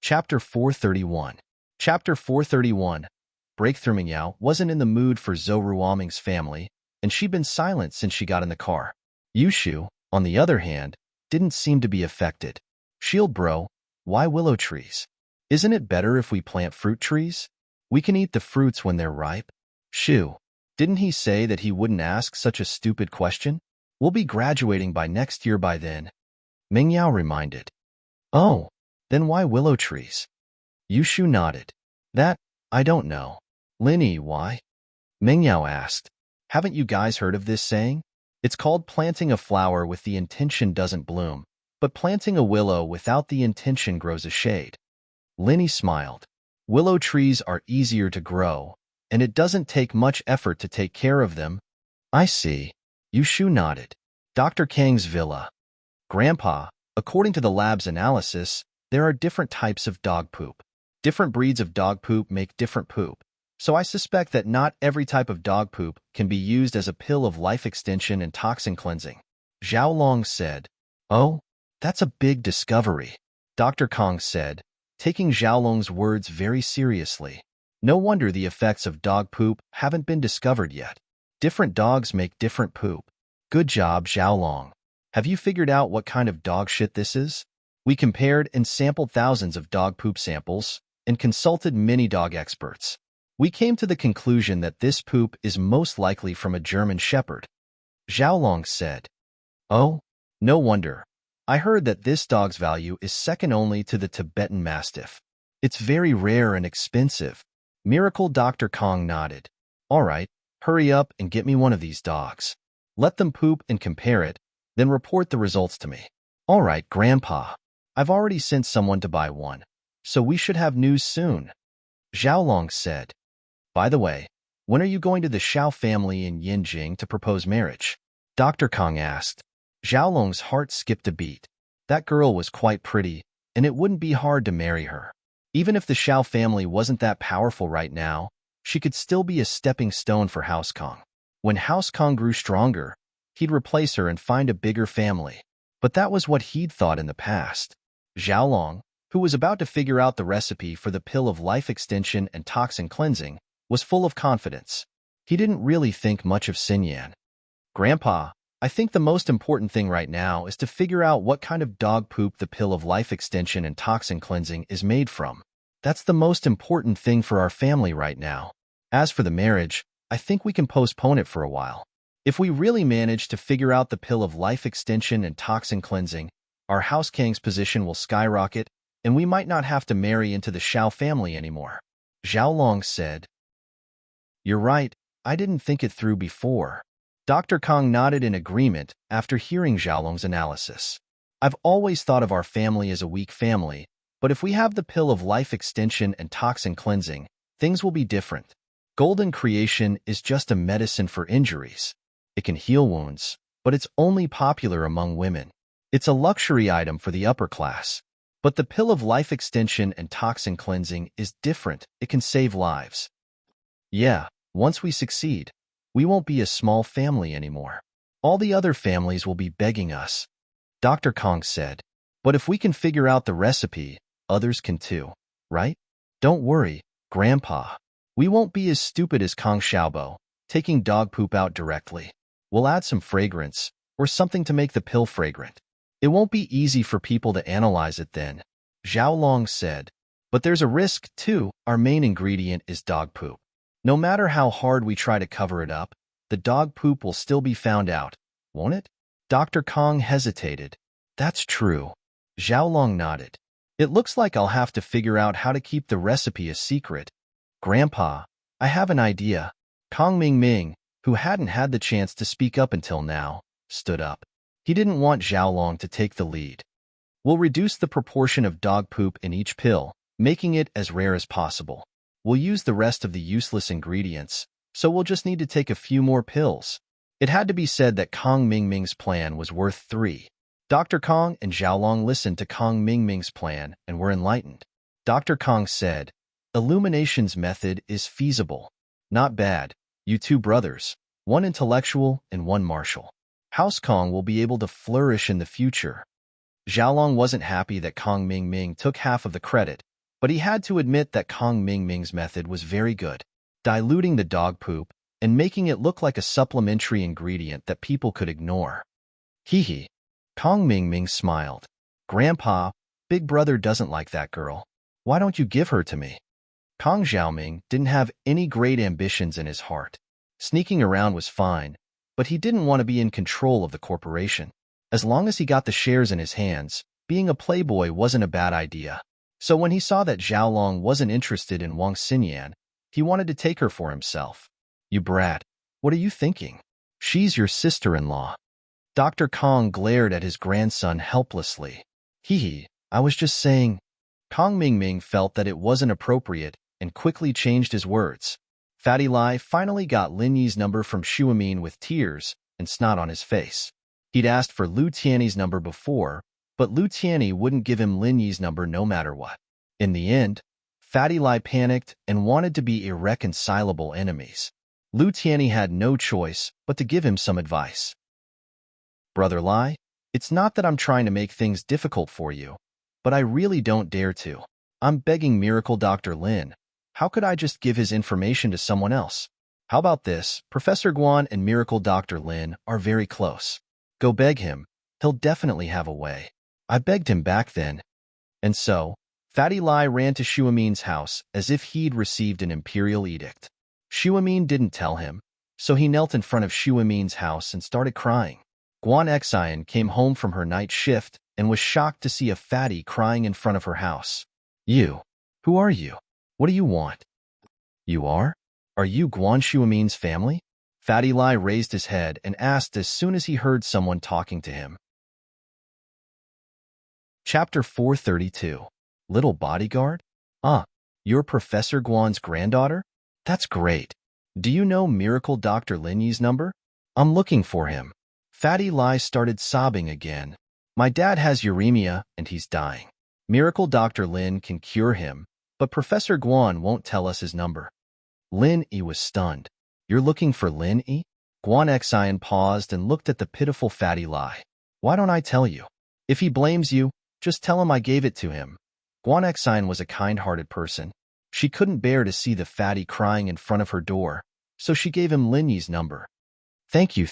Chapter 431. Chapter 431. Breakthrough. Mingyao wasn't in the mood for Zhou Ruoming's family, and she'd been silent since she got in the car. Yushu, on the other hand, didn't seem to be affected. Shield bro, why willow trees? Isn't it better if we plant fruit trees? We can eat the fruits when they're ripe. Shu, didn't he say that he wouldn't ask such a stupid question? We'll be graduating by next year by then. Mingyao reminded. Oh, then why willow trees? Yushu nodded. That, I don't know. Linny, why? Mingyao asked. Haven't you guys heard of this saying? It's called planting a flower with the intention doesn't bloom, but planting a willow without the intention grows a shade. Linny smiled. Willow trees are easier to grow, and it doesn't take much effort to take care of them. I see. Yushu nodded. Dr. Kang's villa. Grandpa, according to the lab's analysis, there are different types of dog poop. Different breeds of dog poop make different poop, so I suspect that not every type of dog poop can be used as a pill of life extension and toxin cleansing. Zhao Long said. Oh, that's a big discovery, Dr. Kong said, taking Zhao Long's words very seriously. No wonder the effects of dog poop haven't been discovered yet. Different dogs make different poop. Good job, Zhao Long. Have you figured out what kind of dog shit this is? We compared and sampled thousands of dog poop samples and consulted many dog experts. We came to the conclusion that this poop is most likely from a German Shepherd. Zhao Long said. Oh, no wonder. I heard that this dog's value is second only to the Tibetan Mastiff. It's very rare and expensive. Miracle. Dr. Kong nodded. All right, hurry up and get me one of these dogs. Let them poop and compare it, then report the results to me. All right, Grandpa. I've already sent someone to buy one, so we should have news soon. Zhao Long said. By the way, when are you going to the Xiao family in Yinjing to propose marriage? Dr. Kong asked. Zhao Long's heart skipped a beat. That girl was quite pretty, and it wouldn't be hard to marry her. Even if the Xiao family wasn't that powerful right now, she could still be a stepping stone for House Kong. When House Kong grew stronger, he'd replace her and find a bigger family. But that was what he'd thought in the past. Zhao Long, who was about to figure out the recipe for the pill of life extension and toxin cleansing, was full of confidence. He didn't really think much of Xinyan. Grandpa, I think the most important thing right now is to figure out what kind of dog poop the pill of life extension and toxin cleansing is made from. That's the most important thing for our family right now. As for the marriage, I think we can postpone it for a while. If we really manage to figure out the pill of life extension and toxin cleansing, our House Kang's position will skyrocket, and we might not have to marry into the Xiao family anymore. Zhao Long said. You're right, I didn't think it through before. Dr. Kong nodded in agreement after hearing Zhao Long's analysis. I've always thought of our family as a weak family, but if we have the pill of life extension and toxin cleansing, things will be different. Golden creation is just a medicine for injuries. It can heal wounds, but it's only popular among women. It's a luxury item for the upper class. But the pill of life extension and toxin cleansing is different. It can save lives. Yeah, once we succeed, we won't be a small family anymore. All the other families will be begging us. Dr. Kong said. But if we can figure out the recipe, others can too, right? Don't worry, Grandpa. We won't be as stupid as Kong Xiaobo, taking dog poop out directly. We'll add some fragrance, or something to make the pill fragrant. It won't be easy for people to analyze it then, Zhao Long said. But there's a risk, too. Our main ingredient is dog poop. No matter how hard we try to cover it up, the dog poop will still be found out, won't it? Dr. Kong hesitated. That's true. Zhao Long nodded. It looks like I'll have to figure out how to keep the recipe a secret. Grandpa, I have an idea. Kong Ming, who hadn't had the chance to speak up until now, stood up. He didn't want Zhao Long to take the lead. We'll reduce the proportion of dog poop in each pill, making it as rare as possible. We'll use the rest of the useless ingredients, so we'll just need to take a few more pills. It had to be said that Kong Ming's plan was worth 3. Dr. Kong and Zhao Long listened to Kong Ming's plan and were enlightened. Dr. Kong said, Illumination's method is feasible. Not bad. You two brothers, one intellectual and one martial. House Kong will be able to flourish in the future. Zhao Long wasn't happy that Kong Ming took half of the credit, But he had to admit that Kong Mingming's method was very good, diluting the dog poop and making it look like a supplementary ingredient that people could ignore. Hee hee. Kong Mingming smiled. Grandpa, Big Brother doesn't like that girl. Why don't you give her to me? Kong Xiaoming didn't have any great ambitions in his heart. Sneaking around was fine, but he didn't want to be in control of the corporation. As long as he got the shares in his hands, being a playboy wasn't a bad idea. So when he saw that Xiaolong wasn't interested in Wang Xinyan, he wanted to take her for himself. You brat, what are you thinking? She's your sister-in-law. Dr. Kong glared at his grandson helplessly. Hee hee, I was just saying. Kong Mingming felt that it wasn't appropriate and quickly changed his words. Fatty Lai finally got Lin Yi's number from Xuemin with tears and snot on his face. He'd asked for Lu Tiany's number before, but Lu Tiany wouldn't give him Lin Yi's number no matter what. In the end, Fatty Lai panicked and wanted to be irreconcilable enemies. Lu Tiany had no choice but to give him some advice. Brother Lai, it's not that I'm trying to make things difficult for you, but I really don't dare to. I'm begging Miracle Dr. Lin. How could I just give his information to someone else? How about this? Professor Guan and Miracle Dr. Lin are very close. Go beg him. He'll definitely have a way. I begged him back then. And so, Fatty Lai ran to Xuemin's house as if he'd received an imperial edict. Xuemin didn't tell him, so he knelt in front of Xuemin's house and started crying. Guan Xian came home from her night shift and was shocked to see a fatty crying in front of her house. You? Who are you? What do you want? You are? Are you Guan Xuemin's family? Fatty Lai raised his head and asked as soon as he heard someone talking to him. Chapter 432. Little Bodyguard? You're Professor Guan's granddaughter? That's great. Do you know Miracle Dr. Lin Yi's number? I'm looking for him. Fatty Lai started sobbing again. My dad has uremia and he's dying. Miracle Dr. Lin can cure him, but Professor Guan won't tell us his number. Lin Yi was stunned. You're looking for Lin Yi? Guan Xian paused and looked at the pitiful Fatty Lai. Why don't I tell you? If he blames you, just tell him I gave it to him. Guan Xian was a kind-hearted person. She couldn't bear to see the fatty crying in front of her door, so she gave him Lin Yi's number. Thank you.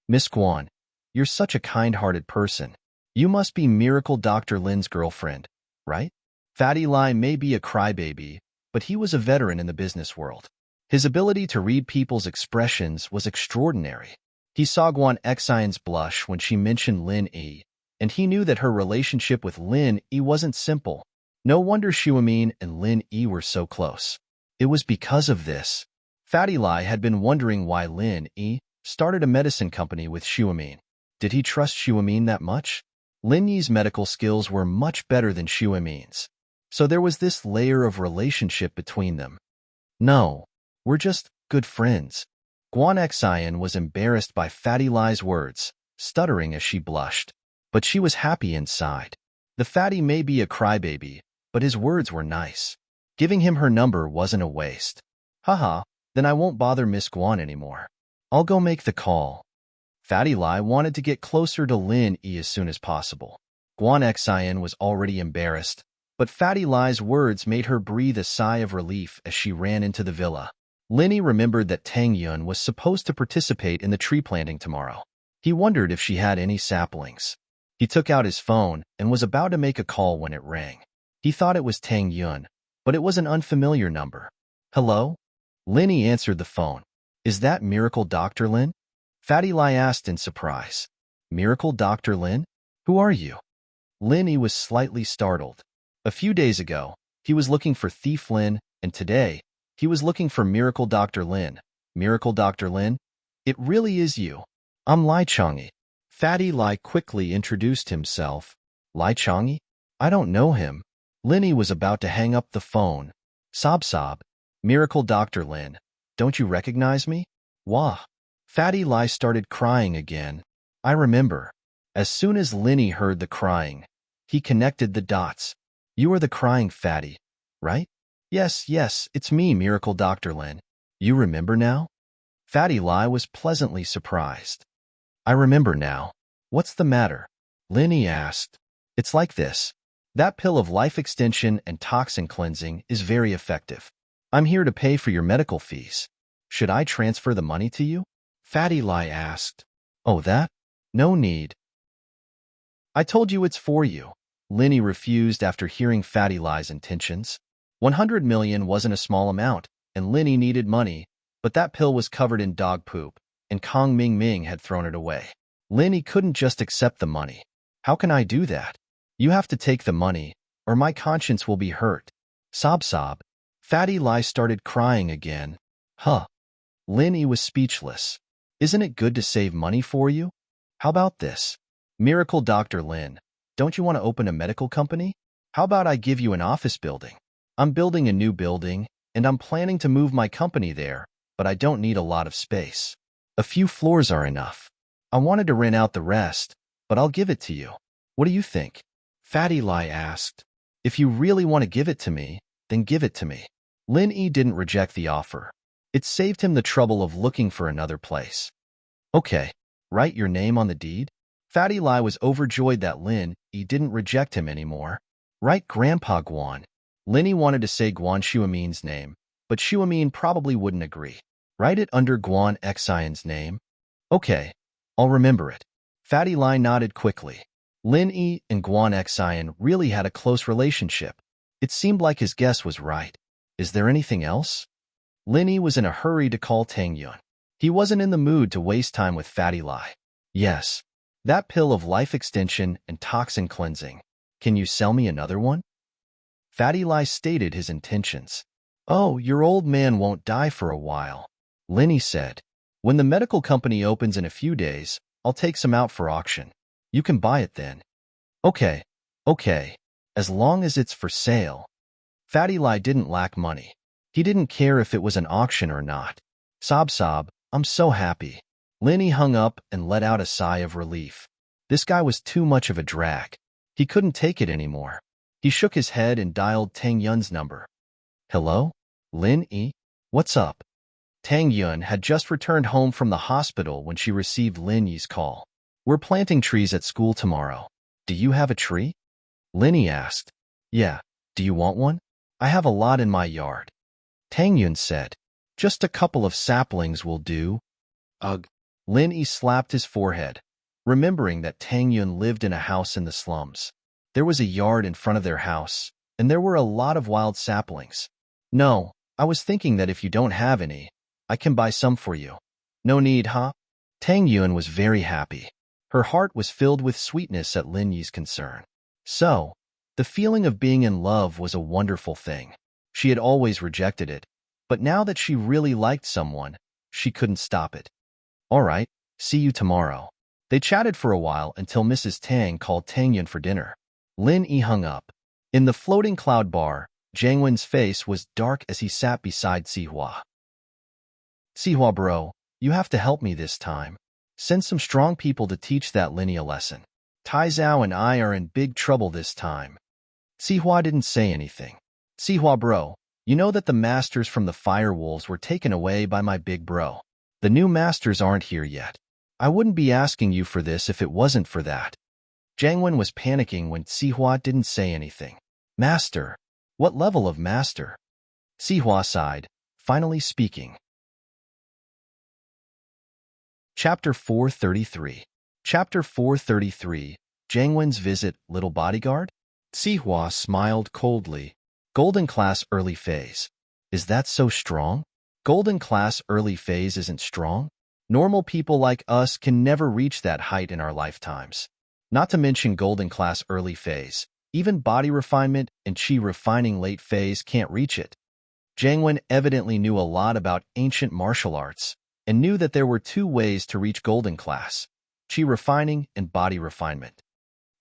Miss Guan, you're such a kind-hearted person. You must be Miracle Dr. Lin's girlfriend, right? Fatty Lai may be a crybaby, but he was a veteran in the business world. His ability to read people's expressions was extraordinary. He saw Guan Xian's blush when she mentioned Lin Yi, and he knew that her relationship with Lin Yi wasn't simple. No wonder Xuemin and Lin Yi were so close. It was because of this. Fatty Lai had been wondering why Lin Yi started a medicine company with Xuemin. Did he trust Xuemin that much? Lin Yi's medical skills were much better than Xuemin's. So there was this layer of relationship between them. No, we're just good friends. Guan Xian was embarrassed by Fatty Lai's words, stuttering as she blushed. But she was happy inside. The fatty may be a crybaby, but his words were nice. Giving him her number wasn't a waste. Haha, then I won't bother Miss Guan anymore. I'll go make the call. Fatty Lai wanted to get closer to Lin Yi as soon as possible. Guan Xian was already embarrassed, but Fatty Lai's words made her breathe a sigh of relief as she ran into the villa. Lin Yi remembered that Tang Yun was supposed to participate in the tree planting tomorrow. He wondered if she had any saplings. He took out his phone and was about to make a call when it rang. He thought it was Tang Yun, but it was an unfamiliar number. Hello? Lin Yi answered the phone. Is that Miracle Dr. Lin? Fatty Lai asked in surprise. Miracle Dr. Lin? Who are you? Lin Yi was slightly startled. A few days ago, he was looking for Thief Lin, and today, he was looking for Miracle Dr. Lin. Miracle Dr. Lin? It really is you. I'm Lai Changyi. Fatty Lai quickly introduced himself. Lai Changyi? I don't know him. Lin Yi was about to hang up the phone. Sob. Miracle Dr. Lin. Don't you recognize me? Wah. Fatty Lai started crying again. I remember. As soon as Lin Yi heard the crying, he connected the dots. You are the crying fatty, right? Yes, it's me, Miracle Dr. Lin. You remember now? Fatty Lai was pleasantly surprised. I remember now. What's the matter? Lin Yi asked. It's like this. That pill of life extension and toxin cleansing is very effective. I'm here to pay for your medical fees. Should I transfer the money to you? Fatty Lie asked. Oh, that? No need. I told you it's for you. Linny refused after hearing Fatty Lie's intentions. 100 million wasn't a small amount, and Linny needed money, but that pill was covered in dog poop, and Kong Ming Ming had thrown it away. Linny couldn't just accept the money. How can I do that? You have to take the money, or my conscience will be hurt. Sob sob. Fatty Lie started crying again. Huh. Linny was speechless. Isn't it good to save money for you? How about this? Miracle Dr. Lin, don't you want to open a medical company? How about I give you an office building? I'm building a new building, and I'm planning to move my company there, but I don't need a lot of space. A few floors are enough. I wanted to rent out the rest, but I'll give it to you. What do you think? Fatty Lie asked. If you really want to give it to me, then give it to me. Lin Yi didn't reject the offer. It saved him the trouble of looking for another place. Okay, write your name on the deed? Fatty Lie was overjoyed that Lin Yi didn't reject him anymore. Write Grandpa Guan. Lin Yi wanted to say Guan Xuemin's name, but Xuemin probably wouldn't agree. Write it under Guan Xian's name. Okay, I'll remember it. Fatty Lie nodded quickly. Lin Yi and Guan Xian really had a close relationship. It seemed like his guess was right. Is there anything else? Lin Yi was in a hurry to call Tang Yun. He wasn't in the mood to waste time with Fatty Lie. Yes, that pill of life extension and toxin cleansing. Can you sell me another one? Fatty Lie stated his intentions. Oh, your old man won't die for a while. Lin Yi said. When the medical company opens in a few days, I'll take some out for auction. You can buy it then. Okay, as long as it's for sale. Fatty Lie didn't lack money. He didn't care if it was an auction or not. Sob sob, I'm so happy. Lin Yi hung up and let out a sigh of relief. This guy was too much of a drag. He couldn't take it anymore. He shook his head and dialed Tang Yun's number. Hello? Lin Yi? What's up? Tang Yun had just returned home from the hospital when she received Lin Yi's call. We're planting trees at school tomorrow. Do you have a tree? Lin Yi asked. Yeah. Do you want one? I have a lot in my yard. Tang Yun said. Just a couple of saplings will do. Ugh. Lin Yi slapped his forehead, remembering that Tang Yun lived in a house in the slums. There was a yard in front of their house, and there were a lot of wild saplings. No, I was thinking that if you don't have any, I can buy some for you. No need, huh? Tang Yun was very happy. Her heart was filled with sweetness at Lin Yi's concern. So, the feeling of being in love was a wonderful thing. She had always rejected it, but now that she really liked someone, she couldn't stop it. All right, see you tomorrow. They chatted for a while until Mrs. Tang called Tang Yun for dinner. Lin Yi hung up. In the floating cloud bar, Jiang Wen's face was dark as he sat beside Sihua. Sihua bro, you have to help me this time. Send some strong people to teach that Lin Yi a lesson. Tai Zhao and I are in big trouble this time. Sihua didn't say anything. Sihua bro, you know that the masters from the Fire Wolves were taken away by my big bro. The new masters aren't here yet. I wouldn't be asking you for this if it wasn't for that. Jiang Wen was panicking when Sihua didn't say anything. Master? What level of master? Sihua sighed, finally speaking. Chapter 433. Chapter 433. Jiang Wen's visit, little bodyguard? Sihua smiled coldly. Golden class early phase. Is that so strong? Golden class early phase isn't strong? Normal people like us can never reach that height in our lifetimes. Not to mention golden class early phase. Even body refinement and chi refining late phase can't reach it. Jiang Wen evidently knew a lot about ancient martial arts and knew that there were two ways to reach golden class, chi refining and body refinement.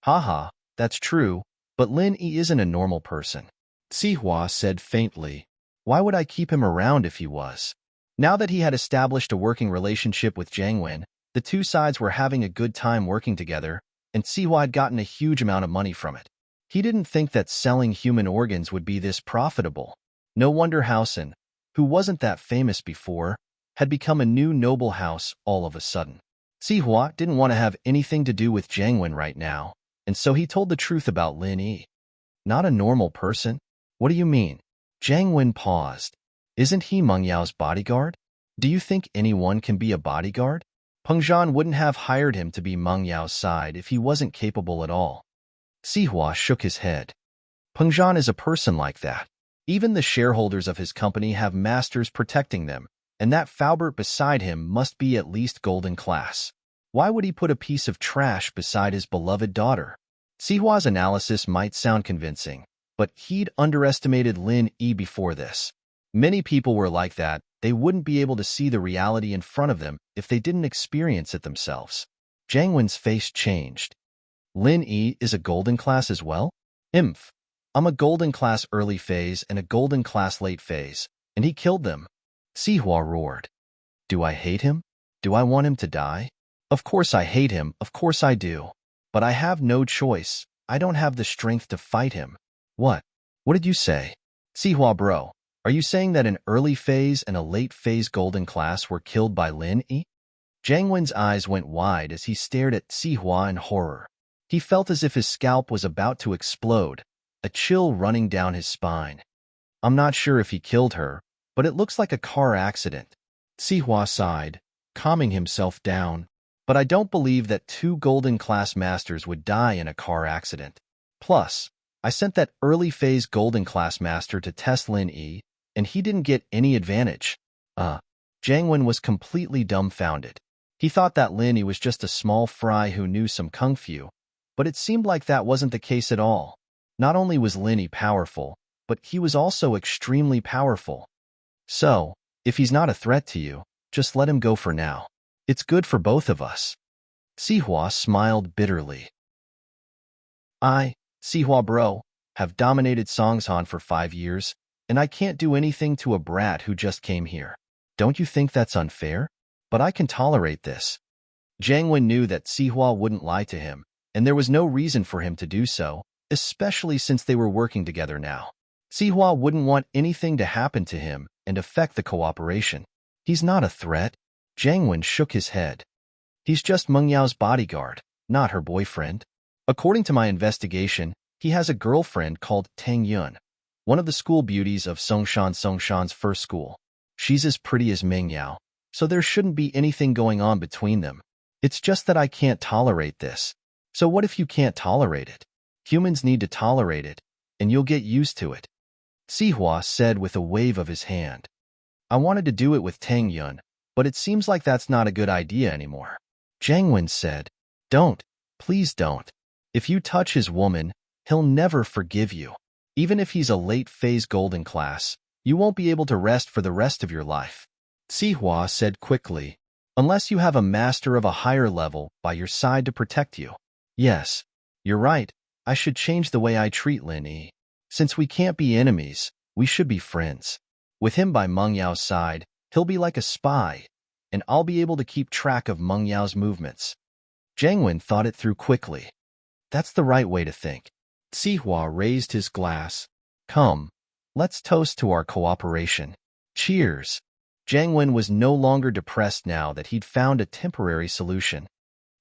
Haha, that's true, but Lin Yi isn't a normal person. Sihua said faintly. Why would I keep him around if he was? Now that he had established a working relationship with Jiang Wen, the two sides were having a good time working together, and Sihua had gotten a huge amount of money from it. He didn't think that selling human organs would be this profitable. No wonder Housen, who wasn't that famous before, had become a new noble house all of a sudden. Sihua didn't want to have anything to do with Jiang Wen right now, and so he told the truth about Lin Yi. Not a normal person? What do you mean? Jiang Wen paused. Isn't he Meng Yao's bodyguard? Do you think anyone can be a bodyguard? Peng Zhan wouldn't have hired him to be Meng Yao's side if he wasn't capable at all. Sihua shook his head. Peng Zhan is a person like that. Even the shareholders of his company have masters protecting them, and that Faubert beside him must be at least golden class. Why would he put a piece of trash beside his beloved daughter? Sihua's analysis might sound convincing, but he'd underestimated Lin Yi before this. Many people were like that. They wouldn't be able to see the reality in front of them if they didn't experience it themselves. Jiang Wen's face changed. Lin Yi is a golden class as well? Imph. I'm a golden class early phase and a golden class late phase, and he killed them. Sihua roared. Do I hate him? Do I want him to die? Of course I hate him, of course I do. But I have no choice. I don't have the strength to fight him. What? What did you say? Sihua bro, are you saying that an early phase and a late phase golden class were killed by Lin Yi? Jiang Wen's eyes went wide as he stared at Sihua in horror. He felt as if his scalp was about to explode, a chill running down his spine. I'm not sure if he killed her, but it looks like a car accident. Sihua sighed, calming himself down. But I don't believe that 2 golden class masters would die in a car accident. Plus, I sent that early phase golden class master to test Lin Yi, and he didn't get any advantage. Jiang Wen was completely dumbfounded. He thought that Lin Yi was just a small fry who knew some kung fu, but it seemed like that wasn't the case at all. Not only was Lin Yi powerful, but he was also extremely powerful. So, if he's not a threat to you, just let him go for now. It's good for both of us. Sihua smiled bitterly. I, Sihua bro, have dominated Songshan for 5 years, and I can't do anything to a brat who just came here. Don't you think that's unfair? But I can tolerate this. Jiang Wen knew that Sihua wouldn't lie to him, and there was no reason for him to do so, especially since they were working together now. Sihua wouldn't want anything to happen to him and affect the cooperation. He's not a threat. Jiang Wen shook his head. He's just Meng Yao's bodyguard, not her boyfriend. According to my investigation, he has a girlfriend called Tang Yun, one of the school beauties of Songshan's first school. She's as pretty as Meng Yao, so there shouldn't be anything going on between them. It's just that I can't tolerate this. So what if you can't tolerate it? Humans need to tolerate it, and you'll get used to it. Sihua said with a wave of his hand. I wanted to do it with Tang Yun, but it seems like that's not a good idea anymore. Jiang Wen said, Don't, please don't. If you touch his woman, he'll never forgive you. Even if he's a late phase golden class, you won't be able to rest for the rest of your life. Sihua said quickly, unless you have a master of a higher level by your side to protect you. Yes, you're right. I should change the way I treat Lin Yi. Since we can't be enemies, we should be friends. With him by Meng Yao's side, he'll be like a spy, and I'll be able to keep track of Meng Yao's movements. Jiang Wen thought it through quickly. That's the right way to think. Sihua raised his glass. Come, let's toast to our cooperation. Cheers. Jiang Wen was no longer depressed now that he'd found a temporary solution.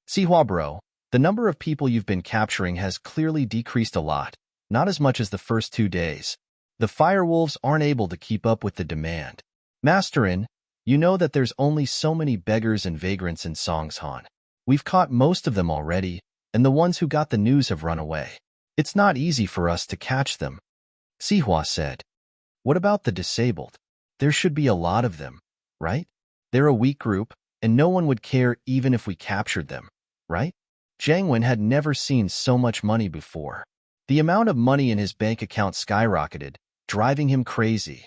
Sihua bro, the number of people you've been capturing has clearly decreased a lot, not as much as the first 2 days. The firewolves aren't able to keep up with the demand. Masterin, you know that there's only so many beggars and vagrants in Songshan. We've caught most of them already, and the ones who got the news have run away. It's not easy for us to catch them. Sihua said. What about the disabled? There should be a lot of them, right? They're a weak group, and no one would care even if we captured them, right? Jiang Wen had never seen so much money before. The amount of money in his bank account skyrocketed, driving him crazy.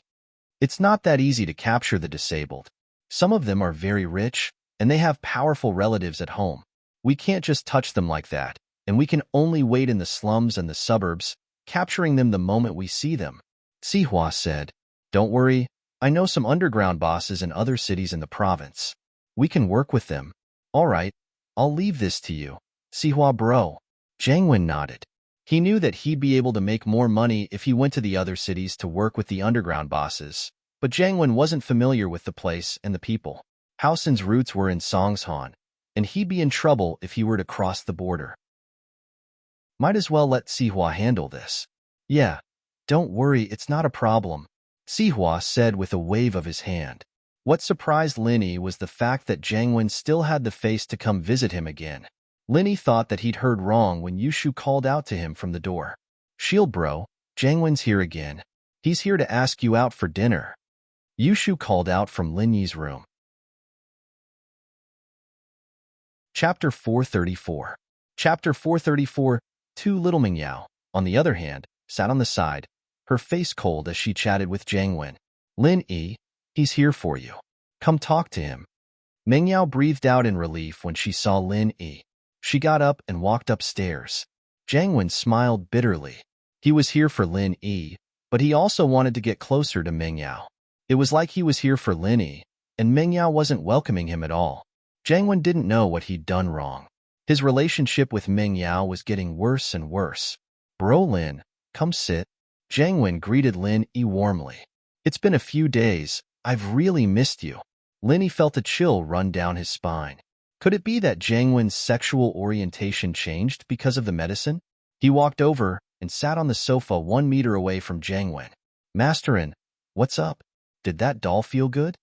It's not that easy to capture the disabled. Some of them are very rich, and they have powerful relatives at home. We can't just touch them like that, and we can only wait in the slums and the suburbs, capturing them the moment we see them. Sihua said, Don't worry, I know some underground bosses in other cities in the province. We can work with them. All right, I'll leave this to you. Sihua bro. Jiang Wen nodded. He knew that he'd be able to make more money if he went to the other cities to work with the underground bosses, but Jiang Wen wasn't familiar with the place and the people. Haosen's roots were in Songshan, and he'd be in trouble if he were to cross the border. Might as well let Sihua handle this. Yeah, don't worry, it's not a problem, Sihua said with a wave of his hand. What surprised Linny was the fact that Jiangwen still had the face to come visit him again. Linny thought that he'd heard wrong when Yushu called out to him from the door. Shield bro, Jiangwen's here again. He's here to ask you out for dinner. Yushu called out from Linyi's room. Chapter 434. Chapter 434. Little Mingyao, on the other hand, sat on the side, her face cold as she chatted with Jiangwen. Lin Yi, he's here for you. Come talk to him. Mingyao breathed out in relief when she saw Lin Yi. She got up and walked upstairs. Jiangwen smiled bitterly. He was here for Lin Yi, but he also wanted to get closer to Mingyao. It was like he was here for Lin Yi, and Mingyao wasn't welcoming him at all. Jiangwen didn't know what he'd done wrong. His relationship with Mingyao was getting worse and worse. Bro Lin, come sit. Jiangwen greeted Lin Yi warmly. It's been a few days. I've really missed you. Lin Yi felt a chill run down his spine. Could it be that Jiangwen's sexual orientation changed because of the medicine? He walked over and sat on the sofa 1 meter away from Jiangwen. Masterin, what's up? Did that doll feel good?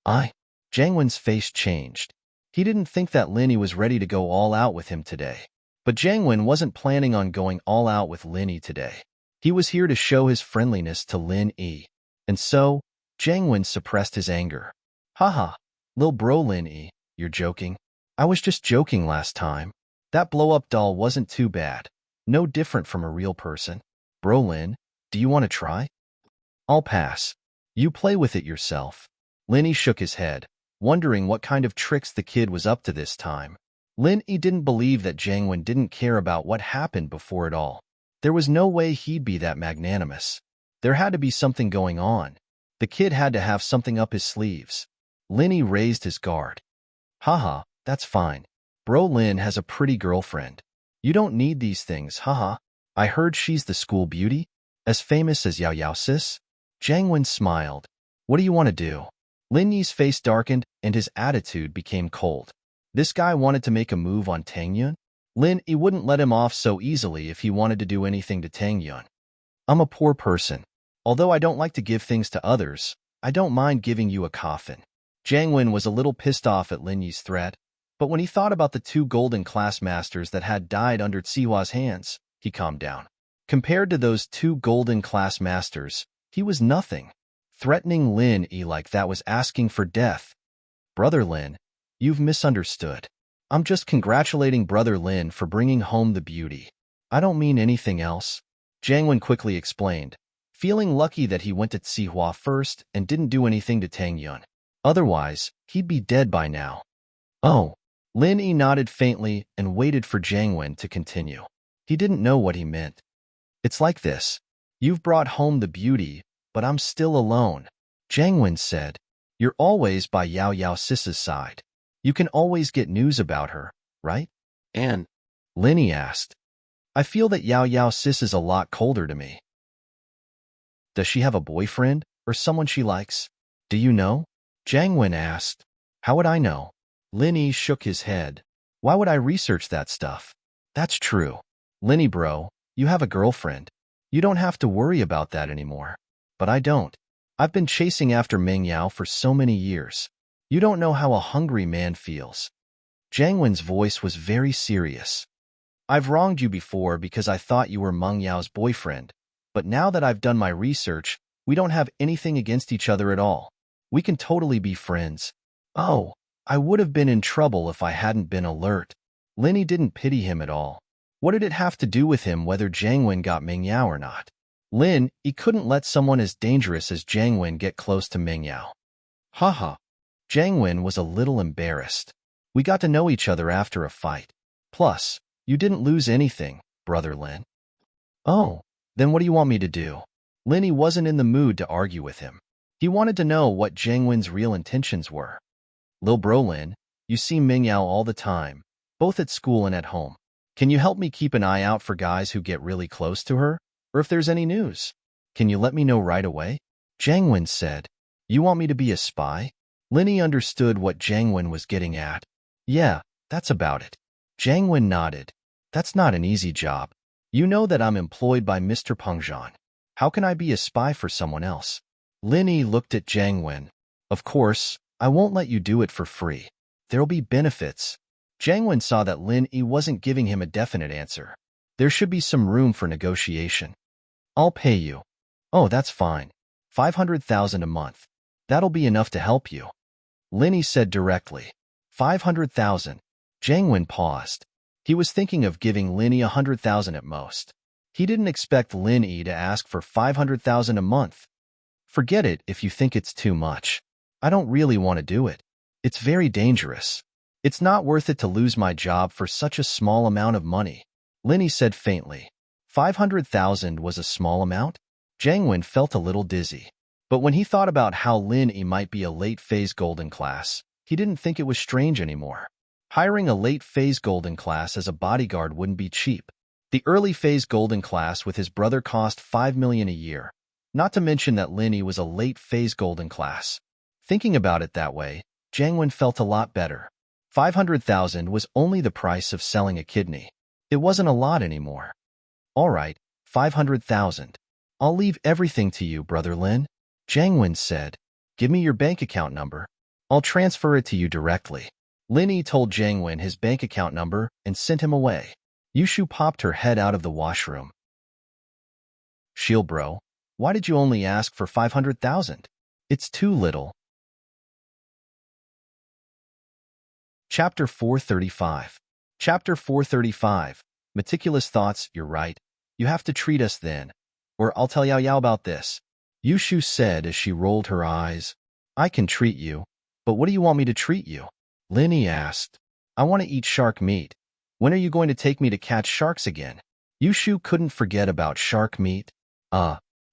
Jiangwen's face changed. He didn't think that Lin Yi was ready to go all out with him today. But Jiangwen wasn't planning on going all out with Lin Yi today. He was here to show his friendliness to Lin Yi. And so, Jiangwen suppressed his anger. Haha, lil bro Lin Yi, you're joking? I was just joking last time. That blow-up doll wasn't too bad. No different from a real person. Bro Lin, do you want to try? I'll pass. You play with it yourself. Lin Yi shook his head, wondering what kind of tricks the kid was up to this time. Lin Yi didn't believe that Jiangwen didn't care about what happened before it all. There was no way he'd be that magnanimous. There had to be something going on. The kid had to have something up his sleeves. Lin Yi raised his guard. Haha, that's fine. Bro Lin has a pretty girlfriend. You don't need these things, haha. I heard she's the school beauty? As famous as Yao Yao sis? Jiangwen smiled. What do you want to do? Lin Yi's face darkened and his attitude became cold. This guy wanted to make a move on Tangyun? Lin Yi wouldn't let him off so easily if he wanted to do anything to Tangyun. I'm a poor person. Although I don't like to give things to others, I don't mind giving you a coffin. Jiangwen was a little pissed off at Lin Yi's threat, but when he thought about the 2 golden class masters that had died under Tsihua's hands, he calmed down. Compared to those 2 golden class masters, he was nothing. Threatening Lin Yi like that was asking for death. Brother Lin, you've misunderstood. I'm just congratulating Brother Lin for bringing home the beauty. I don't mean anything else. Jiangwen quickly explained, feeling lucky that he went to Tsihua first and didn't do anything to Tangyun. Otherwise, he'd be dead by now. Oh. Lin Yi nodded faintly and waited for Jiangwen to continue. He didn't know what he meant. It's like this. You've brought home the beauty, but I'm still alone. Jiangwen said, you're always by Yao Yao Sis's side. You can always get news about her, right? And Lin Yi asked, I feel that Yao Yao Sis is a lot colder to me. Does she have a boyfriend or someone she likes? Do you know? Jiangwen asked. How would I know? Lin Yi shook his head. Why would I research that stuff? That's true. Lin Yi bro, you have a girlfriend. You don't have to worry about that anymore. But I don't. I've been chasing after Mingyao for so many years. You don't know how a hungry man feels. Jiangwen's voice was very serious. I've wronged you before because I thought you were Meng Yao's boyfriend, but now that I've done my research, we don't have anything against each other at all. We can totally be friends. Oh, I would have been in trouble if I hadn't been alert. Lin Yi didn't pity him at all. What did it have to do with him whether Jiangwen got Meng Yao or not? Lin Yi couldn't let someone as dangerous as Jiangwen get close to Meng Yao. Haha. Jiangwen was a little embarrassed. We got to know each other after a fight. Plus, you didn't lose anything, Brother Lin. Oh, then what do you want me to do? Lin Yi wasn't in the mood to argue with him. He wanted to know what Jiangwen's real intentions were. Lil bro Lin, you see Meng Yao all the time, both at school and at home. Can you help me keep an eye out for guys who get really close to her? Or if there's any news? Can you let me know right away? Jiangwen said. You want me to be a spy? Lin Yi understood what Jiangwen was getting at. Yeah, that's about it. Jiangwen nodded. That's not an easy job. You know that I'm employed by Mr. Pengzhan. How can I be a spy for someone else? Lin Yi looked at Jiang Wen. Of course, I won't let you do it for free. There'll be benefits. Jiang Wen saw that Lin Yi wasn't giving him a definite answer. There should be some room for negotiation. I'll pay you. Oh, that's fine. 500,000 a month. That'll be enough to help you. Lin Yi said directly. 500,000. Jiang Wen paused. He was thinking of giving Lin Yi 100,000 at most. He didn't expect Lin Yi to ask for 500,000 a month. Forget it if you think it's too much. I don't really want to do it. It's very dangerous. It's not worth it to lose my job for such a small amount of money. Lin Yi said faintly. 500,000 was a small amount? Jiang Wen felt a little dizzy. But when he thought about how Lin Yi might be a late-phase golden class, he didn't think it was strange anymore. Hiring a late-phase golden class as a bodyguard wouldn't be cheap. The early-phase golden class with his brother cost 5 million a year, not to mention that Lin Yi was a late-phase golden class. Thinking about it that way, Jiang Wen felt a lot better. 500,000 was only the price of selling a kidney. It wasn't a lot anymore. All right, 500,000. I'll leave everything to you, Brother Lin. Jiang Wen said. Give me your bank account number. I'll transfer it to you directly. Lin Yi told Jiang Wen his bank account number and sent him away. Yushu popped her head out of the washroom. Shield bro, why did you only ask for 500,000? It's too little. Chapter 435. Chapter 435. Meticulous thoughts, you're right. You have to treat us then. Or I'll tell Yao Yao about this. Yushu said as she rolled her eyes. I can treat you. But what do you want me to treat you? Lin Yi asked. I want to eat shark meat. When are you going to take me to catch sharks again? Yushu couldn't forget about shark meat.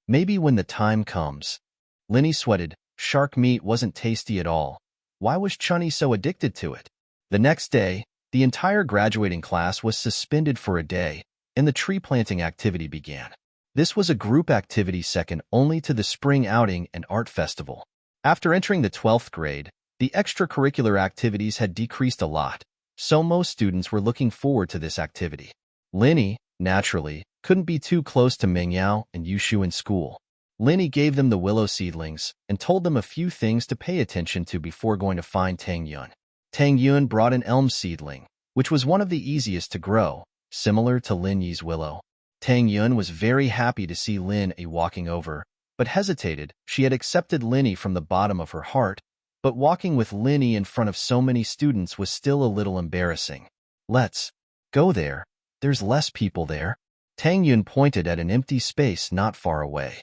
Maybe when the time comes. Lin Yi sweated. Shark meat wasn't tasty at all. Why was Chunny so addicted to it? The next day, the entire graduating class was suspended for a day, and the tree planting activity began. This was a group activity second only to the spring outing and art festival. After entering the 12th grade, the extracurricular activities had decreased a lot, so most students were looking forward to this activity. Lin Yi, naturally, couldn't be too close to Meng Yao and Yushu in school. Lin Yi gave them the willow seedlings and told them a few things to pay attention to before going to find Tang Yun. Tang Yun brought an elm seedling, which was one of the easiest to grow, similar to Lin Yi's willow. Tang Yun was very happy to see Lin Yi walking over, but hesitated. She had accepted Lin Yi from the bottom of her heart, but walking with Lin Yi in front of so many students was still a little embarrassing. Let's go there. There's less people there. Tang Yun pointed at an empty space not far away.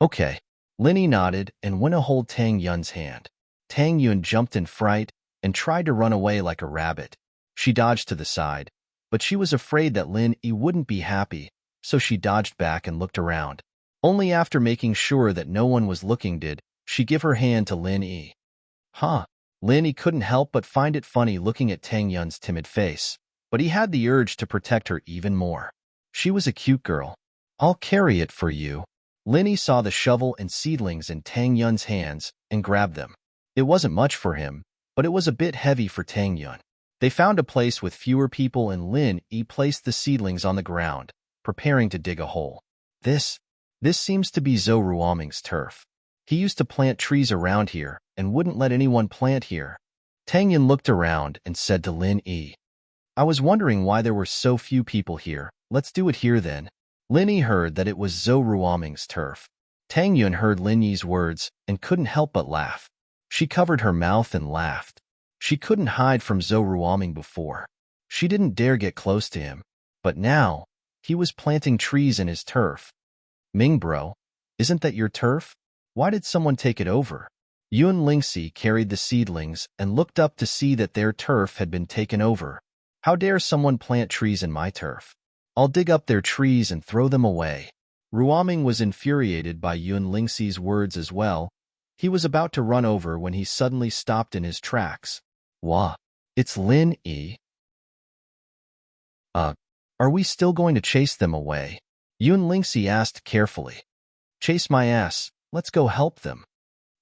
Okay. Lin Yi nodded and went to hold Tang Yun's hand. Tang Yun jumped in fright and tried to run away like a rabbit. She dodged to the side, but she was afraid that Lin Yi wouldn't be happy, so she dodged back and looked around. Only after making sure that no one was looking did she give her hand to Lin Yi. Lin Yi couldn't help but find it funny looking at Tang Yun's timid face, but he had the urge to protect her even more. She was a cute girl. I'll carry it for you. Lin Yi saw the shovel and seedlings in Tang Yun's hands and grabbed them. It wasn't much for him, but it was a bit heavy for Tang Yun. They found a place with fewer people and Lin Yi placed the seedlings on the ground, preparing to dig a hole. This seems to be Zhou Ruoming's turf. He used to plant trees around here and wouldn't let anyone plant here. Tang Yun looked around and said to Lin Yi, I was wondering why there were so few people here. Let's do it here then. Lin Yi heard that it was Zhou Ruoming's turf. Tang Yun heard Lin Yi's words and couldn't help but laugh. She covered her mouth and laughed. She couldn't hide from Zhou Ruoming before. She didn't dare get close to him. But now, he was planting trees in his turf. Ming bro, isn't that your turf? Why did someone take it over? Yun Lingxi carried the seedlings and looked up to see that their turf had been taken over. How dare someone plant trees in my turf? I'll dig up their trees and throw them away. Ruoming was infuriated by Yun Lingxi's words as well. He was about to run over when he suddenly stopped in his tracks. Wah, it's Lin Yi. Are we still going to chase them away? Yun Lingxi asked carefully. Chase my ass, let's go help them.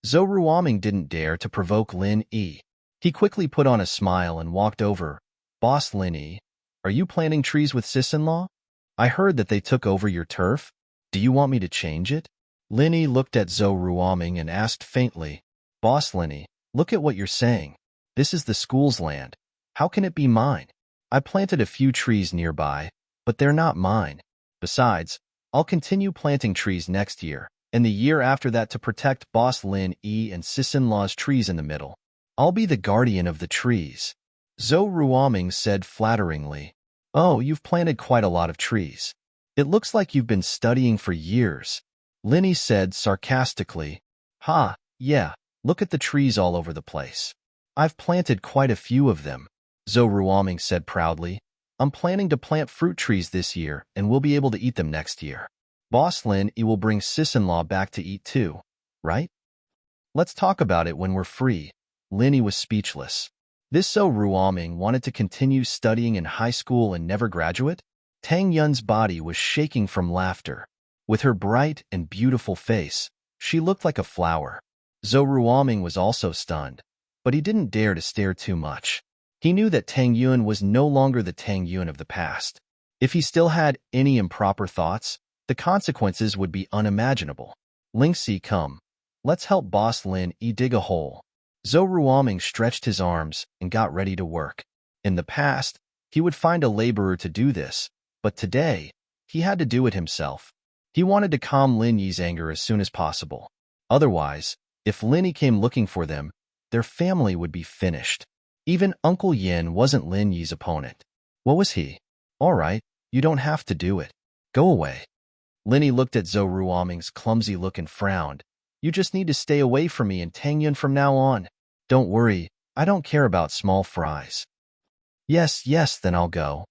Zhou Ruoming didn't dare to provoke Lin Yi. He quickly put on a smile and walked over. Boss Lin Yi, are you planting trees with sis-in-law? I heard that they took over your turf. Do you want me to change it? Linny looked at Zhou Ruoming and asked faintly, Boss Linny, look at what you're saying. This is the school's land. How can it be mine? I planted a few trees nearby, but they're not mine. Besides, I'll continue planting trees next year, and the year after that to protect Boss Lin E and sis-in-law's trees in the middle. I'll be the guardian of the trees. Zhou Ruoming said flatteringly, Oh, you've planted quite a lot of trees. It looks like you've been studying for years. Linny said sarcastically, Ha, yeah, look at the trees all over the place. I've planted quite a few of them. Zhou Ruoming said proudly, I'm planning to plant fruit trees this year, and we'll be able to eat them next year. Boss Lin E will bring sis-in-law back to eat too, right? Let's talk about it when we're free. Linny was speechless. This Zhou Ruoming wanted to continue studying in high school and never graduate? Tang Yun's body was shaking from laughter. With her bright and beautiful face, she looked like a flower. Zhou Ruoming was also stunned, but he didn't dare to stare too much. He knew that Tang Yun was no longer the Tang Yun of the past. If he still had any improper thoughts, the consequences would be unimaginable. Lingxi, come. Let's help Boss Lin E dig a hole. Zhou Ruoming stretched his arms and got ready to work. In the past, he would find a laborer to do this, but today, he had to do it himself. He wanted to calm Lin Yi's anger as soon as possible. Otherwise, if Lin Yi came looking for them, their family would be finished. Even Uncle Yin wasn't Lin Yi's opponent. What was he? All right, you don't have to do it. Go away. Lin Yi looked at Zhou Ruoming's clumsy look and frowned. You just need to stay away from me and Tang Yun from now on. Don't worry, I don't care about small fries. Yes, then I'll go.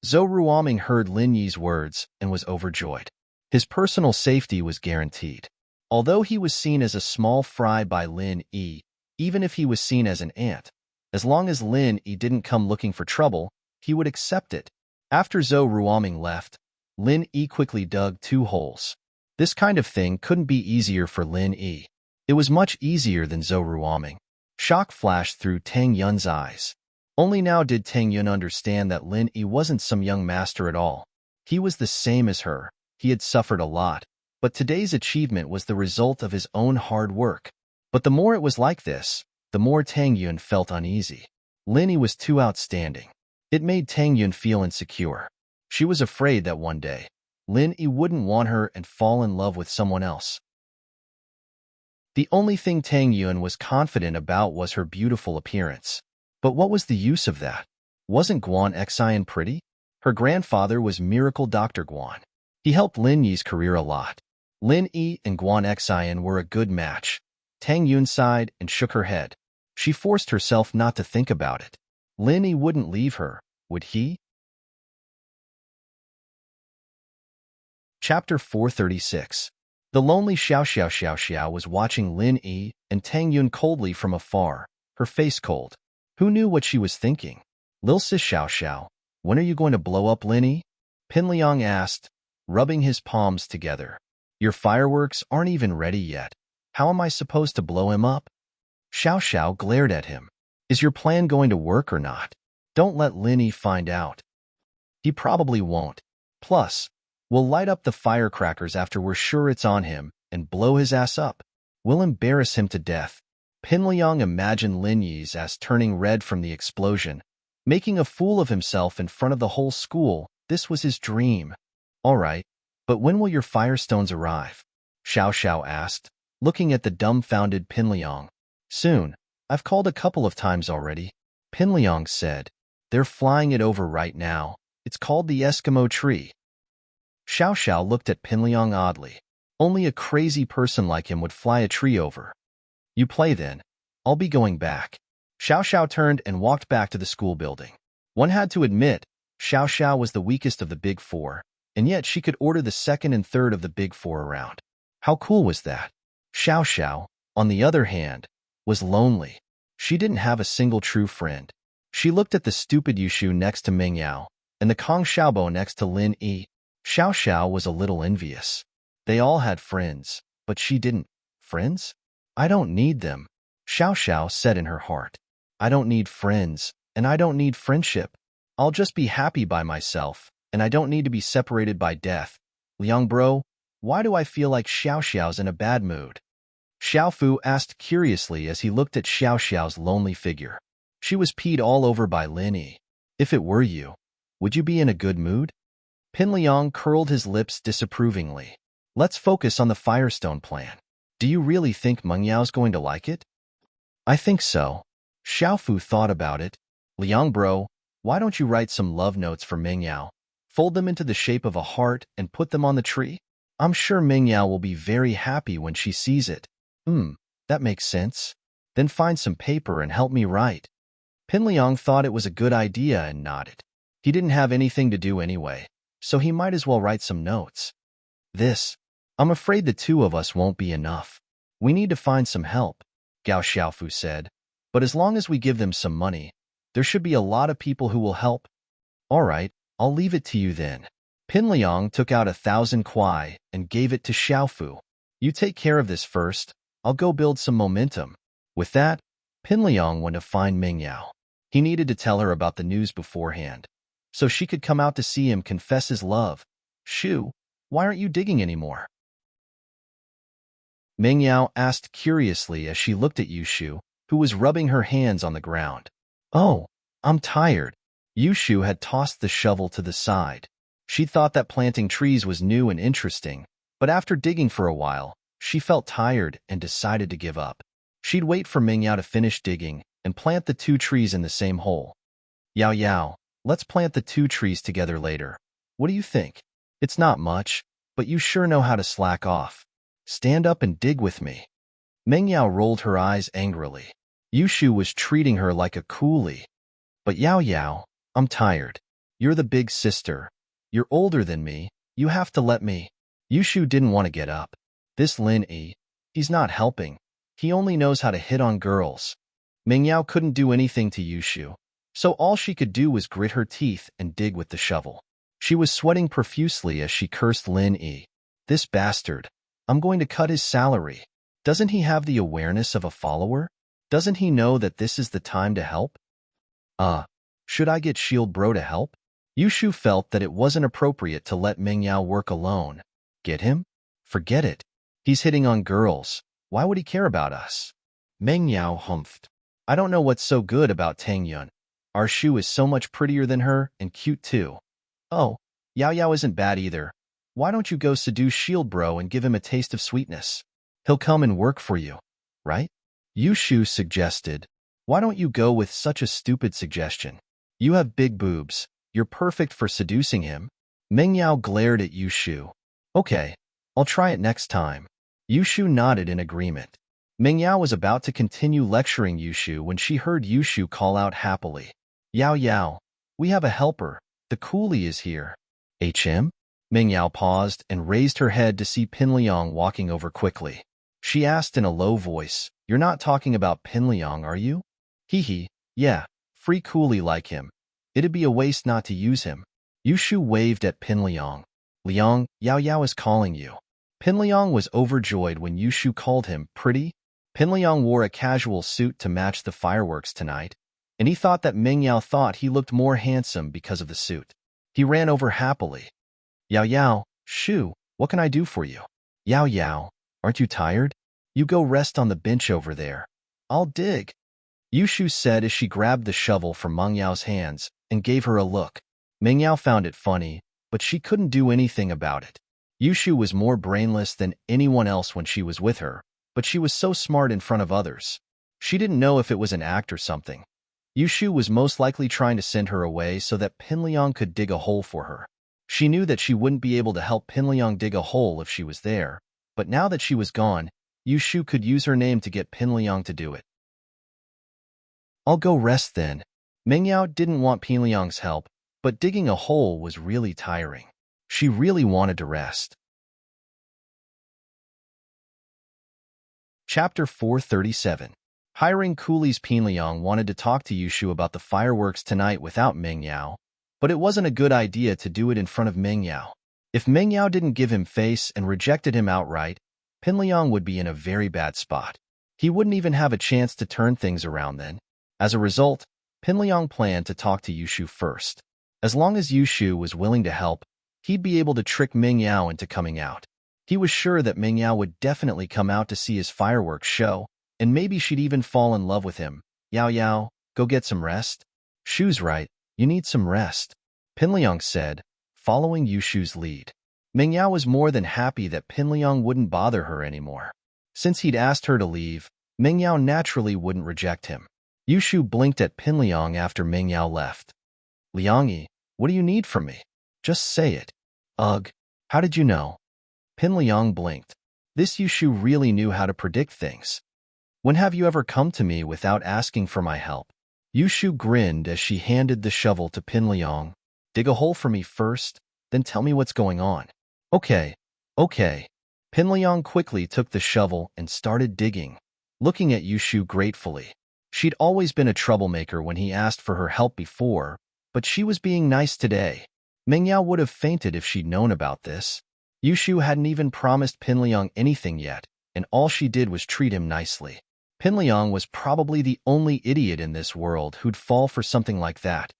Zhou Ruoming heard Lin Yi's words and was overjoyed. His personal safety was guaranteed. Although he was seen as a small fry by Lin Yi, even if he was seen as an ant, as long as Lin Yi didn't come looking for trouble, he would accept it. After Zhou Ruoming left, Lin Yi quickly dug 2 holes. This kind of thing couldn't be easier for Lin Yi. It was much easier than Zhou Ruoming. Shock flashed through Tang Yun's eyes. Only now did Tang Yun understand that Lin Yi wasn't some young master at all. He was the same as her. He had suffered a lot, but today's achievement was the result of his own hard work. But the more it was like this, the more Tang Yun felt uneasy. Lin Yi was too outstanding. It made Tang Yun feel insecure. She was afraid that one day, Lin Yi wouldn't want her and fall in love with someone else. The only thing Tang Yun was confident about was her beautiful appearance. But what was the use of that? Wasn't Guan Xian pretty? Her grandfather was Miracle Dr. Guan. He helped Lin Yi's career a lot. Lin Yi and Guan Xian were a good match. Tang Yun sighed and shook her head. She forced herself not to think about it. Lin Yi wouldn't leave her, would he? Chapter 436. The lonely Xiao was watching Lin Yi and Tang Yun coldly from afar, her face cold. Who knew what she was thinking? Lil Sis Xiao, when are you going to blow up Lin Yi? Pin Liang asked, rubbing his palms together. Your fireworks aren't even ready yet. How am I supposed to blow him up? Xiao glared at him. Is your plan going to work or not? Don't let Lin Yi find out. He probably won't. Plus, we'll light up the firecrackers after we're sure it's on him and blow his ass up. We'll embarrass him to death. Pin Liang imagined Lin Yi's ass turning red from the explosion, making a fool of himself in front of the whole school. This was his dream. All right, but when will your firestones arrive? Xiao asked, looking at the dumbfounded Pin Liang. Soon. I've called a couple of times already. Pin Liang said. They're flying it over right now. It's called the Eskimo tree. Xiao looked at Pin Liang oddly. Only a crazy person like him would fly a tree over. You play then. I'll be going back. Xiao turned and walked back to the school building. One had to admit, Xiao was the weakest of the big 4, and yet she could order the second and third of the big 4 around. How cool was that? Xiao, on the other hand, was lonely. She didn't have a single true friend. She looked at the stupid Yushu next to Meng Yao and the Kong Xiaobo next to Lin Yi. Xiao was a little envious. They all had friends, but she didn't. Friends? I don't need them, Xiao said in her heart. I don't need friends, and I don't need friendship. I'll just be happy by myself. and I don't need to be separated by death. Liang bro, why do I feel like Xiao Xiao's in a bad mood? Xiao Fu asked curiously as he looked at Xiao Xiao's lonely figure. She was peed all over by Lin Yi. If it were you, would you be in a good mood? Pin Liang curled his lips disapprovingly. Let's focus on the Firestone plan. Do you really think Meng Yao's going to like it? I think so. Xiao Fu thought about it. Liang bro, why don't you write some love notes for Meng Yao? Fold them into the shape of a heart and put them on the tree? I'm sure Meng Yao will be very happy when she sees it. That makes sense. Then find some paper and help me write. Pin Liang thought it was a good idea and nodded. He didn't have anything to do anyway, so he might as well write some notes. I'm afraid the two of us won't be enough. We need to find some help, Gao Xiaofu said. But as long as we give them some money, there should be a lot of people who will help. All right, I'll leave it to you then. Pin Liang took out 1,000 kuai and gave it to Xiaofu. You take care of this first. I'll go build some momentum. With that, Pin Liang went to find Meng Yao. He needed to tell her about the news beforehand, so she could come out to see him confess his love. Shu, why aren't you digging anymore? Meng Yao asked curiously as she looked at Yushu, who was rubbing her hands on the ground. Oh, I'm tired. Yushu had tossed the shovel to the side. She thought that planting trees was new and interesting, but after digging for a while, she felt tired and decided to give up. She'd wait for Meng Yao to finish digging and plant the 2 trees in the same hole. Yao Yao, let's plant the 2 trees together later. What do you think? It's not much, but you sure know how to slack off. Stand up and dig with me. Meng Yao rolled her eyes angrily. Yushu was treating her like a coolie. But Yao Yao, I'm tired. You're the big sister. You're older than me. You have to let me. Yushu didn't want to get up. This Lin Yi, he's not helping. He only knows how to hit on girls. Meng Yao couldn't do anything to Yushu, so all she could do was grit her teeth and dig with the shovel. She was sweating profusely as she cursed Lin Yi. This bastard. I'm going to cut his salary. Doesn't he have the awareness of a follower? Doesn't he know that this is the time to help? Should I get Shield Bro to help? Yushu felt that it wasn't appropriate to let Meng Yao work alone. Get him? Forget it. He's hitting on girls. Why would he care about us? Meng Yao humphed. I don't know what's so good about Tang Yun. Our Shu is so much prettier than her and cute too. Oh, Yao Yao isn't bad either. Why don't you go seduce Shield Bro and give him a taste of sweetness? He'll come and work for you, right? Yushu suggested. Why don't you go with such a stupid suggestion? You have big boobs. You're perfect for seducing him. Meng Yao glared at Yushu. Okay, I'll try it next time. Yushu nodded in agreement. Meng Yao was about to continue lecturing Yushu when she heard Yushu call out happily. Yao Yao, we have a helper. The coolie is here. HM? Meng Yao paused and raised her head to see Pin Liang walking over quickly. She asked in a low voice, You're not talking about Pin Liang, are you? Hee, yeah, free coolie like him. It'd be a waste not to use him. Yushu waved at Pin Liang. Liang, Yao Yao is calling you. Pin Liang was overjoyed when Yushu called him pretty. Pin Liang wore a casual suit to match the fireworks tonight, and he thought that Meng Yao thought he looked more handsome because of the suit. He ran over happily. Yao Yao, Shu, what can I do for you? Yao Yao, aren't you tired? You go rest on the bench over there. I'll dig. Yushu said as she grabbed the shovel from Meng Yao's hands and gave her a look. Meng Yao found it funny, but she couldn't do anything about it. Yushu was more brainless than anyone else when she was with her, but she was so smart in front of others. She didn't know if it was an act or something. Yushu was most likely trying to send her away so that Pin Liang could dig a hole for her. She knew that she wouldn't be able to help Pin Liang dig a hole if she was there, but now that she was gone, Yushu could use her name to get Pin Liang to do it. I'll go rest then. Meng Yao didn't want Pin Liang's help, but digging a hole was really tiring. She really wanted to rest. Chapter 437. Hiring coolies. Pin Liang wanted to talk to Yushu about the fireworks tonight without Meng Yao, but it wasn't a good idea to do it in front of Meng Yao. If Meng Yao didn't give him face and rejected him outright, Pin Liang would be in a very bad spot. He wouldn't even have a chance to turn things around then. As a result, Pin Liang planned to talk to Yushu first. As long as Yushu was willing to help, he'd be able to trick Ming Yao into coming out. He was sure that Ming Yao would definitely come out to see his fireworks show, and maybe she'd even fall in love with him. Yao Yao, go get some rest. Shu's right, you need some rest, Pinliang said, following Yushu's lead. Ming Yao was more than happy that Pinliang wouldn't bother her anymore. Since he'd asked her to leave, Ming Yao naturally wouldn't reject him. Yushu blinked at Pinliang after Ming Yao left. Liangyi, what do you need from me? Just say it. Ugh, how did you know? Pinliang blinked. This Yushu really knew how to predict things. When have you ever come to me without asking for my help? Yushu grinned as she handed the shovel to Pinliang. Dig a hole for me first, then tell me what's going on. Okay. Pinliang quickly took the shovel and started digging, looking at Yushu gratefully. She'd always been a troublemaker when he asked for her help before, but she was being nice today. Ming Yao would have fainted if she'd known about this. Yushu hadn't even promised Pinliang anything yet, and all she did was treat him nicely. Pinliang was probably the only idiot in this world who'd fall for something like that.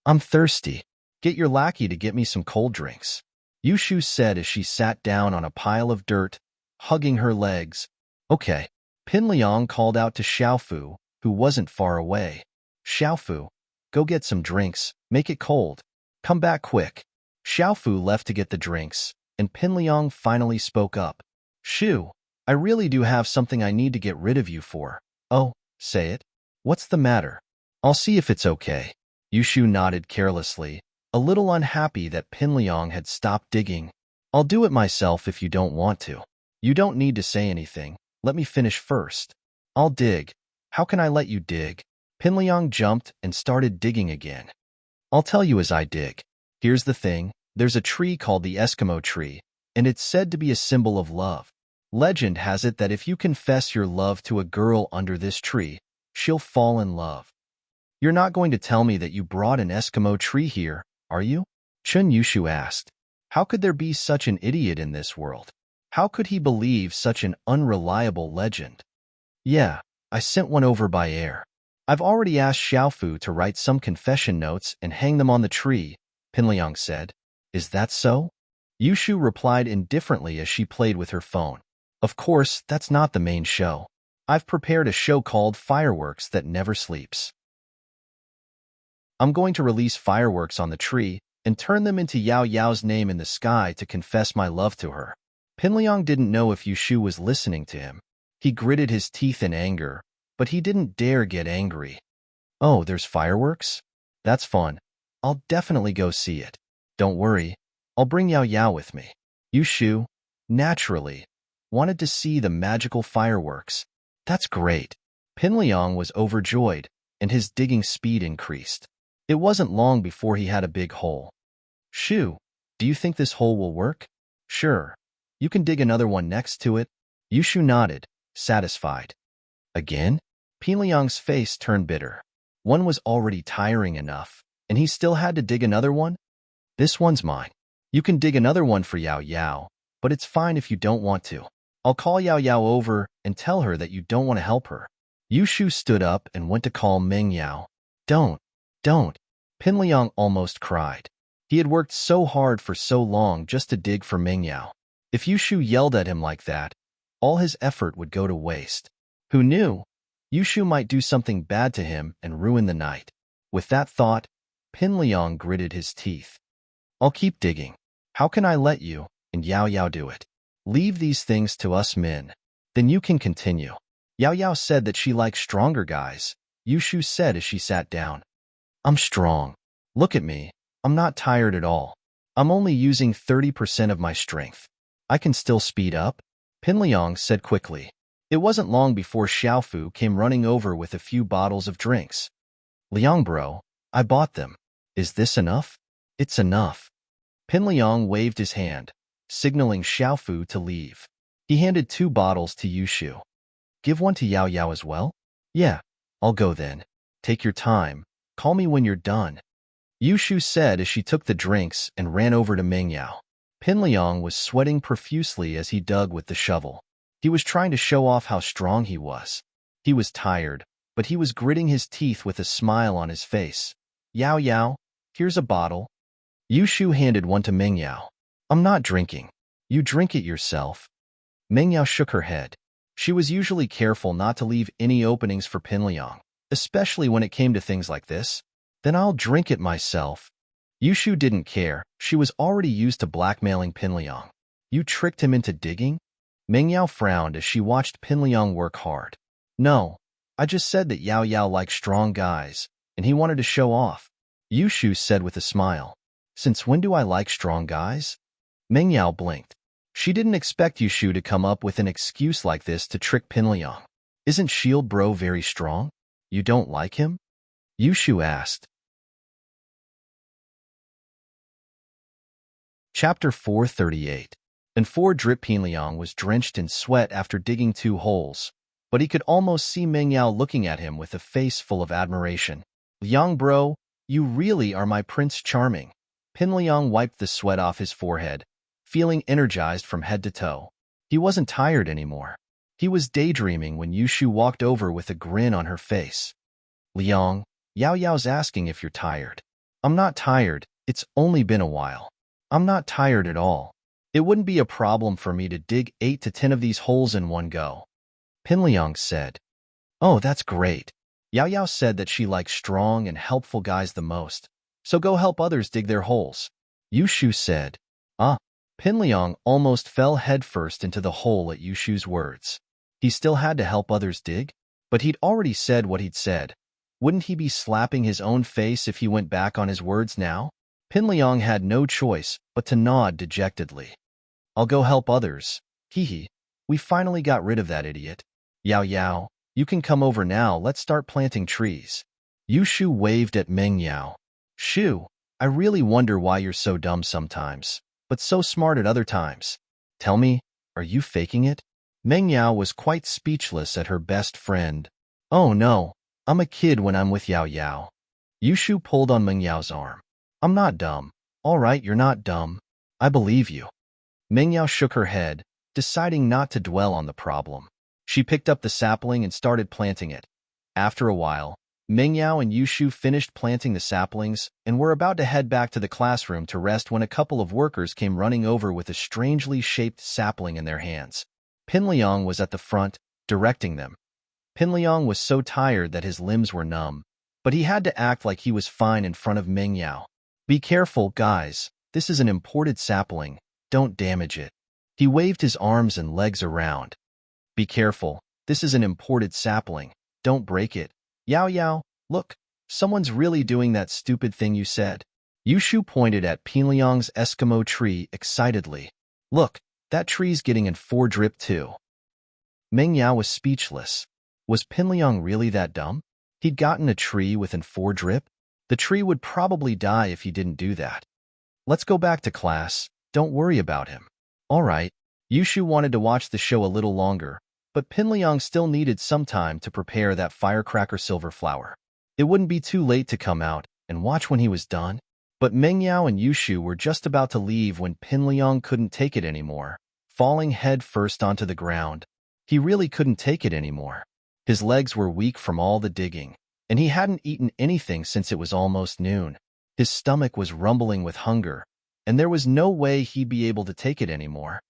I'm thirsty. Get your lackey to get me some cold drinks, Yushu said as she sat down on a pile of dirt, hugging her legs. Okay. Pinliang called out to Xiaofu, who wasn't far away. Xiaofu, go get some drinks, make it cold. Come back quick. Xiaofu left to get the drinks, and Pinliang finally spoke up. Shu, I really do have something I need to get rid of you for. Oh, say it. What's the matter? I'll see if it's okay. Yushu nodded carelessly, a little unhappy that Pinliang had stopped digging. I'll do it myself if you don't want to. You don't need to say anything. Let me finish first. I'll dig. How can I let you dig? Pinliang jumped and started digging again. I'll tell you as I dig. Here's the thing. There's a tree called the Eskimo tree, and it's said to be a symbol of love. Legend has it that if you confess your love to a girl under this tree, she'll fall in love. You're not going to tell me that you brought an Eskimo tree here, are you? Chun Yushu asked. How could there be such an idiot in this world? How could he believe such an unreliable legend? Yeah, I sent one over by air. I've already asked Xiaofu to write some confession notes and hang them on the tree, Pinliang said. Is that so? Yushu replied indifferently as she played with her phone. Of course, that's not the main show. I've prepared a show called Fireworks that never sleeps. I'm going to release fireworks on the tree and turn them into Yao Yao's name in the sky to confess my love to her. Pinliang didn't know if Yushu was listening to him. He gritted his teeth in anger, but he didn't dare get angry. Oh, there's fireworks? That's fun. I'll definitely go see it. Don't worry, I'll bring Yao Yao with me. Yushu, naturally, wanted to see the magical fireworks. That's great. Pinliang was overjoyed, and his digging speed increased. It wasn't long before he had a big hole. Shu, do you think this hole will work? Sure. You can dig another one next to it. Yushu nodded, satisfied. Again? Pinliang's face turned bitter. One was already tiring enough, and he still had to dig another one? This one's mine. You can dig another one for Yao Yao, but it's fine if you don't want to. I'll call Yao Yao over and tell her that you don't want to help her. Yushu stood up and went to call Ming Yao. Don't. Pinliang almost cried. He had worked so hard for so long just to dig for Ming Yao. If Yushu yelled at him like that, all his effort would go to waste. Who knew? Yushu might do something bad to him and ruin the night. With that thought, Pinliang gritted his teeth. I'll keep digging. How can I let you and Yao Yao do it? Leave these things to us men. Then you can continue. Yao Yao said that she likes stronger guys, Yushu said as she sat down. I'm strong. Look at me. I'm not tired at all. I'm only using 30% of my strength. I can still speed up, Pinliang said quickly. It wasn't long before Xiaofu came running over with a few bottles of drinks. Liang bro, I bought them. Is this enough? It's enough. Pinliang waved his hand, signaling Xiaofu to leave. He handed 2 bottles to Yushu. Give one to Yao Yao as well? Yeah, I'll go then. Take your time. Call me when you're done, Yushu said as she took the drinks and ran over to Ming Yao. Pinliang was sweating profusely as he dug with the shovel. He was trying to show off how strong he was. He was tired, but he was gritting his teeth with a smile on his face. Yao Yao, Here's a bottle. Yushu handed one to Mengyao. I'm not drinking. You drink it yourself. Mengyao shook her head. She was usually careful not to leave any openings for Pinliang, especially when it came to things like this. Then I'll drink it myself. Yushu didn't care. She was already used to blackmailing Pinliang. You tricked him into digging? Mengyao frowned as she watched Pinliang work hard. No, I just said that Yao Yao likes strong guys, and he wanted to show off. Yushu said with a smile. Since when do I like strong guys? Mengyao blinked. She didn't expect Yushu to come up with an excuse like this to trick Pinliang. Isn't Shield Bro very strong? You don't like him? Yushu asked. Chapter 438. And 4 Drip Pinliang was drenched in sweat after digging 2 holes, but he could almost see Mengyao looking at him with a face full of admiration. Liang bro, you really are my Prince Charming. Pinliang wiped the sweat off his forehead, feeling energized from head to toe. He wasn't tired anymore. He was daydreaming when Yushu walked over with a grin on her face. Liang, Yao Yao's asking if you're tired. I'm not tired, it's only been a while. I'm not tired at all. It wouldn't be a problem for me to dig 8 to 10 of these holes in one go. Pinliang said. Oh, that's great. Yao Yao said that she likes strong and helpful guys the most, so go help others dig their holes. Yushu said. Pinliang almost fell headfirst into the hole at Yushu's words. He still had to help others dig? But he'd already said what he'd said. Wouldn't he be slapping his own face if he went back on his words now? Pinliang had no choice but to nod dejectedly. I'll go help others. Hee. We finally got rid of that idiot. Yao Yao, you can come over now, let's start planting trees. Yushu waved at Mengyao. Shu, I really wonder why you're so dumb sometimes, but so smart at other times. Tell me, are you faking it? Mengyao was quite speechless at her best friend. Oh no, I'm a kid when I'm with Yao Yao. Yushu pulled on Mengyao's arm. I'm not dumb. All right, you're not dumb. I believe you. Mengyao shook her head, deciding not to dwell on the problem. She picked up the sapling and started planting it. After a while, Mengyao and Yushu finished planting the saplings and were about to head back to the classroom to rest when a couple of workers came running over with a strangely shaped sapling in their hands. Pinliang was at the front, directing them. Pinliang was so tired that his limbs were numb, but he had to act like he was fine in front of Mengyao. Be careful, guys. This is an imported sapling. Don't damage it. He waved his arms and legs around. Be careful. This is an imported sapling. Don't break it. Yao Yao, look. Someone's really doing that stupid thing you said. Yushu pointed at Pinliang's Eskimo tree excitedly. Look, that tree's getting in 4 drip too. Mengyao was speechless. Was Pinliang really that dumb? He'd gotten a tree within 4 drip? The tree would probably die if he didn't do that. Let's go back to class. Don't worry about him. All right. Yushu wanted to watch the show a little longer, but Pinliang still needed some time to prepare that firecracker silver flower. It wouldn't be too late to come out and watch when he was done. But Mengyao and Yushu were just about to leave when Pinliang couldn't take it anymore, falling head first onto the ground. He really couldn't take it anymore. His legs were weak from all the digging, and he hadn't eaten anything since it was almost noon. His stomach was rumbling with hunger, and there was no way he'd be able to take it anymore.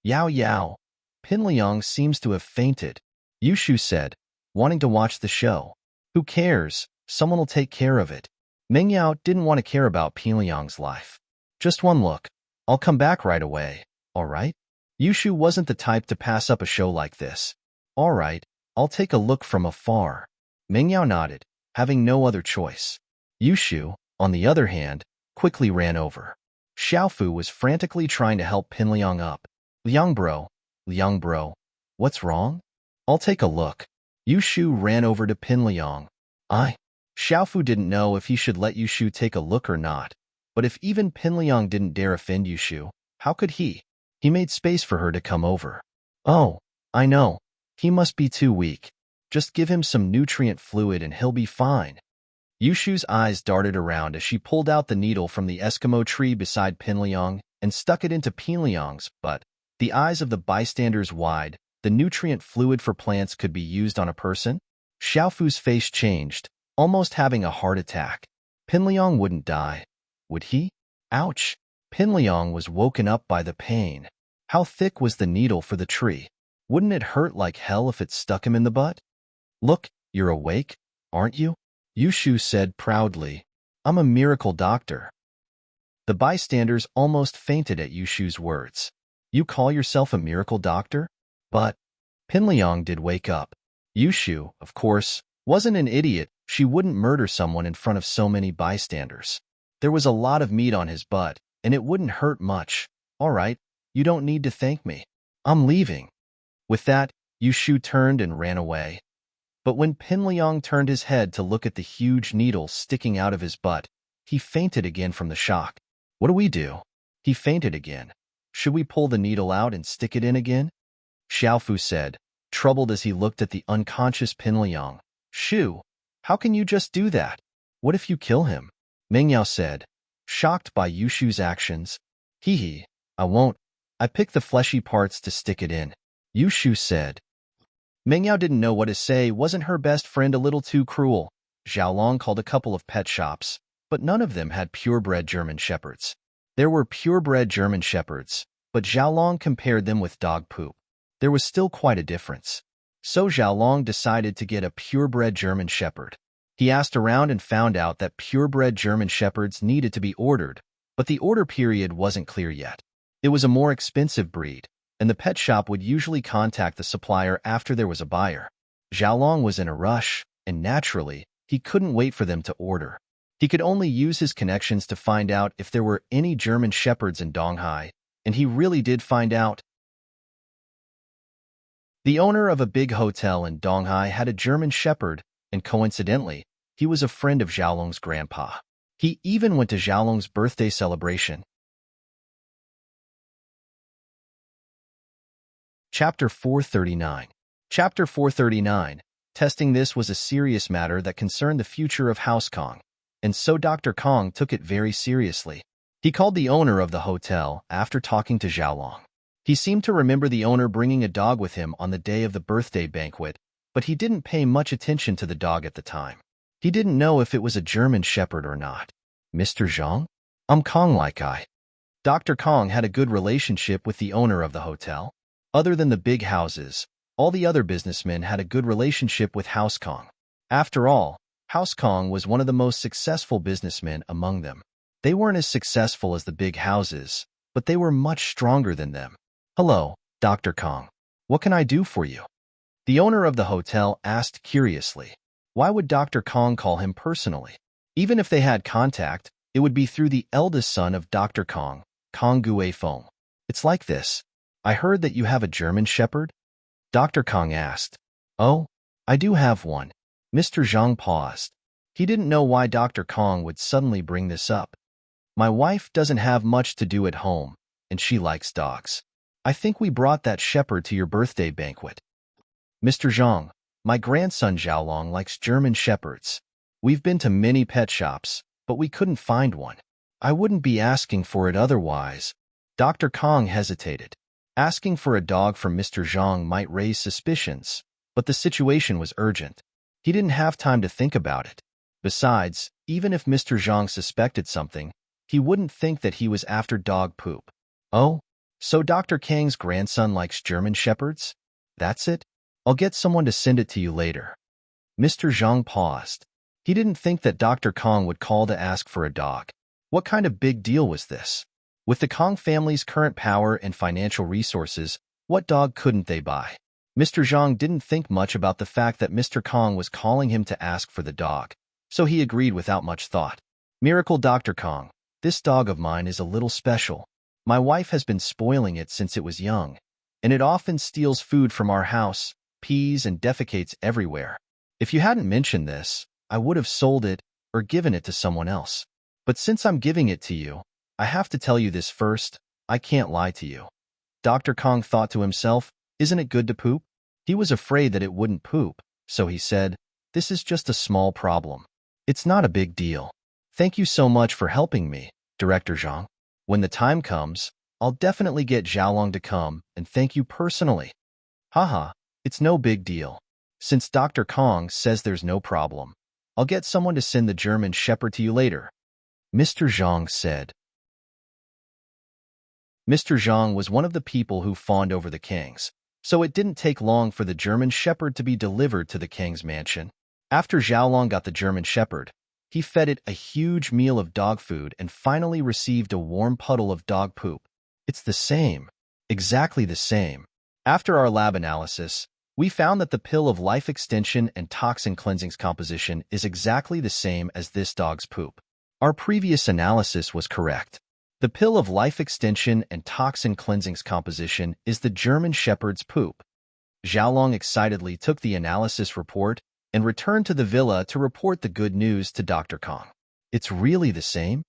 Yao Yao, Pinliang seems to have fainted, Yushu said, wanting to watch the show. Who cares? Someone will take care of it. Mengyao didn't want to care about Pinliang's life. Just one look. I'll come back right away, all right? Yushu wasn't the type to pass up a show like this. All right, I'll take a look from afar. Mengyao nodded, having no other choice. Yushu, on the other hand, quickly ran over. Xiaofu was frantically trying to help Pinliang up. Liang bro, what's wrong? I'll take a look. Yushu ran over to Pinliang. Xiaofu didn't know if he should let Yushu take a look or not, but if even Pinliang didn't dare offend Yushu, how could he? He made space for her to come over. Oh, I know. He must be too weak. Just give him some nutrient fluid and he'll be fine. Yushu's eyes darted around as she pulled out the needle from the Eskimo tree beside Pinliang and stuck it into Pinliang's, but, the eyes of the bystanders wide, the nutrient fluid for plants could be used on a person? Xiaofu's face changed, almost having a heart attack. Pinliang wouldn't die, would he? Ouch! Pinliang was woken up by the pain. How thick was the needle for the tree? Wouldn't it hurt like hell if it stuck him in the butt? Look, you're awake, aren't you? Yushu said proudly. I'm a miracle doctor. The bystanders almost fainted at Yushu's words. You call yourself a miracle doctor? But Pinliang did wake up. Yushu, of course, wasn't an idiot. She wouldn't murder someone in front of so many bystanders. There was a lot of meat on his butt, and it wouldn't hurt much. All right, you don't need to thank me. I'm leaving. With that, Yushu turned and ran away. But when Pinliang turned his head to look at the huge needle sticking out of his butt, he fainted again from the shock. What do we do? He fainted again. Should we pull the needle out and stick it in again? Xiaofu said, troubled as he looked at the unconscious Pinliang. Shu, how can you just do that? What if you kill him? Mengyao said, shocked by Yushu's actions. Hee, I won't. I picked the fleshy parts to stick it in. Yushu said. Mengyao didn't know what to say. Wasn't her best friend a little too cruel? Xiaolong called a couple of pet shops, but none of them had purebred German shepherds. There were purebred German shepherds, but Xiaolong compared them with dog poop. There was still quite a difference. So Xiaolong decided to get a purebred German shepherd. He asked around and found out that purebred German shepherds needed to be ordered, but the order period wasn't clear yet. It was a more expensive breed, and the pet shop would usually contact the supplier after there was a buyer. Xiaolong was in a rush, and naturally, he couldn't wait for them to order. He could only use his connections to find out if there were any German shepherds in Donghai, and he really did find out. The owner of a big hotel in Donghai had a German shepherd, and coincidentally, he was a friend of Xiaolong's grandpa. He even went to Xiaolong's birthday celebration. Chapter 439. Chapter 439. Testing this was a serious matter that concerned the future of House Kong, and so Dr. Kong took it very seriously. He called the owner of the hotel after talking to Xiaolong. He seemed to remember the owner bringing a dog with him on the day of the birthday banquet, but he didn't pay much attention to the dog at the time. He didn't know if it was a German shepherd or not. Mr. Zhang? I'm Kong like I. Dr. Kong had a good relationship with the owner of the hotel. Other than the big houses, all the other businessmen had a good relationship with House Kong. After all, House Kong was one of the most successful businessmen among them. They weren't as successful as the big houses, but they were much stronger than them. Hello, Dr. Kong. What can I do for you? The owner of the hotel asked curiously. Why would Dr. Kong call him personally? Even if they had contact, it would be through the eldest son of Dr. Kong, Kong Guifeng. It's like this. I heard that you have a German shepherd? Dr. Kong asked. Oh, I do have one. Mr. Zhang paused. He didn't know why Dr. Kong would suddenly bring this up. My wife doesn't have much to do at home, and she likes dogs. I think we brought that shepherd to your birthday banquet. Mr. Zhang, my grandson Xiaolong likes German shepherds. We've been to many pet shops, but we couldn't find one. I wouldn't be asking for it otherwise. Dr. Kong hesitated. Asking for a dog from Mr. Zhang might raise suspicions, but the situation was urgent. He didn't have time to think about it. Besides, even if Mr. Zhang suspected something, he wouldn't think that he was after dog poop. Oh, so Dr. Kang's grandson likes German shepherds? That's it? I'll get someone to send it to you later. Mr. Zhang paused. He didn't think that Dr. Kong would call to ask for a dog. What kind of big deal was this? With the Kong family's current power and financial resources, what dog couldn't they buy? Mr. Zhang didn't think much about the fact that Mr. Kong was calling him to ask for the dog, so he agreed without much thought. Miracle Dr. Kong, this dog of mine is a little special. My wife has been spoiling it since it was young, and it often steals food from our house, pees and defecates everywhere. If you hadn't mentioned this, I would have sold it or given it to someone else. But since I'm giving it to you, I have to tell you this first. I can't lie to you. Dr. Kong thought to himself, isn't it good to poop? He was afraid that it wouldn't poop, so he said, this is just a small problem. It's not a big deal. Thank you so much for helping me, Director Zhang. When the time comes, I'll definitely get Xiaolong to come and thank you personally. Haha, it's no big deal. Since Dr. Kong says there's no problem, I'll get someone to send the German Shepherd to you later, Mr. Zhang said. Mr. Zhang was one of the people who fawned over the kings, so it didn't take long for the German Shepherd to be delivered to the king's mansion. After Xiaolong got the German Shepherd, he fed it a huge meal of dog food and finally received a warm puddle of dog poop. It's the same. Exactly the same. After our lab analysis, we found that the pill of life extension and toxin cleansing's composition is exactly the same as this dog's poop. Our previous analysis was correct. The pill of life extension and toxin cleansing's composition is the German Shepherd's poop. Xiaolong excitedly took the analysis report and returned to the villa to report the good news to Dr. Kong. It's really the same?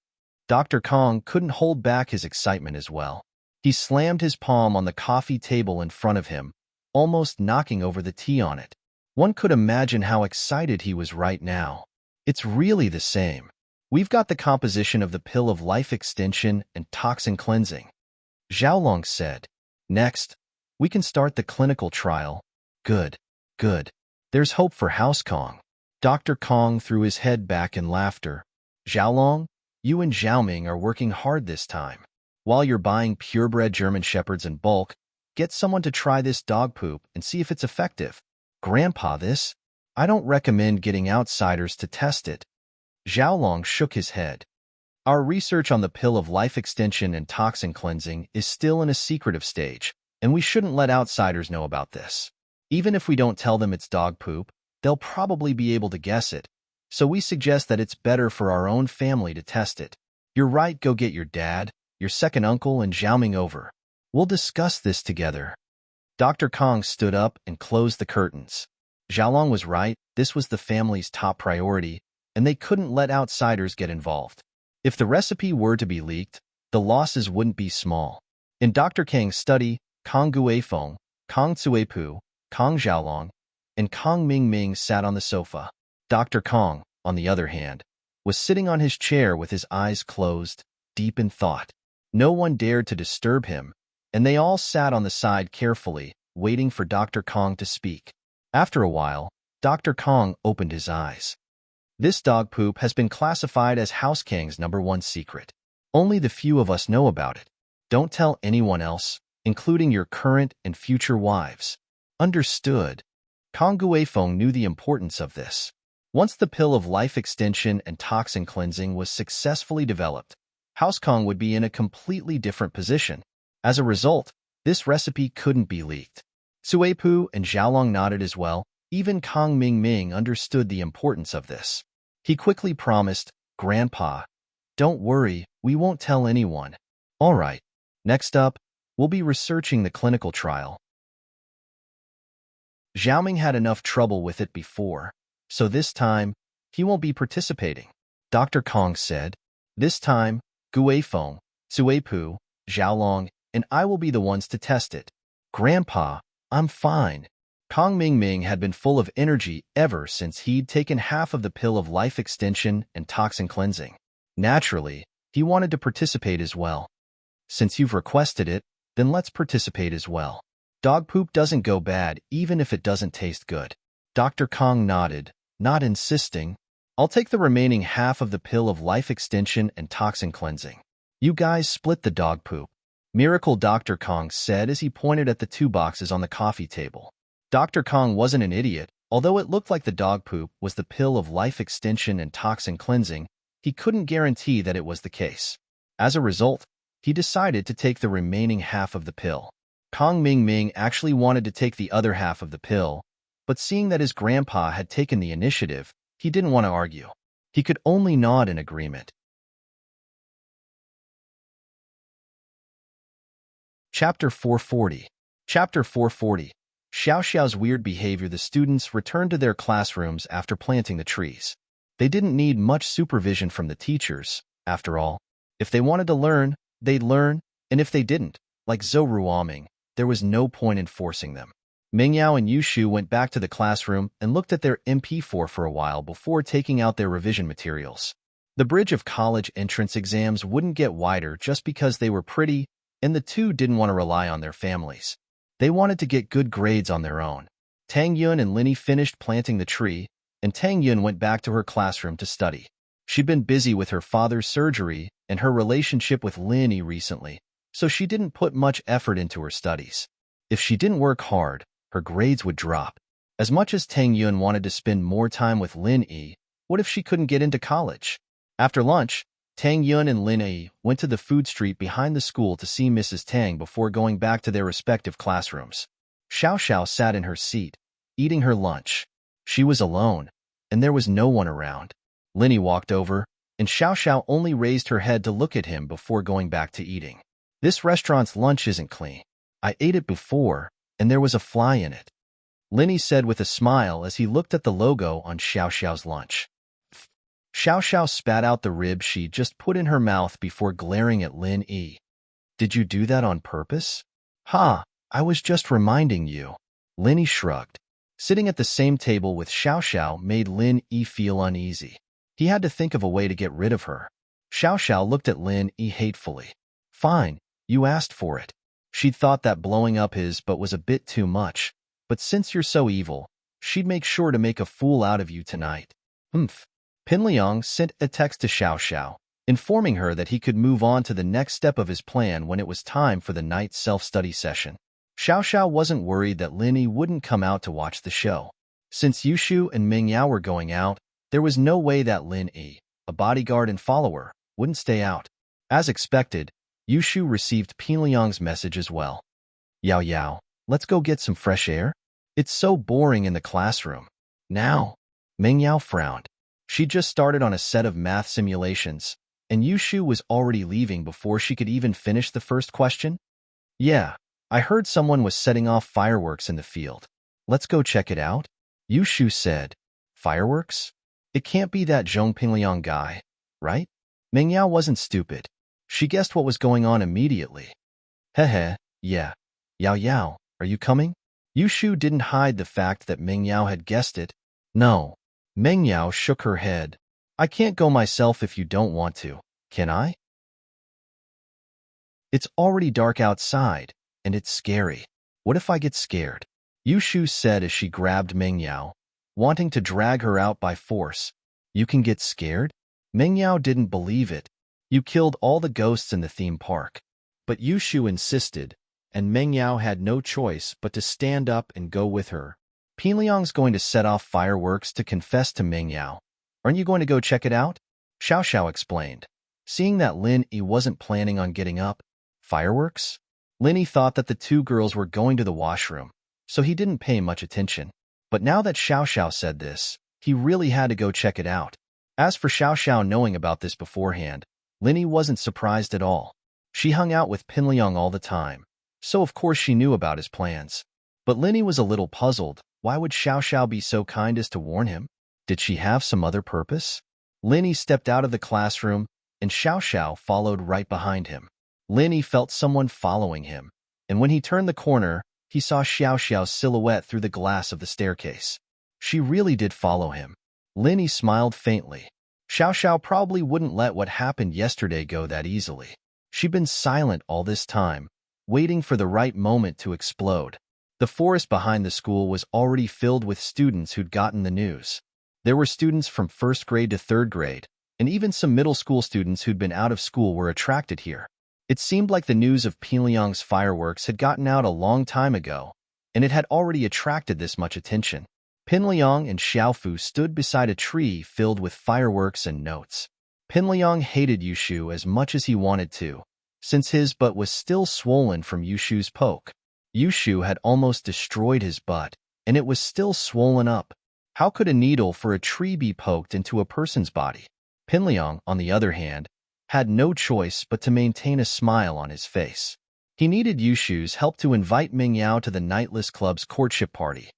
Dr. Kong couldn't hold back his excitement as well. He slammed his palm on the coffee table in front of him, almost knocking over the tea on it. One could imagine how excited he was right now. It's really the same. We've got the composition of the pill of life extension and toxin cleansing, Xiaolong said. Next, we can start the clinical trial. Good, good. There's hope for House Kong. Dr. Kong threw his head back in laughter. Xiaolong, you and Xiaoming are working hard this time. While you're buying purebred German Shepherds in bulk, get someone to try this dog poop and see if it's effective. Grandpa, I don't recommend getting outsiders to test it. Xiaolong shook his head. Our research on the pill of life extension and toxin cleansing is still in a secretive stage, and we shouldn't let outsiders know about this. Even if we don't tell them it's dog poop, they'll probably be able to guess it, so we suggest that it's better for our own family to test it. You're right, go get your dad, your second uncle, and Xiaoming over. We'll discuss this together. Dr. Kong stood up and closed the curtains. Xiaolong was right, this was the family's top priority, and they couldn't let outsiders get involved. If the recipe were to be leaked, the losses wouldn't be small. In Dr. Kang's study, Kong Guifeng, Kong Cuipu, Kong Xiaolong, and Kong Mingming sat on the sofa. Dr. Kong, on the other hand, was sitting on his chair with his eyes closed, deep in thought. No one dared to disturb him, and they all sat on the side carefully, waiting for Dr. Kong to speak. After a while, Dr. Kong opened his eyes. This dog poop has been classified as House Kang's #1 secret. Only the few of us know about it. Don't tell anyone else, including your current and future wives. Understood. Kong Guifeng knew the importance of this. Once the pill of life extension and toxin cleansing was successfully developed, House Kong would be in a completely different position. As a result, this recipe couldn't be leaked. Cuipu and Xiaolong nodded as well. Even Kong Mingming understood the importance of this. He quickly promised, Grandpa, don't worry, we won't tell anyone. All right. Next up, we'll be researching the clinical trial. Xiaoming had enough trouble with it before, so this time, he won't be participating. Dr. Kong said, this time, Guifeng, Cuipu, Xiaolong, and I will be the ones to test it. Grandpa, I'm fine. Kong Mingming had been full of energy ever since he'd taken half of the pill of life extension and toxin cleansing. Naturally, he wanted to participate as well. Since you've requested it, then let's participate as well. Dog poop doesn't go bad even if it doesn't taste good. Dr. Kong nodded, not insisting. I'll take the remaining half of the pill of life extension and toxin cleansing. You guys split the dog poop. Miracle, Dr. Kong said as he pointed at the 2 boxes on the coffee table. Dr. Kong wasn't an idiot. Although it looked like the dog poop was the pill of life extension and toxin cleansing, he couldn't guarantee that it was the case. As a result, he decided to take the remaining half of the pill. Kong Mingming actually wanted to take the other half of the pill, but seeing that his grandpa had taken the initiative, he didn't want to argue. He could only nod in agreement. Chapter 440. Chapter 440. Xiao Xiao's weird behavior. The students returned to their classrooms after planting the trees. They didn't need much supervision from the teachers, after all. If they wanted to learn, they'd learn, and if they didn't, like Zhou Ruoming, there was no point in forcing them. Mingyao and Yushu went back to the classroom and looked at their MP4 for a while before taking out their revision materials. The bridge of college entrance exams wouldn't get wider just because they were pretty, and the two didn't want to rely on their families. They wanted to get good grades on their own. Tang Yun and Linny finished planting the tree, and Tang Yun went back to her classroom to study. She'd been busy with her father's surgery and her relationship with Lin Yi recently, so she didn't put much effort into her studies. If she didn't work hard, her grades would drop. As much as Tang Yun wanted to spend more time with Lin Yi, what if she couldn't get into college? After lunch, Tang Yun and Lin Yi went to the food street behind the school to see Mrs. Tang before going back to their respective classrooms. Xiao Xiao sat in her seat, eating her lunch. She was alone, and there was no one around. Lin Yi walked over, and Xiao Xiao only raised her head to look at him before going back to eating. This restaurant's lunch isn't clean. I ate it before, and there was a fly in it. Lin Yi said with a smile as he looked at the logo on Xiao Xiao's lunch. Xiao Xiao spat out the rib she just put in her mouth before glaring at Lin Yi. Did you do that on purpose? Ha, I was just reminding you. Lin Yi shrugged. Sitting at the same table with Xiao Xiao made Lin Yi feel uneasy. He had to think of a way to get rid of her. Xiao Xiao looked at Lin Yi hatefully. Fine, you asked for it. She'd thought that blowing up his butt was a bit too much, but since you're so evil, she'd make sure to make a fool out of you tonight. Pin Liang sent a text to Xiao Xiao, informing her that he could move on to the next step of his plan when it was time for the night self-study session. Xiao Xiao wasn't worried that Lin Yi wouldn't come out to watch the show. Since Yushu and Ming Yao were going out, there was no way that Lin Yi, a bodyguard and follower, wouldn't stay out. As expected, Yushu received Pin Liang's message as well. Yao Yao, let's go get some fresh air? It's so boring in the classroom. Now, Ming Yao frowned. She just started on a set of math simulations, and Yushu was already leaving before she could even finish the first question. Yeah, I heard someone was setting off fireworks in the field. Let's go check it out, Yushu said. Fireworks? It can't be that Zhong Pingliang guy, right? Ming Yao wasn't stupid. She guessed what was going on immediately. Hehe, yeah. Yao Yao, are you coming? Yushu didn't hide the fact that Ming Yao had guessed it. No. Ming Yao shook her head. I can't go myself if you don't want to, can I? It's already dark outside, and it's scary. What if I get scared? Yushu said as she grabbed Ming Yao, wanting to drag her out by force. You can get scared? Ming Yao didn't believe it. You killed all the ghosts in the theme park. But Yushu insisted, and Ming Yao had no choice but to stand up and go with her. Pin Liang's going to set off fireworks to confess to Ming Yao. Aren't you going to go check it out? Xiao Xiao explained. Seeing that Lin Yi wasn't planning on getting up. Fireworks? Lin Yi thought that the two girls were going to the washroom, so he didn't pay much attention. But now that Xiao Xiao said this, he really had to go check it out. As for Xiao Xiao knowing about this beforehand, Lin Yi wasn't surprised at all. She hung out with Pin Liang all the time, so of course she knew about his plans. But Lin Yi was a little puzzled. Why would Xiao Xiao be so kind as to warn him? Did she have some other purpose? Lin Yi stepped out of the classroom, and Xiao Xiao followed right behind him. Lin Yi felt someone following him, and when he turned the corner, he saw Xiao Xiao's silhouette through the glass of the staircase. She really did follow him. Lin Yi smiled faintly. Xiao Xiao probably wouldn't let what happened yesterday go that easily. She'd been silent all this time, waiting for the right moment to explode. The forest behind the school was already filled with students who'd gotten the news. There were students from first grade to third grade, and even some middle school students who'd been out of school were attracted here. It seemed like the news of Pin Liang's fireworks had gotten out a long time ago, and it had already attracted this much attention. Pin Liang and Xiaofu stood beside a tree filled with fireworks and notes. Pin Liang hated Yushu as much as he wanted to, since his butt was still swollen from Yushu's poke. Yushu had almost destroyed his butt, and it was still swollen up. How could a needle for a tree be poked into a person's body? Pin Liang, on the other hand, had no choice but to maintain a smile on his face. He needed Yushu's help to invite Ming Yao to the Nightless Club's courtship party.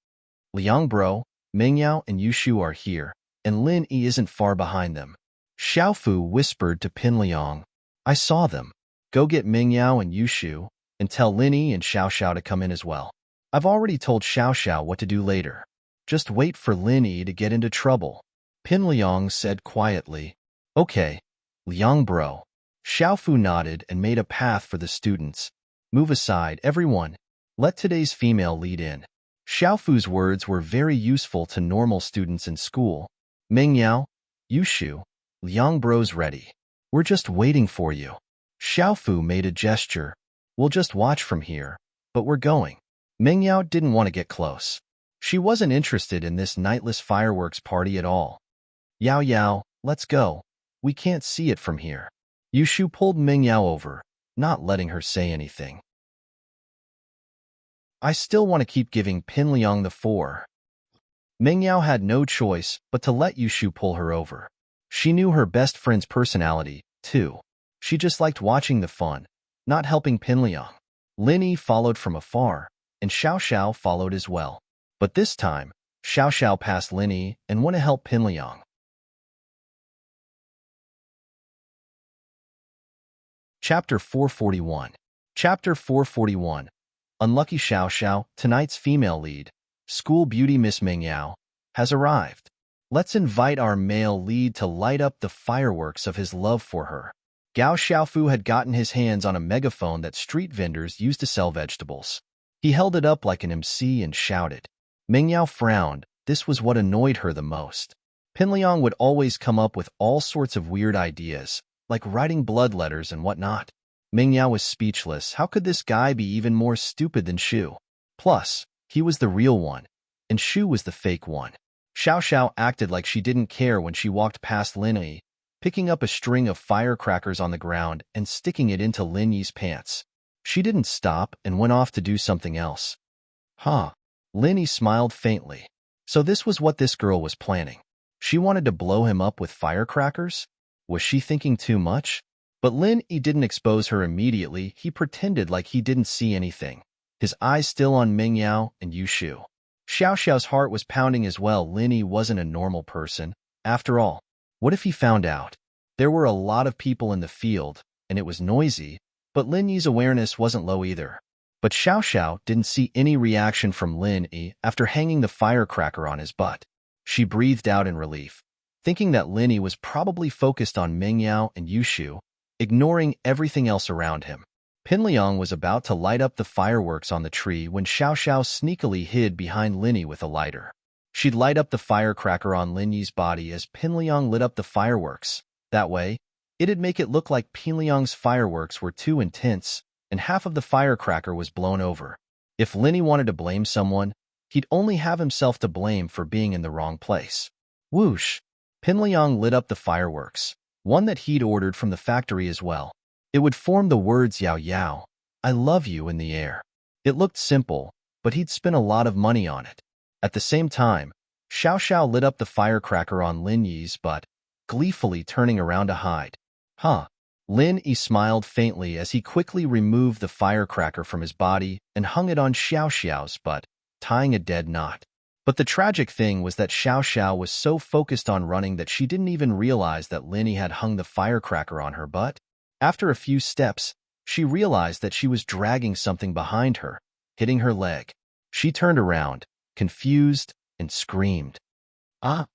Liang bro, Ming Yao and Yushu are here, and Lin Yi isn't far behind them. Xiaofu whispered to Pin Liang. I saw them. Go get Ming Yao and Yushu, and tell Lin Yi and Xiao Xiao to come in as well. I've already told Xiao Xiao what to do later. Just wait for Lin Yi to get into trouble. Pin Liang said quietly. Okay, Liang bro. Xiaofu nodded and made a path for the students. Move aside, everyone. Let today's female lead in. Xiaofu's words were very useful to normal students in school. Mingyao, Yushu, Liang Bro's ready. We're just waiting for you. Xiaofu made a gesture. We'll just watch from here, but we're going. Mingyao didn't want to get close. She wasn't interested in this nightless fireworks party at all. Yao Yao, let's go. We can't see it from here. Yushu pulled Mingyao over, not letting her say anything. I still want to keep giving Pinliang the 4. Mingyao had no choice but to let Yushu pull her over. She knew her best friend's personality, too. She just liked watching the fun, not helping Pinliang. Lin Yi followed from afar, and Xiao Xiao followed as well. But this time, Xiao Xiao passed Lin Yi and went to help Pinliang. Chapter 441. Chapter 441. Unlucky Xiao Xiao, tonight's female lead, school beauty Miss Mingyao, has arrived. Let's invite our male lead to light up the fireworks of his love for her. Gao Xiaofu had gotten his hands on a megaphone that street vendors used to sell vegetables. He held it up like an MC and shouted. Mingyao frowned. This was what annoyed her the most. Pinliang would always come up with all sorts of weird ideas, like writing blood letters and whatnot. Mingyao was speechless. How could this guy be even more stupid than Shu? Plus, he was the real one, and Shu was the fake one. Xiao Xiao acted like she didn't care when she walked past Lin Yi, picking up a string of firecrackers on the ground and sticking it into Lin Yi's pants. She didn't stop and went off to do something else. Huh. Lin Yi smiled faintly. So this was what this girl was planning. She wanted to blow him up with firecrackers? Was she thinking too much? But Lin Yi didn't expose her immediately. He pretended like he didn't see anything, his eyes still on Mingyao and Yushu. Xiao Xiao's heart was pounding as well. Lin Yi wasn't a normal person. After all, what if he found out? There were a lot of people in the field, and it was noisy, but Lin Yi's awareness wasn't low either. But Xiao Xiao didn't see any reaction from Lin Yi after hanging the firecracker on his butt. She breathed out in relief, thinking that Lin Yi was probably focused on Mingyao and Yushu, ignoring everything else around him. Pinliang was about to light up the fireworks on the tree when Xiao Xiao sneakily hid behind Lin Yi with a lighter. She'd light up the firecracker on Lin Yi's body as Pinliang lit up the fireworks. That way, it'd make it look like Pinliang's fireworks were too intense, and half of the firecracker was blown over. If Lin Yi wanted to blame someone, he'd only have himself to blame for being in the wrong place. Whoosh! Pinliang lit up the fireworks, one that he'd ordered from the factory as well. It would form the words Yao Yao, I love you in the air. It looked simple, but he'd spent a lot of money on it. At the same time, Xiao Xiao lit up the firecracker on Lin Yi's butt, gleefully turning around to hide. Huh. Lin Yi smiled faintly as he quickly removed the firecracker from his body and hung it on Xiao Xiao's butt, tying a dead knot. But the tragic thing was that Xiao Xiao was so focused on running that she didn't even realize that Lin Yi had hung the firecracker on her butt. After a few steps, she realized that she was dragging something behind her, hitting her leg. She turned around, confused, and screamed. Ah!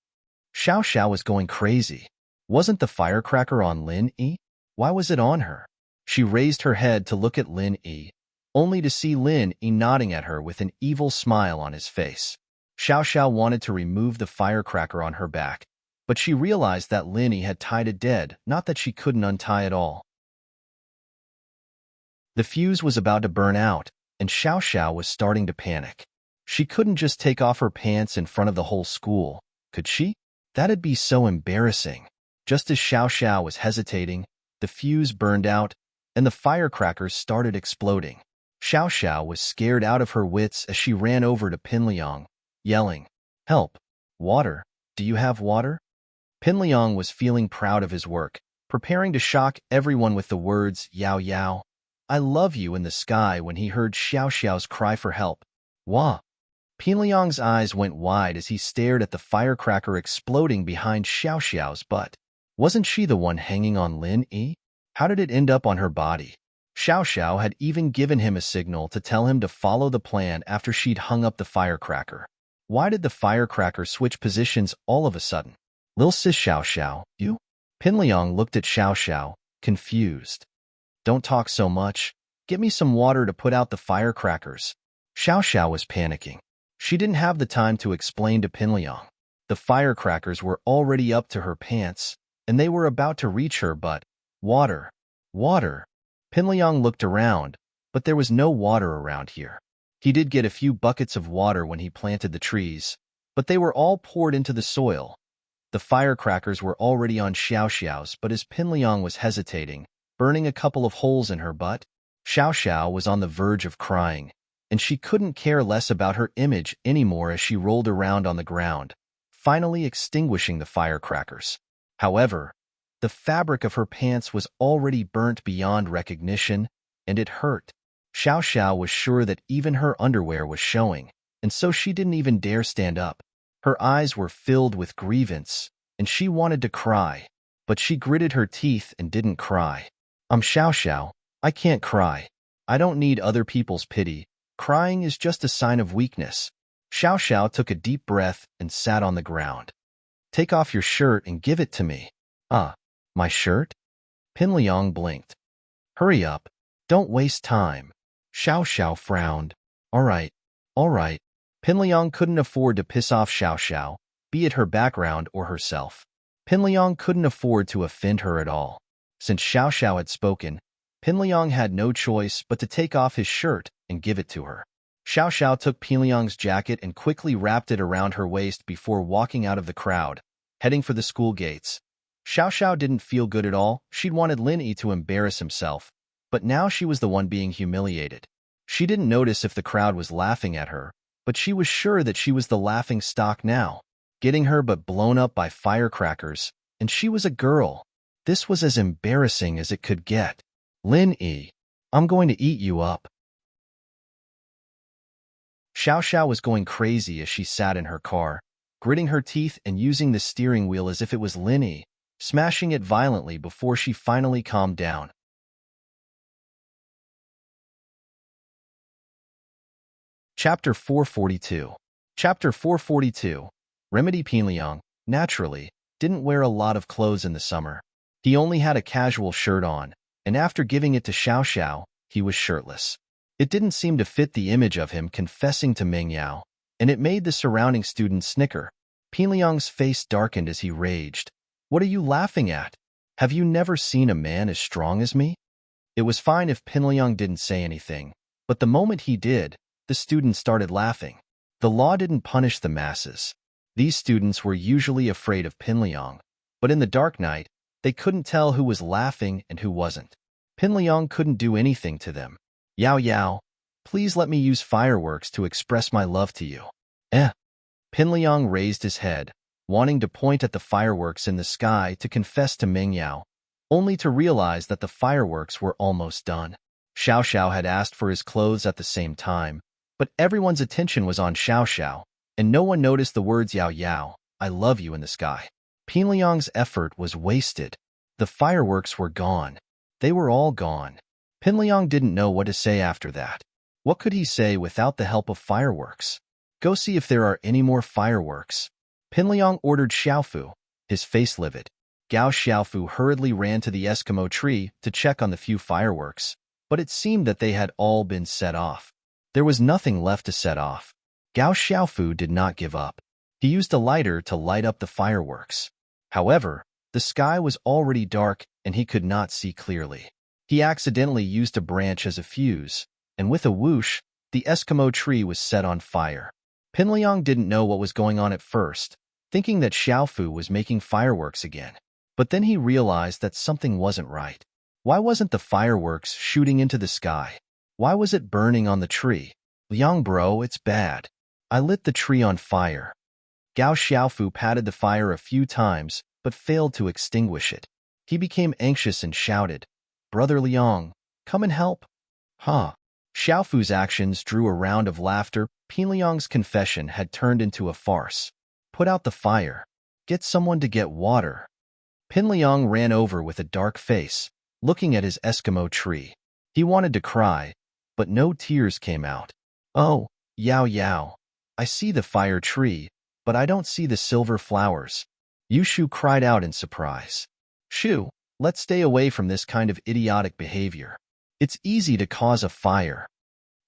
Xiao Xiao was going crazy. Wasn't the firecracker on Lin Yi? Why was it on her? She raised her head to look at Lin Yi, only to see Lin Yi nodding at her with an evil smile on his face. Xiao Xiao wanted to remove the firecracker on her back, but she realized that Lin Yi had tied it dead, not that she couldn't untie it all. The fuse was about to burn out, and Xiao Xiao was starting to panic. She couldn't just take off her pants in front of the whole school, could she? That'd be so embarrassing. Just as Xiao Xiao was hesitating, the fuse burned out, and the firecrackers started exploding. Xiao Xiao was scared out of her wits as she ran over to Pinliang, yelling, Help! Water! Do you have water? Pinliang was feeling proud of his work, preparing to shock everyone with the words Yao Yao, I love you in the sky when he heard Xiao Xiao's cry for help. Wah! Pinliang's eyes went wide as he stared at the firecracker exploding behind Xiao Xiao's butt. Wasn't she the one hanging on Lin Yi? How did it end up on her body? Xiao Xiao had even given him a signal to tell him to follow the plan after she'd hung up the firecracker. Why did the firecracker switch positions all of a sudden? Lil sis Xiao Xiao, you? Pinliang looked at Xiao Xiao, confused. Don't talk so much. Get me some water to put out the firecrackers. Xiao Xiao was panicking. She didn't have the time to explain to Pinliang. The firecrackers were already up to her pants, and they were about to reach her, but water, water. Pinliang looked around, but there was no water around here. He did get a few buckets of water when he planted the trees, but they were all poured into the soil. The firecrackers were already on Xiao Xiao's, but as Pinliang was hesitating, burning a couple of holes in her butt, Xiao Xiao was on the verge of crying, and she couldn't care less about her image anymore as she rolled around on the ground, finally extinguishing the firecrackers. However, the fabric of her pants was already burnt beyond recognition, and it hurt. Xiao Xiao was sure that even her underwear was showing, and so she didn't even dare stand up. Her eyes were filled with grievance, and she wanted to cry, but she gritted her teeth and didn't cry. I'm Xiao Xiao. I can't cry. I don't need other people's pity. Crying is just a sign of weakness. Xiao Xiao took a deep breath and sat on the ground. Take off your shirt and give it to me. My shirt? Pinliang blinked. Hurry up. Don't waste time. Xiao Xiao frowned. All right. Pinliang couldn't afford to piss off Xiao Xiao, be it her background or herself. Pinliang couldn't afford to offend her at all. Since Xiao Xiao had spoken, Pinliang had no choice but to take off his shirt and give it to her. Xiao Xiao took Pinliang's jacket and quickly wrapped it around her waist before walking out of the crowd, heading for the school gates. Xiao Xiao didn't feel good at all. She'd wanted Lin Yi to embarrass himself, but now she was the one being humiliated. She didn't notice if the crowd was laughing at her, but she was sure that she was the laughing stock now, getting her but blown up by firecrackers, and she was a girl. This was as embarrassing as it could get. Lin Yi, I'm going to eat you up. Xiao Xiao was going crazy as she sat in her car, gritting her teeth and using the steering wheel as if it was Lin Yi, smashing it violently before she finally calmed down. Chapter 442. Chapter 442. Remedy Pinliang, naturally, didn't wear a lot of clothes in the summer. He only had a casual shirt on, and after giving it to Xiao Xiao, he was shirtless. It didn't seem to fit the image of him confessing to Meng Yao, and it made the surrounding students snicker. Pinliang's face darkened as he raged. What are you laughing at? Have you never seen a man as strong as me? It was fine if Pinliang didn't say anything, but the moment he did, the students started laughing. The law didn't punish the masses. These students were usually afraid of Pinliang, but in the dark night, they couldn't tell who was laughing and who wasn't. Pinliang couldn't do anything to them. Yao Yao, please let me use fireworks to express my love to you. Pinliang raised his head, wanting to point at the fireworks in the sky to confess to Meng Yao, only to realize that the fireworks were almost done. Xiao Xiao had asked for his clothes at the same time, but everyone's attention was on Xiao Xiao, and no one noticed the words Yao Yao, I love you in the sky. Pinliang's effort was wasted. The fireworks were gone. They were all gone. Pinliang didn't know what to say after that. What could he say without the help of fireworks? Go see if there are any more fireworks. Pinliang ordered Xiaofu, his face livid. Gao Xiaofu hurriedly ran to the Eskimo tree to check on the few fireworks, but it seemed that they had all been set off. There was nothing left to set off. Gao Xiaofu did not give up. He used a lighter to light up the fireworks. However, the sky was already dark and he could not see clearly. He accidentally used a branch as a fuse, and with a whoosh, the Eskimo tree was set on fire. Pinliang didn't know what was going on at first, thinking that Xiaofu was making fireworks again. But then he realized that something wasn't right. Why wasn't the fireworks shooting into the sky? Why was it burning on the tree? Liang bro, it's bad. I lit the tree on fire. Gao Xiaofu patted the fire a few times, but failed to extinguish it. He became anxious and shouted, Brother Liang, come and help. Xiaofu's actions drew a round of laughter. Pinliang's confession had turned into a farce. Put out the fire. Get someone to get water. Pinliang ran over with a dark face, looking at his Eskimo tree. He wanted to cry, but no tears came out. Oh, Yao Yao, I see the fire tree, but I don't see the silver flowers. Yushu cried out in surprise. Shu, let's stay away from this kind of idiotic behavior. It's easy to cause a fire.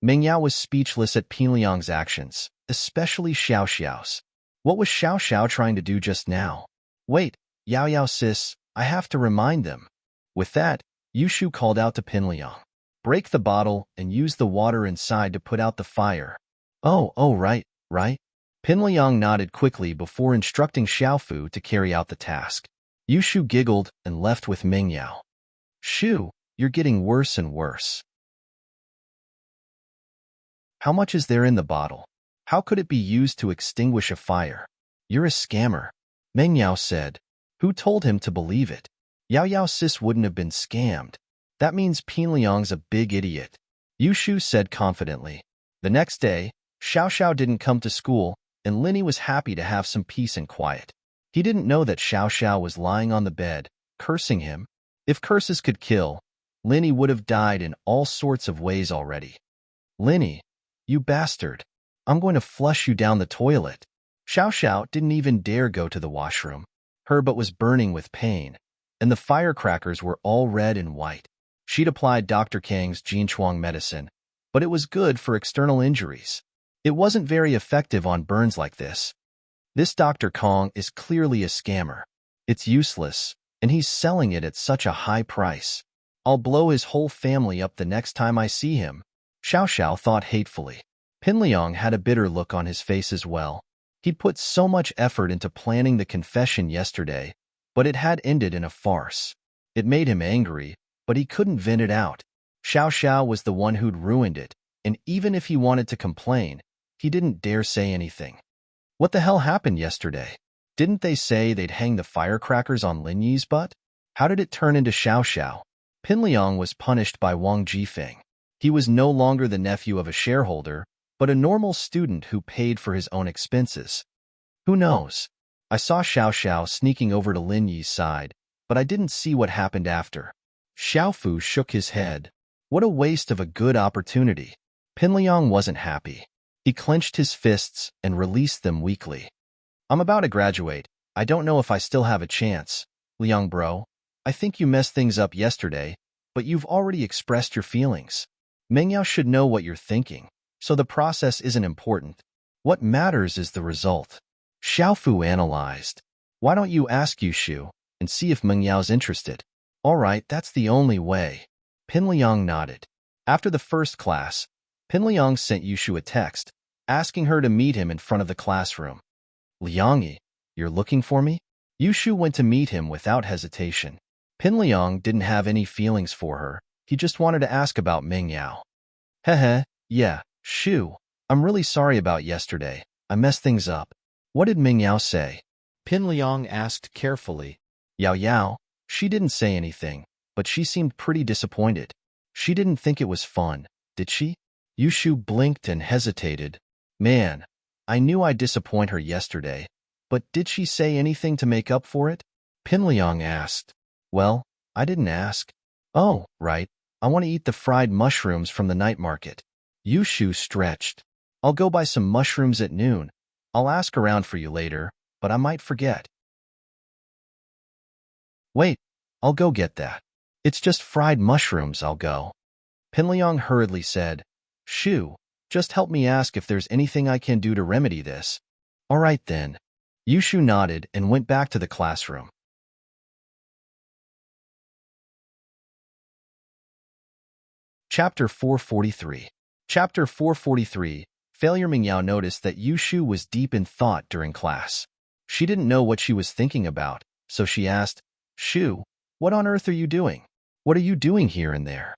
Meng Yao was speechless at Pinliang's actions. especially Xiao Xiao's. What was Xiao Xiao trying to do just now? Wait, Yao Yao sis, I have to remind them. With that, Yushu called out to Pinliang. Break the bottle and use the water inside to put out the fire. Oh, right. Pinliang nodded quickly before instructing Xiaofu to carry out the task. Yushu giggled and left with Mingyao. Shu, you're getting worse and worse. How much is there in the bottle? How could it be used to extinguish a fire? You're a scammer, Mingyao said. Who told him to believe it? Yao Yao sis wouldn't have been scammed. That means Pinliang's a big idiot, Yushu said confidently. The next day, Xiao Xiao didn't come to school, and Linny was happy to have some peace and quiet. He didn't know that Xiao Xiao was lying on the bed, cursing him. If curses could kill, Linny would have died in all sorts of ways already. Linny, you bastard. I'm going to flush you down the toilet. Xiao Xiao didn't even dare go to the washroom. Her butt was burning with pain, and the firecrackers were all red and white. She'd applied Dr. Kang's Jinchuang medicine, but it was good for external injuries. It wasn't very effective on burns like this. This Dr. Kong is clearly a scammer. It's useless, and he's selling it at such a high price. I'll blow his whole family up the next time I see him, Xiao Xiao thought hatefully. Pinliang had a bitter look on his face as well. He'd put so much effort into planning the confession yesterday, but it had ended in a farce. It made him angry, but he couldn't vent it out. Xiao Xiao was the one who'd ruined it, and even if he wanted to complain, he didn't dare say anything. What the hell happened yesterday? Didn't they say they'd hang the firecrackers on Lin Yi's butt? How did it turn into Xiao Xiao? Pinliang was punished by Wang Jifeng. He was no longer the nephew of a shareholder, but a normal student who paid for his own expenses. Who knows? I saw Xiao Xiao sneaking over to Lin Yi's side, but I didn't see what happened after. Xiaofu shook his head. What a waste of a good opportunity. Pinliang wasn't happy. He clenched his fists and released them weakly. I'm about to graduate. I don't know if I still have a chance. Liang bro, I think you messed things up yesterday, but you've already expressed your feelings. Mingyao should know what you're thinking, so the process isn't important. What matters is the result. Xiaofu analyzed. Why don't you ask Yushu and see if Mengyao's interested? All right, that's the only way. Pinliang nodded. After the first class, Pinliang sent Yushu a text, asking her to meet him in front of the classroom. Liangyi, you're looking for me? Yushu went to meet him without hesitation. Pinliang didn't have any feelings for her. He just wanted to ask about Mingyao. Heh, yeah, Shu. I'm really sorry about yesterday. I messed things up. What did Mingyao say? Pinliang asked carefully. Yao Yao. She didn't say anything, but she seemed pretty disappointed. She didn't think it was fun, did she? Yushu blinked and hesitated. Man, I knew I'd disappoint her yesterday, but did she say anything to make up for it? Pinliang asked. Well, I didn't ask. Oh, right. I want to eat the fried mushrooms from the night market. Yushu stretched. I'll go buy some mushrooms at noon. I'll ask around for you later, but I might forget. Wait, I'll go get that. It's just fried mushrooms, I'll go. Pinliang hurriedly said. Shu, just help me ask if there's anything I can do to remedy this. All right then. Yushu nodded and went back to the classroom. Chapter 443. Chapter 443. Failure. Mingyao noticed that Yushu was deep in thought during class. She didn't know what she was thinking about, so she asked, Shu, what on earth are you doing? What are you doing here and there?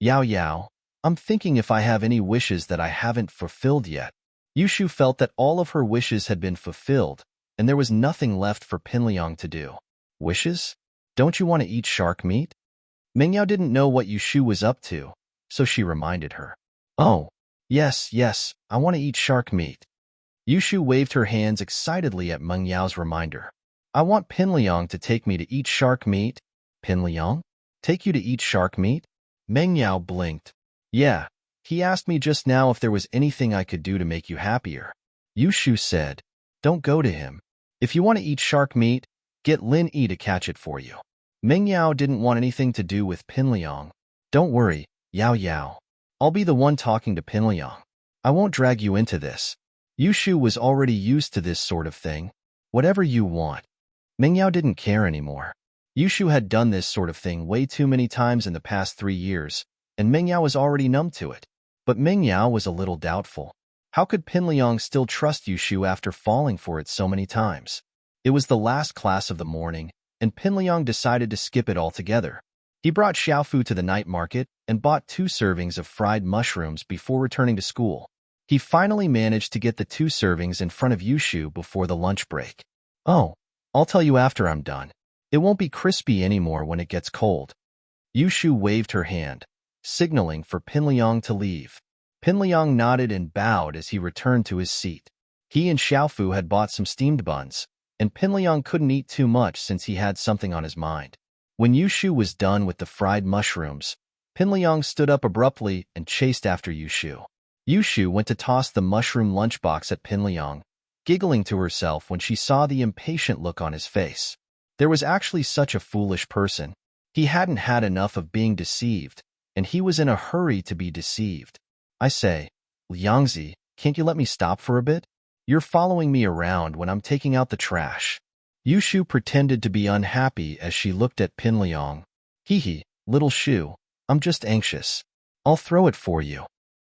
Yao Yao, I'm thinking if I have any wishes that I haven't fulfilled yet. Yushu felt that all of her wishes had been fulfilled, and there was nothing left for Pinliang to do. Wishes? Don't you want to eat shark meat? Mingyao didn't know what Yushu was up to, so she reminded her. Oh, yes, I want to eat shark meat. Yushu waved her hands excitedly at Mengyao's reminder. I want Pinliang to take me to eat shark meat. Pinliang? Take you to eat shark meat? Mengyao blinked. Yeah, he asked me just now if there was anything I could do to make you happier. Yushu said, don't go to him. If you want to eat shark meat, get Lin Yi to catch it for you. Mengyao didn't want anything to do with Pinliang. Don't worry, Yao Yao. I'll be the one talking to Pinliang. I won't drag you into this. Yushu was already used to this sort of thing. Whatever you want. Mingyao didn't care anymore. Yushu had done this sort of thing way too many times in the past 3 years, and Mingyao was already numb to it. But Mingyao was a little doubtful. How could Pinliang still trust Yushu after falling for it so many times? It was the last class of the morning, and Pinliang decided to skip it altogether. He brought Xiaofu to the night market and bought 2 servings of fried mushrooms before returning to school. He finally managed to get the 2 servings in front of Yushu before the lunch break. "Oh, I'll tell you after I'm done. It won't be crispy anymore when it gets cold." Yushu waved her hand, signaling for Pinliang to leave. Pinliang nodded and bowed as he returned to his seat. He and Xiaofu had bought some steamed buns, and Pinliang couldn't eat too much since he had something on his mind. When Yushu was done with the fried mushrooms, Pinliang stood up abruptly and chased after Yushu. Yushu went to toss the mushroom lunchbox at Pinliang, giggling to herself when she saw the impatient look on his face. There was actually such a foolish person. He hadn't had enough of being deceived, and he was in a hurry to be deceived. "I say, Liangzi, can't you let me stop for a bit? You're following me around when I'm taking out the trash." Yushu pretended to be unhappy as she looked at Pinliang. "Hee, little Shu, I'm just anxious. I'll throw it for you."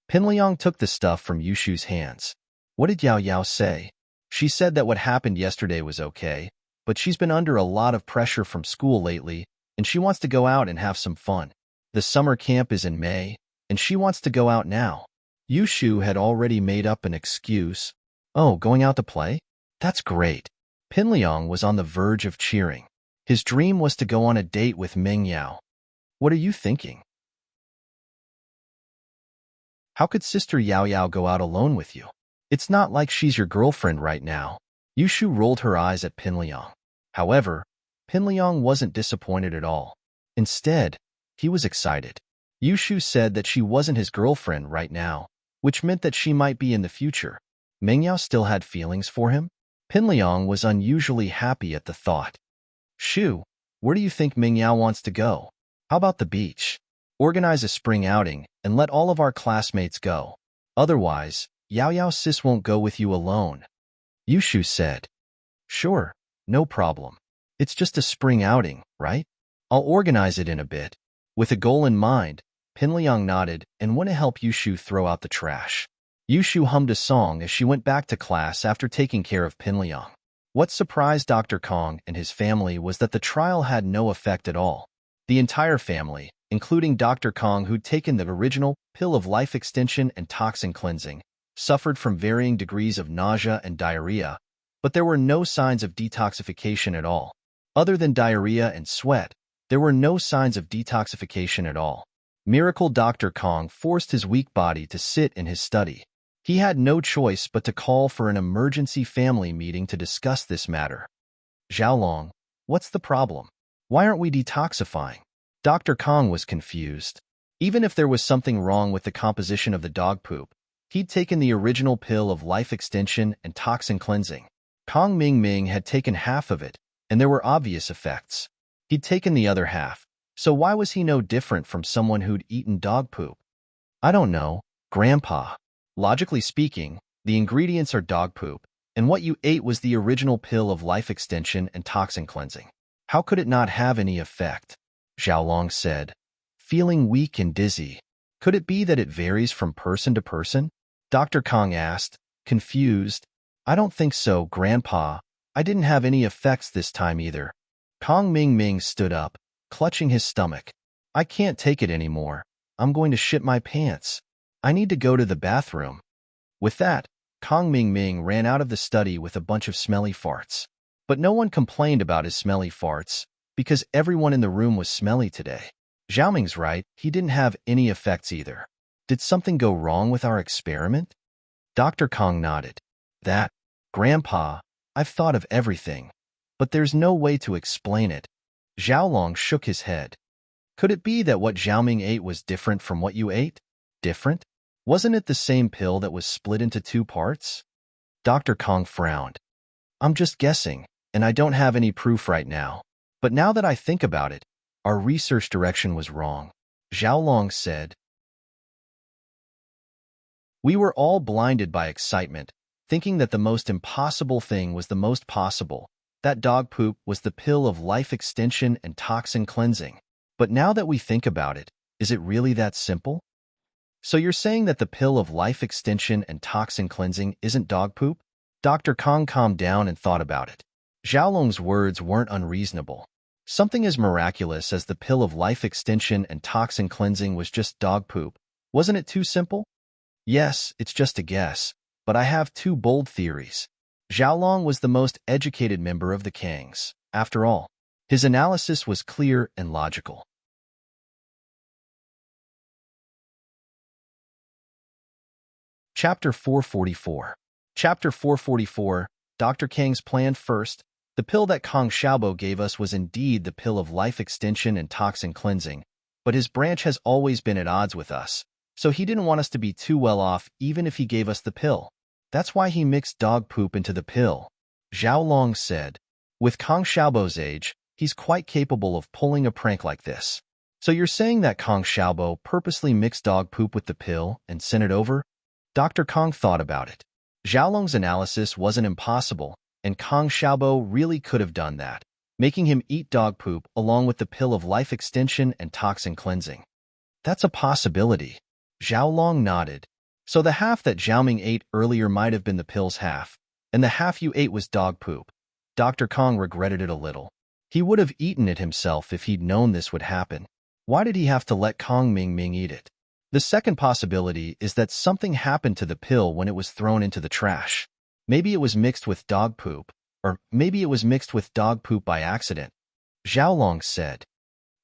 Pinliang took the stuff from Yushu's hands. "What did Yao Yao say?" "She said that what happened yesterday was okay, but she's been under a lot of pressure from school lately, and she wants to go out and have some fun. The summer camp is in May, and she wants to go out now." Yushu had already made up an excuse. "Oh, going out to play? That's great." Pinliang was on the verge of cheering. His dream was to go on a date with Mingyao. "What are you thinking? How could Sister Yao Yao go out alone with you? It's not like she's your girlfriend right now." Yushu rolled her eyes at Pinliang. However, Pinliang wasn't disappointed at all. Instead, he was excited. Yushu said that she wasn't his girlfriend right now, which meant that she might be in the future. Mingyao still had feelings for him? Pinliang was unusually happy at the thought. "Shu, where do you think Mingyao wants to go? How about the beach? Organize a spring outing and let all of our classmates go. Otherwise, Yao Yao sis won't go with you alone." Yushu said. "Sure, no problem. It's just a spring outing, right? I'll organize it in a bit." With a goal in mind, Pinliang nodded and went to help Yushu throw out the trash. Yushu hummed a song as she went back to class after taking care of Pinliang. What surprised Dr. Kong and his family was that the trial had no effect at all. The entire family, including Dr. Kong who'd taken the original pill of life extension and toxin cleansing, suffered from varying degrees of nausea and diarrhea, but there were no signs of detoxification at all. Other than diarrhea and sweat, there were no signs of detoxification at all. Miracle Dr. Kong forced his weak body to sit in his study. He had no choice but to call for an emergency family meeting to discuss this matter. "Xiaolong, what's the problem? Why aren't we detoxifying?" Dr. Kong was confused. Even if there was something wrong with the composition of the dog poop, he'd taken the original pill of life extension and toxin cleansing. Kong Ming had taken half of it, and there were obvious effects. He'd taken the other half, so why was he no different from someone who'd eaten dog poop? "I don't know, Grandpa. Logically speaking, the ingredients are dog poop, and what you ate was the original pill of life extension and toxin cleansing. How could it not have any effect?" Xiaolong said, feeling weak and dizzy. "Could it be that it varies from person to person?" Dr. Kong asked, confused. "I don't think so, Grandpa. I didn't have any effects this time either." Kong Ming stood up, clutching his stomach. "I can't take it anymore. I'm going to shit my pants. I need to go to the bathroom." With that, Kong Ming ran out of the study with a bunch of smelly farts. But no one complained about his smelly farts, because everyone in the room was smelly today. Xiaoming's right, he didn't have any effects either. Did something go wrong with our experiment? Dr. Kong nodded. Grandpa, I've thought of everything, but there's no way to explain it." Xiaolong shook his head. "Could it be that what Xiaoming ate was different from what you ate? Different? Wasn't it the same pill that was split into 2 parts? Dr. Kong frowned. "I'm just guessing, and I don't have any proof right now. But now that I think about it, our research direction was wrong," Xiaolong said. We were all blinded by excitement, thinking that the most impossible thing was the most possible. That dog poop was the pill of life extension and toxin cleansing. But now that we think about it, is it really that simple? So you're saying that the pill of life extension and toxin cleansing isn't dog poop? Dr. Kong calmed down and thought about it. Xiaolong's words weren't unreasonable. Something as miraculous as the pill of life extension and toxin cleansing was just dog poop. Wasn't it too simple? Yes, it's just a guess, but I have two bold theories. Xiaolong was the most educated member of the Kangs. After all, his analysis was clear and logical. Chapter 444. Chapter 444, Dr. Kang's plan first. The pill that Kong Xiaobo gave us was indeed the pill of life extension and toxin cleansing, but his branch has always been at odds with us, so he didn't want us to be too well off even if he gave us the pill. That's why he mixed dog poop into the pill. Zhao Long said. With Kong Xiaobo's age, he's quite capable of pulling a prank like this. So you're saying that Kong Xiaobo purposely mixed dog poop with the pill and sent it over? Dr. Kong thought about it. Xiaolong's analysis wasn't impossible, and Kong Xiaobo really could have done that, making him eat dog poop along with the pill of life extension and toxin cleansing. That's a possibility. Xiaolong nodded. So the half that Xiaoming ate earlier might have been the pill's half, and the half you ate was dog poop. Dr. Kong regretted it a little. He would have eaten it himself if he'd known this would happen. Why did he have to let Kong Ming eat it? The second possibility is that something happened to the pill when it was thrown into the trash. Maybe it was mixed with dog poop, or maybe it was mixed with dog poop by accident, Xiaolong said.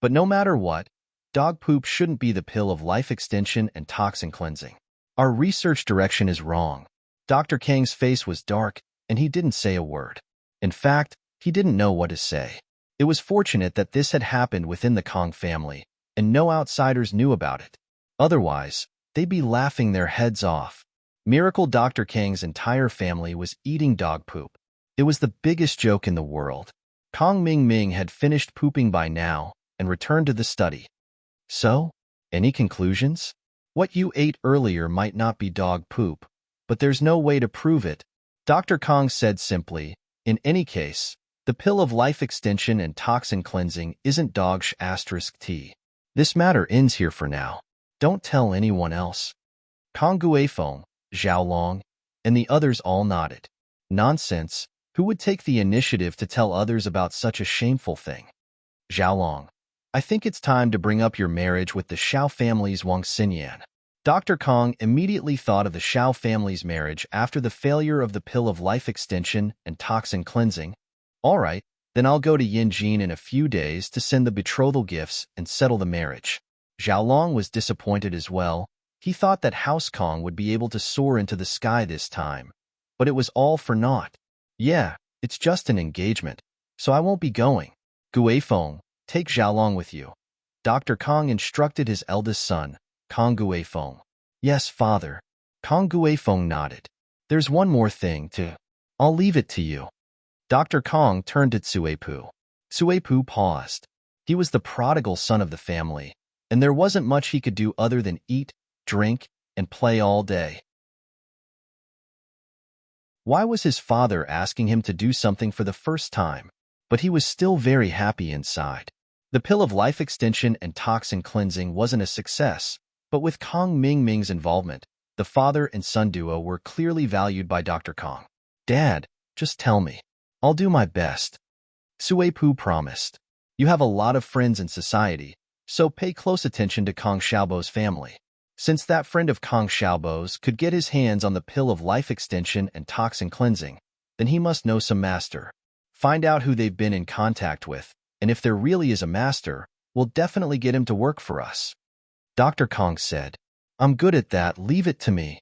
But no matter what, dog poop shouldn't be the pill of life extension and toxin cleansing. Our research direction is wrong. Dr. Kang's face was dark, and he didn't say a word. In fact, he didn't know what to say. It was fortunate that this had happened within the Kong family, and no outsiders knew about it. Otherwise, they'd be laughing their heads off. Miracle Dr. Kang's entire family was eating dog poop. It was the biggest joke in the world. Kong Ming had finished pooping by now and returned to the study. So, any conclusions? What you ate earlier might not be dog poop, but there's no way to prove it. Dr. Kong said simply, in any case, the pill of life extension and toxin cleansing isn't dog *t. This matter ends here for now. Don't tell anyone else. Kong Guifeng, Zhao Long, and the others all nodded. Nonsense. Who would take the initiative to tell others about such a shameful thing? Zhao Long, I think it's time to bring up your marriage with the Xiao family's Wang Xinyan. Dr. Kong immediately thought of the Xiao family's marriage after the failure of the pill of life extension and toxin cleansing. All right, then I'll go to Yinjin in a few days to send the betrothal gifts and settle the marriage. Zhao Long was disappointed as well. He thought that House Kong would be able to soar into the sky this time, but it was all for naught. Yeah, it's just an engagement, so I won't be going. Guifeng, take Zhao Long with you. Dr. Kong instructed his eldest son, Kong Guifeng. Yes, father. Kong Guifeng nodded. There's one more thing, too. I'll leave it to you. Dr. Kong turned to Cuepu. Cuepu paused. He was the prodigal son of the family, and there wasn't much he could do other than eat, drink, and play all day. Why was his father asking him to do something for the first time? But he was still very happy inside. The pill of life extension and toxin cleansing wasn't a success, but with Kong Ming's involvement, the father and son duo were clearly valued by Dr. Kong. Dad, just tell me. I'll do my best. Cuepu promised. You have a lot of friends in society, so pay close attention to Kong Xiaobo's family. Since that friend of Kong Xiaobo's could get his hands on the pill of life extension and toxin cleansing, then he must know some master. Find out who they've been in contact with, and if there really is a master, we'll definitely get him to work for us. Dr. Kong said, I'm good at that, leave it to me.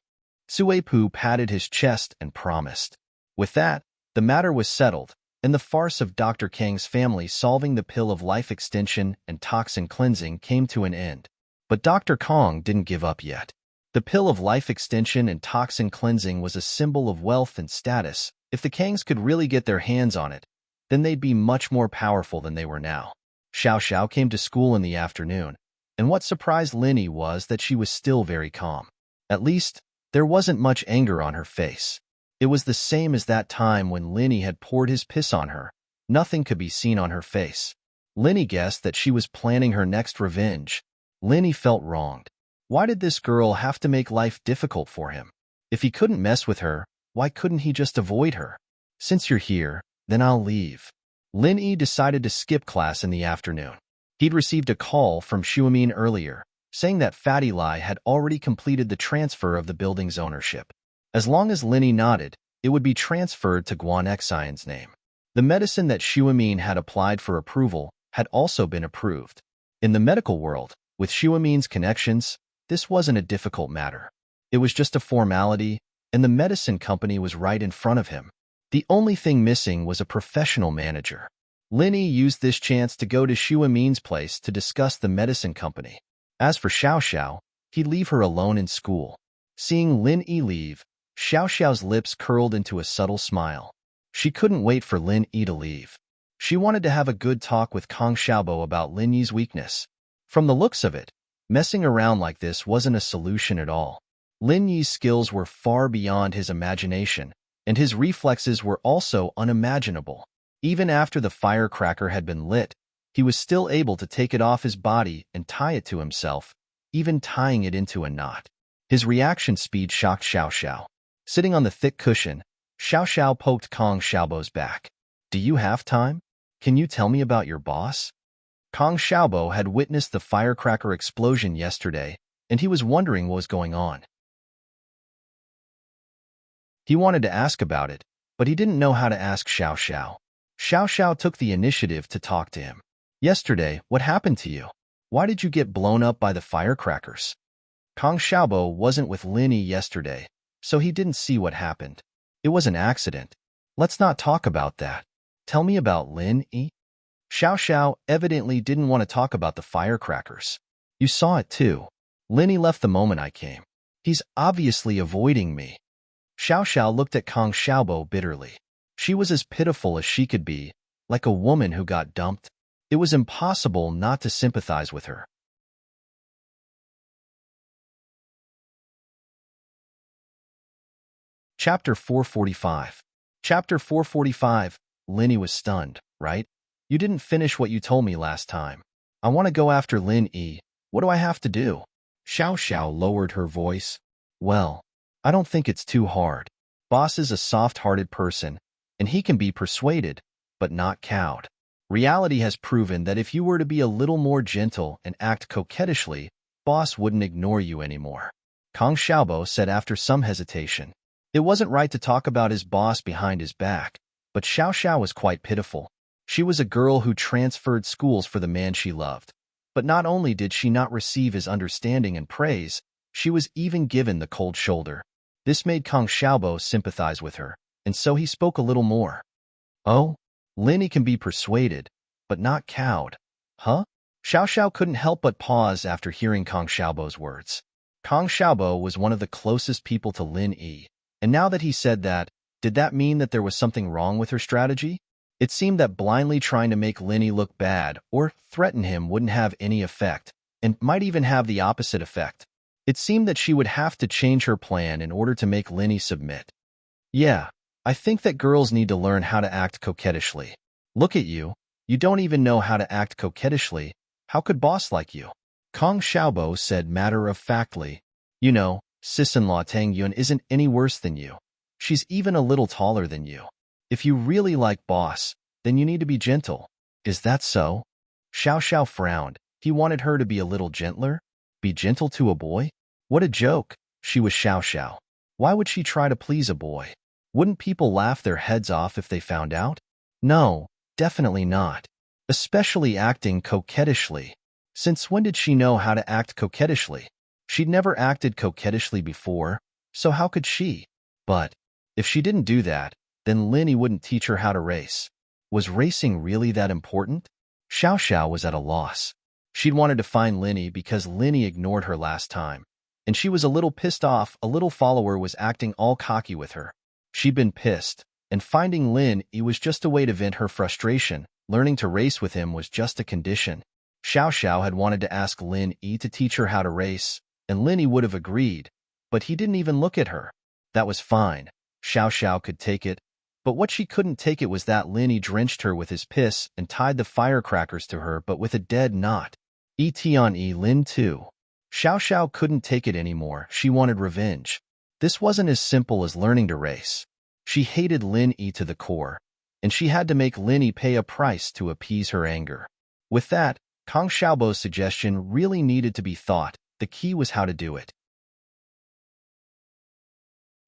Cuepu patted his chest and promised. With that, the matter was settled, and the farce of Dr. Kang's family solving the pill of life extension and toxin cleansing came to an end. But Dr. Kong didn't give up yet. The pill of life extension and toxin cleansing was a symbol of wealth and status. If the Kangs could really get their hands on it, then they'd be much more powerful than they were now. Xiao Xiao came to school in the afternoon, and what surprised Linny was that she was still very calm. At least, there wasn't much anger on her face. It was the same as that time when Linny had poured his piss on her. Nothing could be seen on her face. Linny guessed that she was planning her next revenge. Linny felt wronged. Why did this girl have to make life difficult for him? If he couldn't mess with her, why couldn't he just avoid her? Since you're here, then I'll leave. Linny decided to skip class in the afternoon. He'd received a call from Shuamin earlier, saying that Fatty Lai had already completed the transfer of the building's ownership. As long as Linny nodded, it would be transferred to Guan Xian's name. The medicine that Shuamin had applied for approval had also been approved. In the medical world, with Shuamin's connections, this wasn't a difficult matter. It was just a formality, and the medicine company was right in front of him. The only thing missing was a professional manager. Linny used this chance to go to Shuamin's place to discuss the medicine company. As for Xiao Xiao, he'd leave her alone in school. Seeing Linny leave, Xiao Xiao's lips curled into a subtle smile. She couldn't wait for Linny to leave. She wanted to have a good talk with Kong Xiaobo about Linny's weakness. From the looks of it, messing around like this wasn't a solution at all. Linny's skills were far beyond his imagination, and his reflexes were also unimaginable. Even after the firecracker had been lit, he was still able to take it off his body and tie it to himself, even tying it into a knot. His reaction speed shocked Xiao Xiao. Sitting on the thick cushion, Xiao Xiao poked Kong Xiaobo's back. Do you have time? Can you tell me about your boss? Kong Xiaobo had witnessed the firecracker explosion yesterday, and he was wondering what was going on. He wanted to ask about it, but he didn't know how to ask Xiao Xiao. Xiao Xiao took the initiative to talk to him. Yesterday, what happened to you? Why did you get blown up by the firecrackers? Kong Xiaobo wasn't with Linny yesterday, so he didn't see what happened. It was an accident. Let's not talk about that. Tell me about Linny. Xiao Xiao evidently didn't want to talk about the firecrackers. You saw it too. Linny left the moment I came. He's obviously avoiding me. Xiao Xiao looked at Kong Xiaobo bitterly. She was as pitiful as she could be, like a woman who got dumped. It was impossible not to sympathize with her. Chapter 445. Chapter 445. Linny was stunned, right? You didn't finish what you told me last time. I want to go after Linny. What do I have to do? Xiao Xiao lowered her voice. Well, I don't think it's too hard. Boss is a soft-hearted person, and he can be persuaded, but not cowed. Reality has proven that if you were to be a little more gentle and act coquettishly, Boss wouldn't ignore you anymore. Kong Xiaobo said after some hesitation. It wasn't right to talk about his boss behind his back, but Xiao Xiao was quite pitiful. She was a girl who transferred schools for the man she loved. But not only did she not receive his understanding and praise, she was even given the cold shoulder. This made Kong Xiaobo sympathize with her, and so he spoke a little more. Oh, Linny can be persuaded, but not cowed. Huh? Xiao Xiao couldn't help but pause after hearing Kong Xiaobo's words. Kong Xiaobo was one of the closest people to Linny, and now that he said that, did that mean that there was something wrong with her strategy? It seemed that blindly trying to make Linny look bad or threaten him wouldn't have any effect, and might even have the opposite effect. It seemed that she would have to change her plan in order to make Linny submit. Yeah, I think that girls need to learn how to act coquettishly. Look at you. You don't even know how to act coquettishly. How could boss like you? Kong Xiaobo said matter-of-factly. You know, sis-in-law Tang Yun isn't any worse than you. She's even a little taller than you. If you really like boss, then you need to be gentle. Is that so? Xiao Xiao frowned. He wanted her to be a little gentler? Be gentle to a boy? What a joke. She was Xiao Xiao. Why would she try to please a boy? Wouldn't people laugh their heads off if they found out? No, definitely not. Especially acting coquettishly. Since when did she know how to act coquettishly? She'd never acted coquettishly before, so how could she? But if she didn't do that, then Linny wouldn't teach her how to race. Was racing really that important? Xiao Xiao was at a loss. She'd wanted to find Linny because Linny ignored her last time, and she was a little pissed off a little follower was acting all cocky with her. She'd been pissed, and finding Linny was just a way to vent her frustration. Learning to race with him was just a condition. Xiao Xiao had wanted to ask Linny to teach her how to race, and Linny would have agreed, but he didn't even look at her. That was fine. Xiao Xiao could take it, but what she couldn't take it was that Lin Yi drenched her with his piss and tied the firecrackers to her but with a dead knot. On Lin too. Xiao Xiao couldn't take it anymore. She wanted revenge. This wasn't as simple as learning to race. She hated Lin Yi to the core, and she had to make Lin Yi pay a price to appease her anger. With that, Kang Xiaobo's suggestion really needed to be thought. The key was how to do it.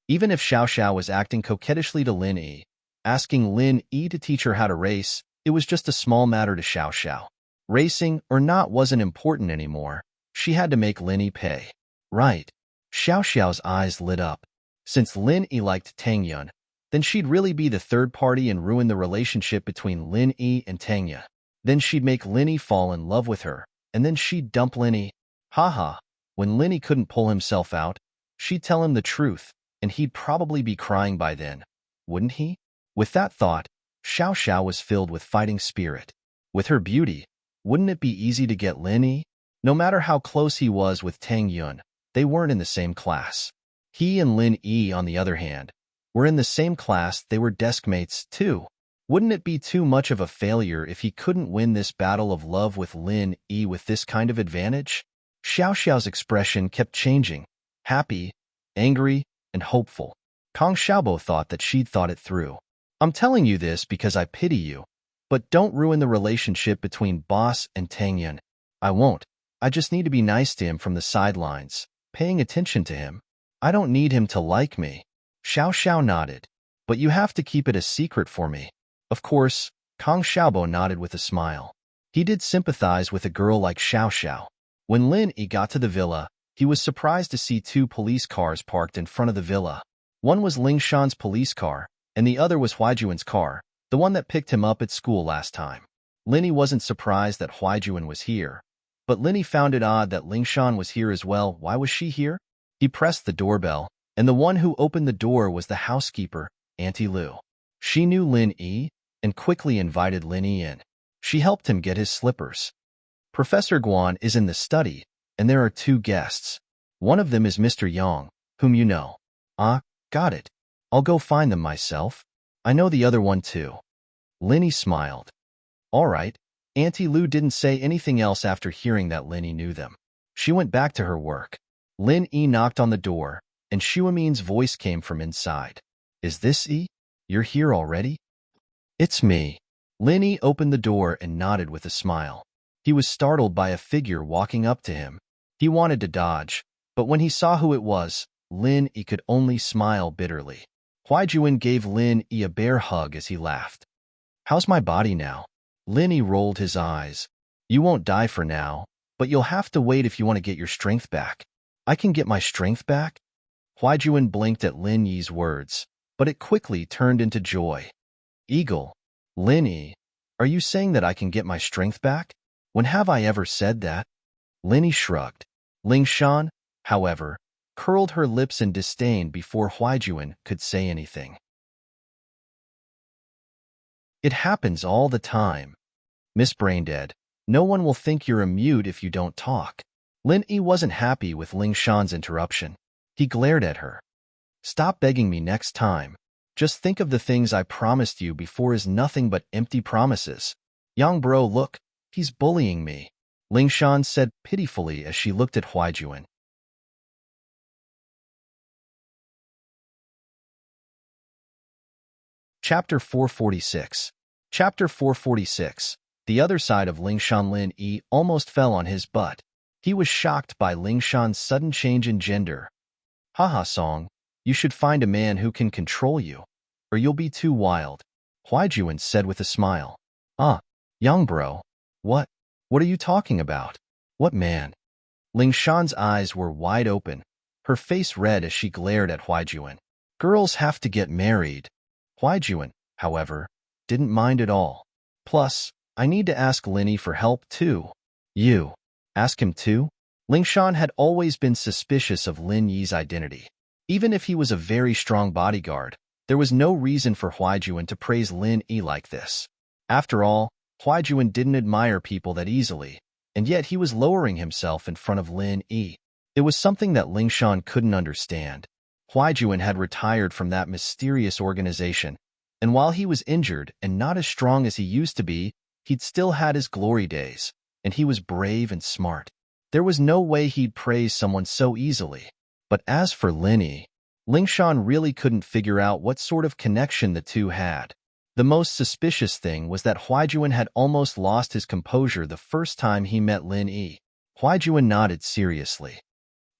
Even if Xiao Xiao was acting coquettishly to Lin Yi, asking Lin Yi to teach her how to race, it was just a small matter to Xiao Xiao. Racing or not wasn't important anymore. She had to make Lin Yi pay. Right. Xiao Xiao's eyes lit up. Since Lin Yi liked Tang Yun, then she'd really be the third party and ruin the relationship between Lin Yi and Tang Yun. Then she'd make Lin Yi fall in love with her, and then she'd dump Lin Yi. Haha. When Lin Yi couldn't pull himself out, she'd tell him the truth, and he'd probably be crying by then, wouldn't he? With that thought, Xiao Xiao was filled with fighting spirit. With her beauty, wouldn't it be easy to get Lin Yi? No matter how close he was with Tang Yun, they weren't in the same class. He and Lin Yi, on the other hand, were in the same class. They were desk mates, too. Wouldn't it be too much of a failure if he couldn't win this battle of love with Lin Yi with this kind of advantage? Xiao Xiao's expression kept changing, happy, angry, and hopeful. Kang Xiaobo thought that she'd thought it through. I'm telling you this because I pity you, but don't ruin the relationship between boss and Tang Yun. I won't. I just need to be nice to him from the sidelines, paying attention to him. I don't need him to like me. Xiao Xiao nodded. But you have to keep it a secret for me. Of course, Kang Xiaobo nodded with a smile. He did sympathize with a girl like Xiao Xiao. When Lin Yi got to the villa, he was surprised to see two police cars parked in front of the villa. One was Ling Shan's police car, and the other was Huaijuan's car, the one that picked him up at school last time. Lin Yi wasn't surprised that Huaijuan was here, but Lin Yi found it odd that Ling Shan was here as well. Why was she here? He pressed the doorbell, and the one who opened the door was the housekeeper, Auntie Lu. She knew Lin Yi and quickly invited Lin Yi in. She helped him get his slippers. Professor Guan is in the study, and there are two guests. One of them is Mr. Yang, whom you know. Ah, got it. I'll go find them myself. I know the other one too. Lin Yi smiled. All right. Auntie Lu didn't say anything else after hearing that Lin Yi knew them. She went back to her work. Lin Yi knocked on the door, and Xuemin's voice came from inside. Is this Yi? You're here already? It's me. Lin Yi opened the door and nodded with a smile. He was startled by a figure walking up to him. He wanted to dodge, but when he saw who it was, Lin Yi could only smile bitterly. Huaijuan gave Lin Yi a bear hug as he laughed. How's my body now? Lin Yi rolled his eyes. You won't die for now, but you'll have to wait if you want to get your strength back. I can get my strength back? Huaijuan blinked at Lin Yi's words, but it quickly turned into joy. Eagle, Lin Yi, are you saying that I can get my strength back? When have I ever said that? Lin Yi shrugged. Ling Shan, however, curled her lips in disdain before Huaijuan could say anything. It happens all the time. Miss Braindead, no one will think you're a mute if you don't talk. Lin Yi wasn't happy with Ling Shan's interruption. He glared at her. Stop begging me next time. Just think of the things I promised you before is nothing but empty promises. Young bro, look, he's bullying me. Ling Shan said pitifully as she looked at Huaijuan. Chapter 446. Chapter 446. The other side of Ling Shan. Lin Yi almost fell on his butt. He was shocked by Ling Shan's sudden change in gender. Haha Song, you should find a man who can control you, or you'll be too wild, Huaijuan said with a smile. Ah, young bro. What are you talking about? What man? Ling Shan's eyes were wide open, her face red as she glared at Huaijuan. Girls have to get married. Huaijuan, however, didn't mind at all. Plus, I need to ask Lin Yi for help too. You. Ask him too? Ling Shan had always been suspicious of Lin Yi's identity. Even if he was a very strong bodyguard, there was no reason for Huaijuan to praise Lin Yi like this. After all, Huaijuan didn't admire people that easily, and yet he was lowering himself in front of Lin Yi. It was something that Ling Shan couldn't understand. Huaijuan had retired from that mysterious organization, and while he was injured and not as strong as he used to be, he'd still had his glory days, and he was brave and smart. There was no way he'd praise someone so easily. But as for Linny, Lingshan really couldn't figure out what sort of connection the two had. The most suspicious thing was that Huaijuan had almost lost his composure the first time he met Lin Yi. Huaijuan nodded seriously.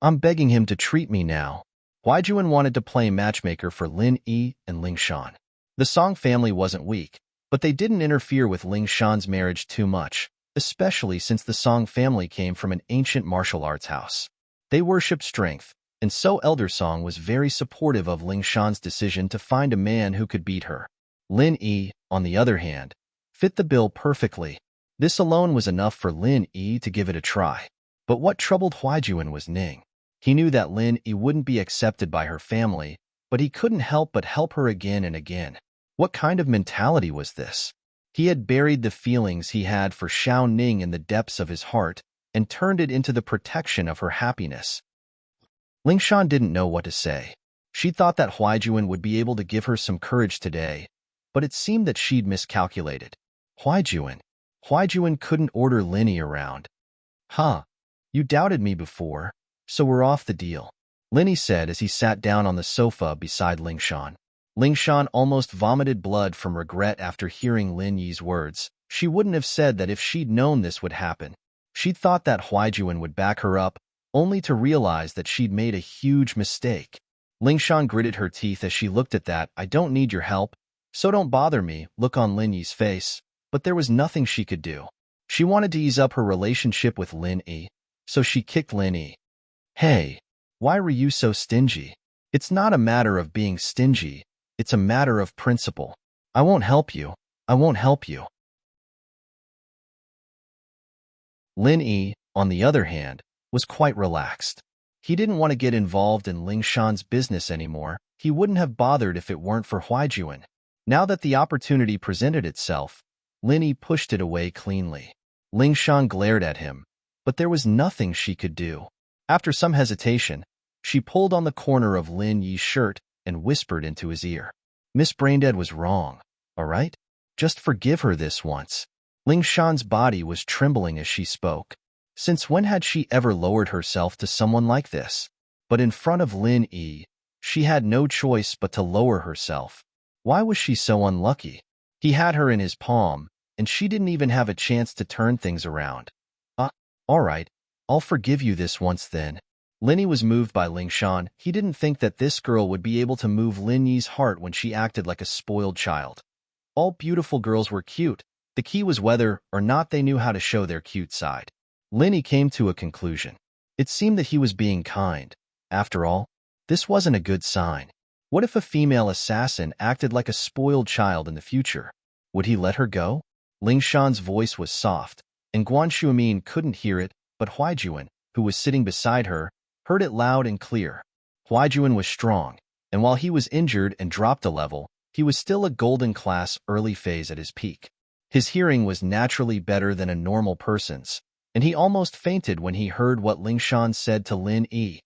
I'm begging him to treat me now. Huaijuan wanted to play matchmaker for Lin Yi and Lingshan. The Song family wasn't weak, but they didn't interfere with Lingshan's marriage too much, especially since the Song family came from an ancient martial arts house. They worshipped strength, and so Elder Song was very supportive of Lingshan's decision to find a man who could beat her. Lin Yi, on the other hand, fit the bill perfectly. This alone was enough for Lin Yi to give it a try. But what troubled Huaijuan was Ning. He knew that Lin Yi wouldn't be accepted by her family, but he couldn't help but help her again and again. What kind of mentality was this? He had buried the feelings he had for Xiao Ning in the depths of his heart and turned it into the protection of her happiness. Lingshan didn't know what to say. She thought that Huaijuan would be able to give her some courage today, but it seemed that she'd miscalculated. Huaijuan couldn't order Linny around. Huh, you doubted me before, so we're off the deal, Linny said as he sat down on the sofa beside Lingshan. Lingshan almost vomited blood from regret after hearing Lin Yi's words. She wouldn't have said that if she'd known this would happen. She'd thought that Huaijuan would back her up, only to realize that she'd made a huge mistake. Lingshan gritted her teeth as she looked at that "I don't need your help, so don't bother me" look on Lin Yi's face, but there was nothing she could do. She wanted to ease up her relationship with Lin Yi, so she kicked Lin Yi. Hey, why were you so stingy? It's not a matter of being stingy, it's a matter of principle. I won't help you. I won't help you. Lin Yi, on the other hand, was quite relaxed. He didn't want to get involved in Lingshan's business anymore. He wouldn't have bothered if it weren't for Huaijuan. Now that the opportunity presented itself, Lin Yi pushed it away cleanly. Lingshan glared at him, but there was nothing she could do. After some hesitation, she pulled on the corner of Lin Yi's shirt and whispered into his ear. Miss Braindead was wrong, all right? Just forgive her this once. Lingshan's body was trembling as she spoke. Since when had she ever lowered herself to someone like this? But in front of Lin Yi, she had no choice but to lower herself. Why was she so unlucky? He had her in his palm, and she didn't even have a chance to turn things around. All right, I'll forgive you this once then. Lin Yi was moved by Lingshan. He didn't think that this girl would be able to move Lin Yi's heart when she acted like a spoiled child. All beautiful girls were cute. The key was whether or not they knew how to show their cute side. Lin Yi came to a conclusion. It seemed that he was being kind. After all, this wasn't a good sign. What if a female assassin acted like a spoiled child in the future? Would he let her go? Lingshan's voice was soft, and Guan Shuimin couldn't hear it, but Huaijuan, who was sitting beside her, heard it loud and clear. Huaijuan was strong, and while he was injured and dropped a level, he was still a golden class early phase at his peak. His hearing was naturally better than a normal person's, and he almost fainted when he heard what Lingshan said to Lin Yi.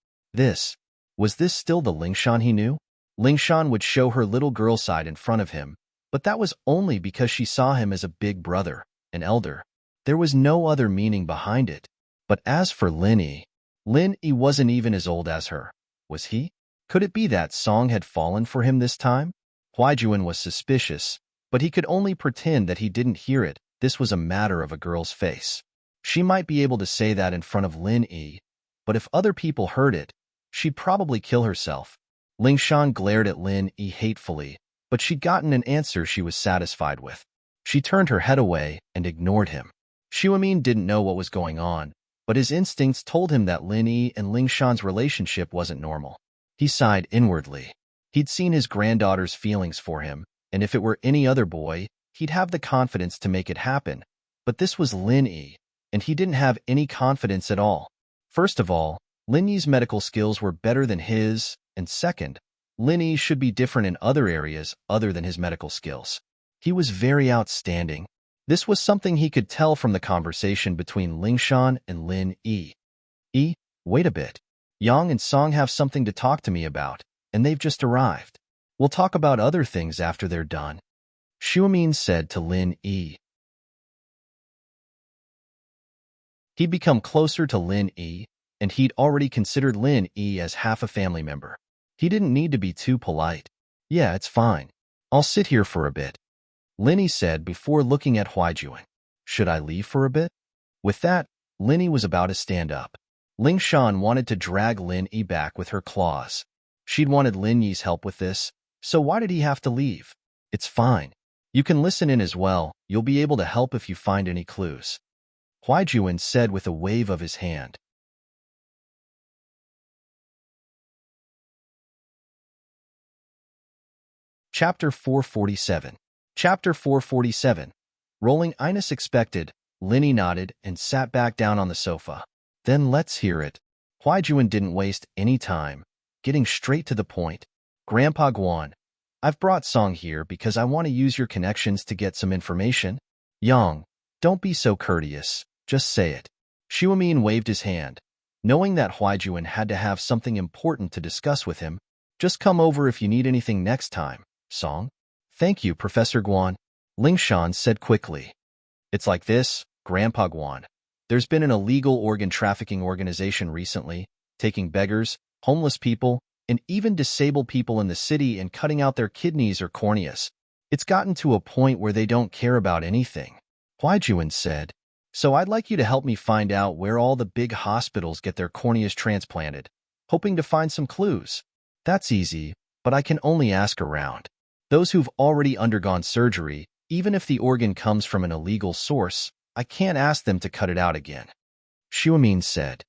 Was this still the Lingshan he knew? Lingshan would show her little girl side in front of him, but that was only because she saw him as a big brother, an elder. There was no other meaning behind it. But as for Lin Yi wasn't even as old as her. Was he? Could it be that Song had fallen for him this time? Huaijuan was suspicious, but he could only pretend that he didn't hear it. This was a matter of a girl's face. She might be able to say that in front of Lin Yi, but if other people heard it, she'd probably kill herself. Lingshan glared at Lin Yi hatefully, but she'd gotten an answer she was satisfied with. She turned her head away and ignored him. Shuimin didn't know what was going on, but his instincts told him that Lin Yi and Lingshan's relationship wasn't normal. He sighed inwardly. He'd seen his granddaughter's feelings for him, and if it were any other boy, he'd have the confidence to make it happen. But this was Lin Yi, and he didn't have any confidence at all. First of all, Lin Yi's medical skills were better than his, and second, Lin Yi should be different in other areas other than his medical skills. He was very outstanding. This was something he could tell from the conversation between Lingshan and Lin Yi. Wait a bit. Yang and Song have something to talk to me about, and they've just arrived. We'll talk about other things after they're done, Xiumin said to Lin Yi. He'd become closer to Lin Yi, and he'd already considered Lin Yi as half a family member. He didn't need to be too polite. Yeah, it's fine. I'll sit here for a bit, Lin Yi said before looking at Huaijuan. Should I leave for a bit? With that, Lin Yi was about to stand up. Ling Shan wanted to drag Lin Yi back with her claws. She'd wanted Lin Yi's help with this, so why did he have to leave? It's fine. You can listen in as well. You'll be able to help if you find any clues, Huaijuan said with a wave of his hand. Chapter 447. Chapter 447. Rolling Ines expected, Lin Yi nodded and sat back down on the sofa. Then let's hear it. Huaijuan didn't waste any time, getting straight to the point. Grandpa Guan, I've brought Song here because I want to use your connections to get some information. Yang, don't be so courteous. Just say it. Xiumin waved his hand, knowing that Huaijuan had to have something important to discuss with him. Just come over if you need anything next time, Song. Thank you, Professor Guan, Ling Shan said quickly. It's like this, Grandpa Guan. There's been an illegal organ trafficking organization recently, taking beggars, homeless people, and even disabled people in the city and cutting out their kidneys or corneas. It's gotten to a point where they don't care about anything, Huaijuan said. So I'd like you to help me find out where all the big hospitals get their corneas transplanted, hoping to find some clues. That's easy, but I can only ask around. Those who've already undergone surgery, even if the organ comes from an illegal source, I can't ask them to cut it out again, Xiumin said.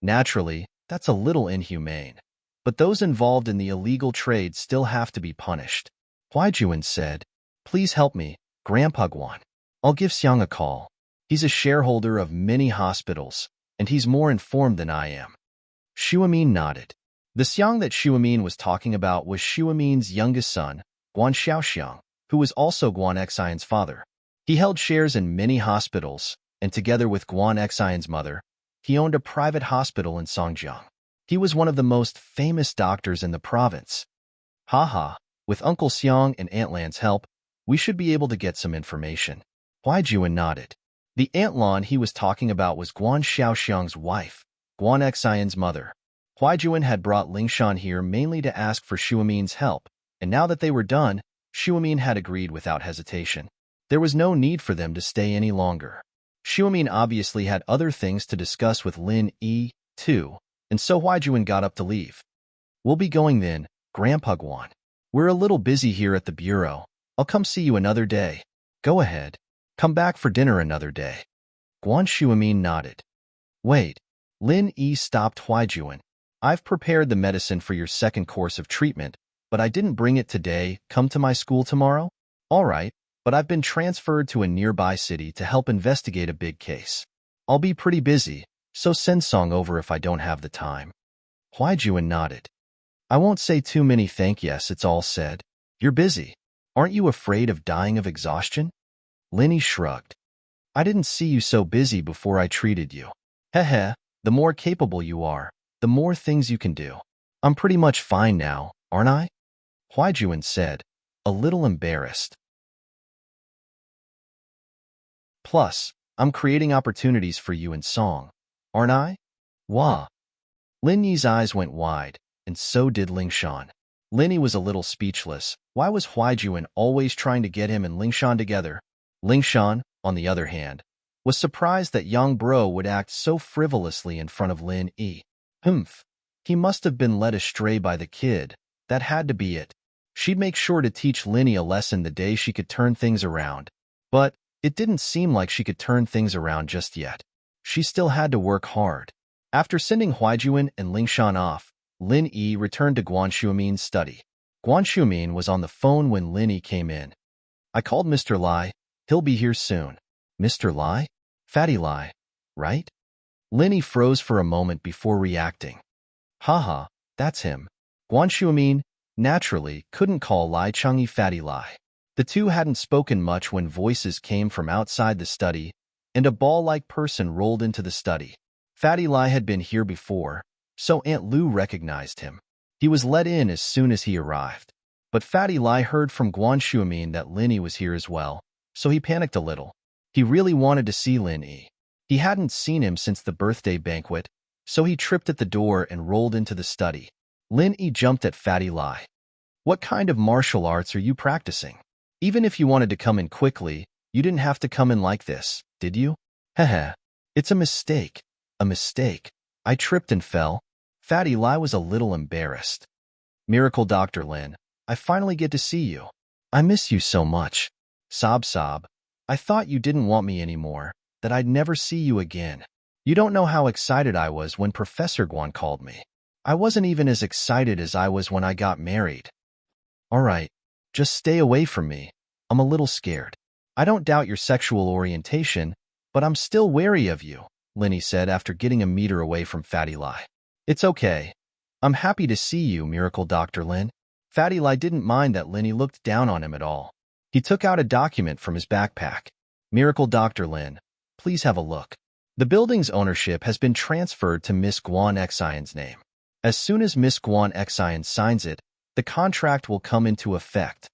Naturally, that's a little inhumane, but those involved in the illegal trade still have to be punished, Huaijuan said. Please help me, Grandpa Guan. I'll give Xiang a call. He's a shareholder of many hospitals, and he's more informed than I am. Xiumin nodded. The Xiang that Xiumin was talking about was Xiumin's youngest son, Guan Xiaoxiang, who was also Guan Xian's father. He held shares in many hospitals, and together with Guan Xian's mother, he owned a private hospital in Songjiang. He was one of the most famous doctors in the province. Haha, with Uncle Xiang and Aunt Lan's help, we should be able to get some information. Huaijuan nodded. The Aunt Lan he was talking about was Guan Xiaoxiang's wife, Guan Xian's mother. Huaijuan had brought Lingshan here mainly to ask for Xiumin's help, and now that they were done, Xiumin had agreed without hesitation. There was no need for them to stay any longer. Xiumin obviously had other things to discuss with Lin Yi, too, and so Huaijuan got up to leave. We'll be going then, Grandpa Guan. We're a little busy here at the bureau. I'll come see you another day. Go ahead. Come back for dinner another day. Guan Xiumin nodded. Wait. Lin Yi stopped Huaijuan. I've prepared the medicine for your second course of treatment, but I didn't bring it today. Come to my school tomorrow? All right, but I've been transferred to a nearby city to help investigate a big case. I'll be pretty busy, so send Song over if I don't have the time. Huaijuan nodded. I won't say too many thank yous, it's all said. You're busy. Aren't you afraid of dying of exhaustion? Lin Yi shrugged. I didn't see you so busy before I treated you. Heh, the more capable you are, the more things you can do. I'm pretty much fine now, aren't I? Huaijuan said, a little embarrassed. Plus, I'm creating opportunities for you in Song, aren't I? Wah. Lin Yi's eyes went wide, and so did Lingshan. Lin Yi was a little speechless. Why was Huaijuan always trying to get him and Lingshan together? Lingshan, on the other hand, was surprised that young bro would act so frivolously in front of Lin Yi. He must have been led astray by the kid. That had to be it. She'd make sure to teach Lin Yi a lesson the day she could turn things around. But it didn't seem like she could turn things around just yet. She still had to work hard. After sending Huaijuan and Lingshan off, Lin Yi returned to Guan Xiumin's study. Guan Xiumin was on the phone when Lin Yi came in. I called Mr. Lai. He'll be here soon. Mr. Lai? Fatty Lai, right? Lin Yi froze for a moment before reacting. Haha, that's him. Guan Xiumin, naturally, couldn't call Lai Changyi Fatty Lai. The two hadn't spoken much when voices came from outside the study, and a ball-like person rolled into the study. Fatty Lai had been here before, so Aunt Lu recognized him. He was let in as soon as he arrived. But Fatty Lai heard from Guan Shuimin that Lin Yi was here as well, so he panicked a little. He really wanted to see Lin Yi. He hadn't seen him since the birthday banquet, so he tripped at the door and rolled into the study. Lin Yi jumped at Fatty Lai. "What kind of martial arts are you practicing? Even if you wanted to come in quickly, you didn't have to come in like this, did you?" "Heh. It's a mistake. A mistake. I tripped and fell." Fatty Lai was a little embarrassed. "Miracle Dr. Lin, I finally get to see you. I miss you so much." Sob. "I thought you didn't want me anymore, that I'd never see you again. You don't know how excited I was when Professor Guan called me. I wasn't even as excited as I was when I got married." "All right, just stay away from me. I'm a little scared. I don't doubt your sexual orientation, but I'm still wary of you," Lin Yi said after getting a meter away from Fatty Lai. "It's okay. I'm happy to see you, Miracle Dr. Lin." Fatty Lai didn't mind that Lin Yi looked down on him at all. He took out a document from his backpack. "Miracle Dr. Lin, please have a look. The building's ownership has been transferred to Miss Guan Xian's name. As soon as Miss Guan Xian signs it, the contract will come into effect."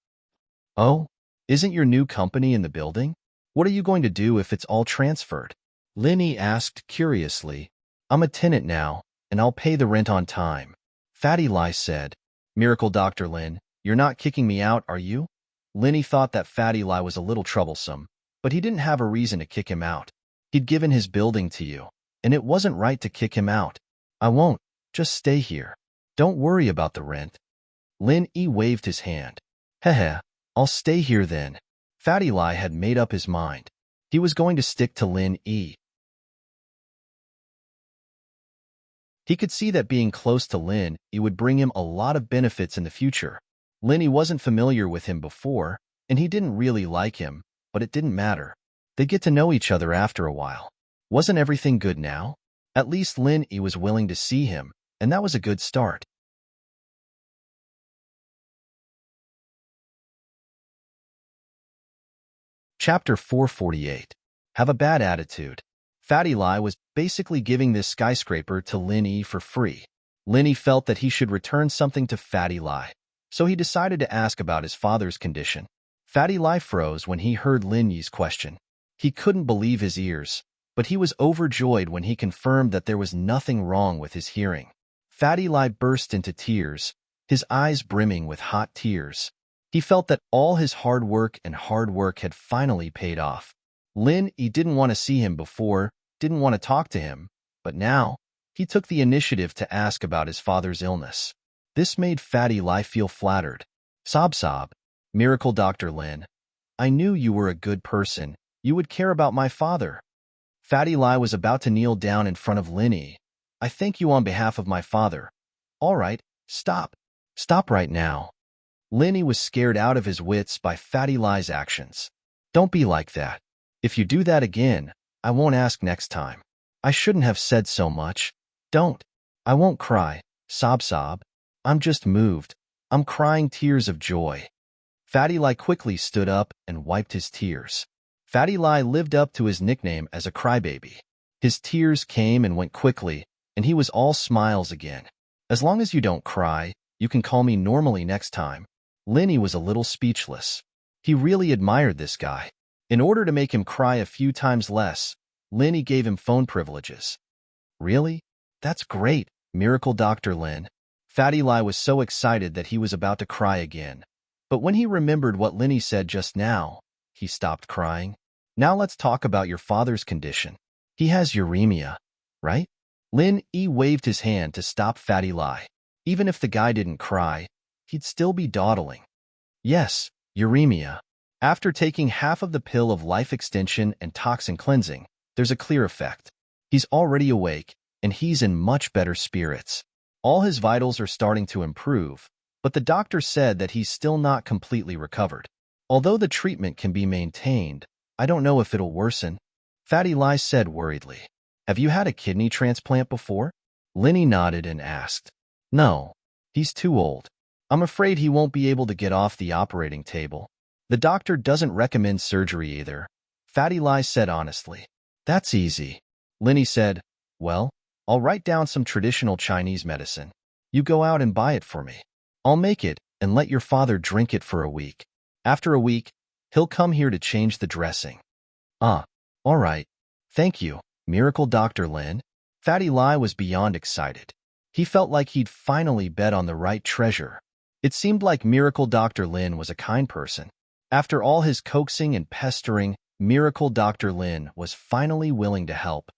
"Oh, isn't your new company in the building? What are you going to do if it's all transferred?" Lin Yi asked curiously. "I'm a tenant now, and I'll pay the rent on time." Fatty Lai said. "Miracle Dr. Lin, you're not kicking me out, are you?" Lin Yi thought that Fatty Lai was a little troublesome, but he didn't have a reason to kick him out. He'd given his building to you, and it wasn't right to kick him out. "I won't. Just stay here. Don't worry about the rent." Lin Yi waved his hand. "Heh. I'll stay here then." Fatty Lai had made up his mind. He was going to stick to Lin Yi. He could see that being close to Lin Yi would bring him a lot of benefits in the future. Lin Yi wasn't familiar with him before, and he didn't really like him, but it didn't matter. They'd get to know each other after a while. Wasn't everything good now? At least Lin Yi was willing to see him, and that was a good start. Chapter 448. Have a bad attitude. Fatty Lai was basically giving this skyscraper to Lin Yi for free. Lin Yi felt that he should return something to Fatty Lai, so he decided to ask about his father's condition. Fatty Lai froze when he heard Lin Yi's question. He couldn't believe his ears, but he was overjoyed when he confirmed that there was nothing wrong with his hearing. Fatty Lai burst into tears, his eyes brimming with hot tears. He felt that all his hard work had finally paid off. Lin Yi didn't want to see him before, didn't want to talk to him, but now, he took the initiative to ask about his father's illness. This made Fatty Lai feel flattered. Sob. "Miracle Dr. Lin, I knew you were a good person. You would care about my father." Fatty Lai was about to kneel down in front of Lin Yi. "I thank you on behalf of my father." "All right, stop. Stop right now." Lin Yi was scared out of his wits by Fatty Lai's actions. "Don't be like that. If you do that again, I won't ask next time. I shouldn't have said so much. Don't. I won't cry." Sob. "I'm just moved. I'm crying tears of joy." Fatty Lai quickly stood up and wiped his tears. Fatty Lai lived up to his nickname as a crybaby. His tears came and went quickly, and he was all smiles again. "As long as you don't cry, you can call me normally next time." Lin Yi was a little speechless. He really admired this guy. In order to make him cry a few times less, Lin Yi gave him phone privileges. "Really? That's great, Miracle Dr. Lin." Fatty Lai was so excited that he was about to cry again. But when he remembered what Lin Yi said just now, he stopped crying. "Now let's talk about your father's condition. He has uremia, right?" Lin Yi waved his hand to stop Fatty Lai. Even if the guy didn't cry, he'd still be dawdling. "Yes, uremia. After taking half of the pill of life extension and toxin cleansing, there's a clear effect. He's already awake, and he's in much better spirits. All his vitals are starting to improve, but the doctor said that he's still not completely recovered. Although the treatment can be maintained, I don't know if it'll worsen." Fatty Lai said worriedly. "Have you had a kidney transplant before?" Lin Yi nodded and asked. "No, he's too old. I'm afraid he won't be able to get off the operating table. The doctor doesn't recommend surgery either," Fatty Lai said honestly. "That's easy." Lin Yi said, "Well, I'll write down some traditional Chinese medicine. You go out and buy it for me. I'll make it and let your father drink it for a week. After a week, he'll come here to change the dressing. Ah, all right. Thank you, Miracle Dr. Lin. Fatty Lai was beyond excited. He felt like he'd finally bet on the right treasure. It seemed like Miracle Dr. Lin was a kind person. After all his coaxing and pestering, Miracle Dr. Lin was finally willing to help.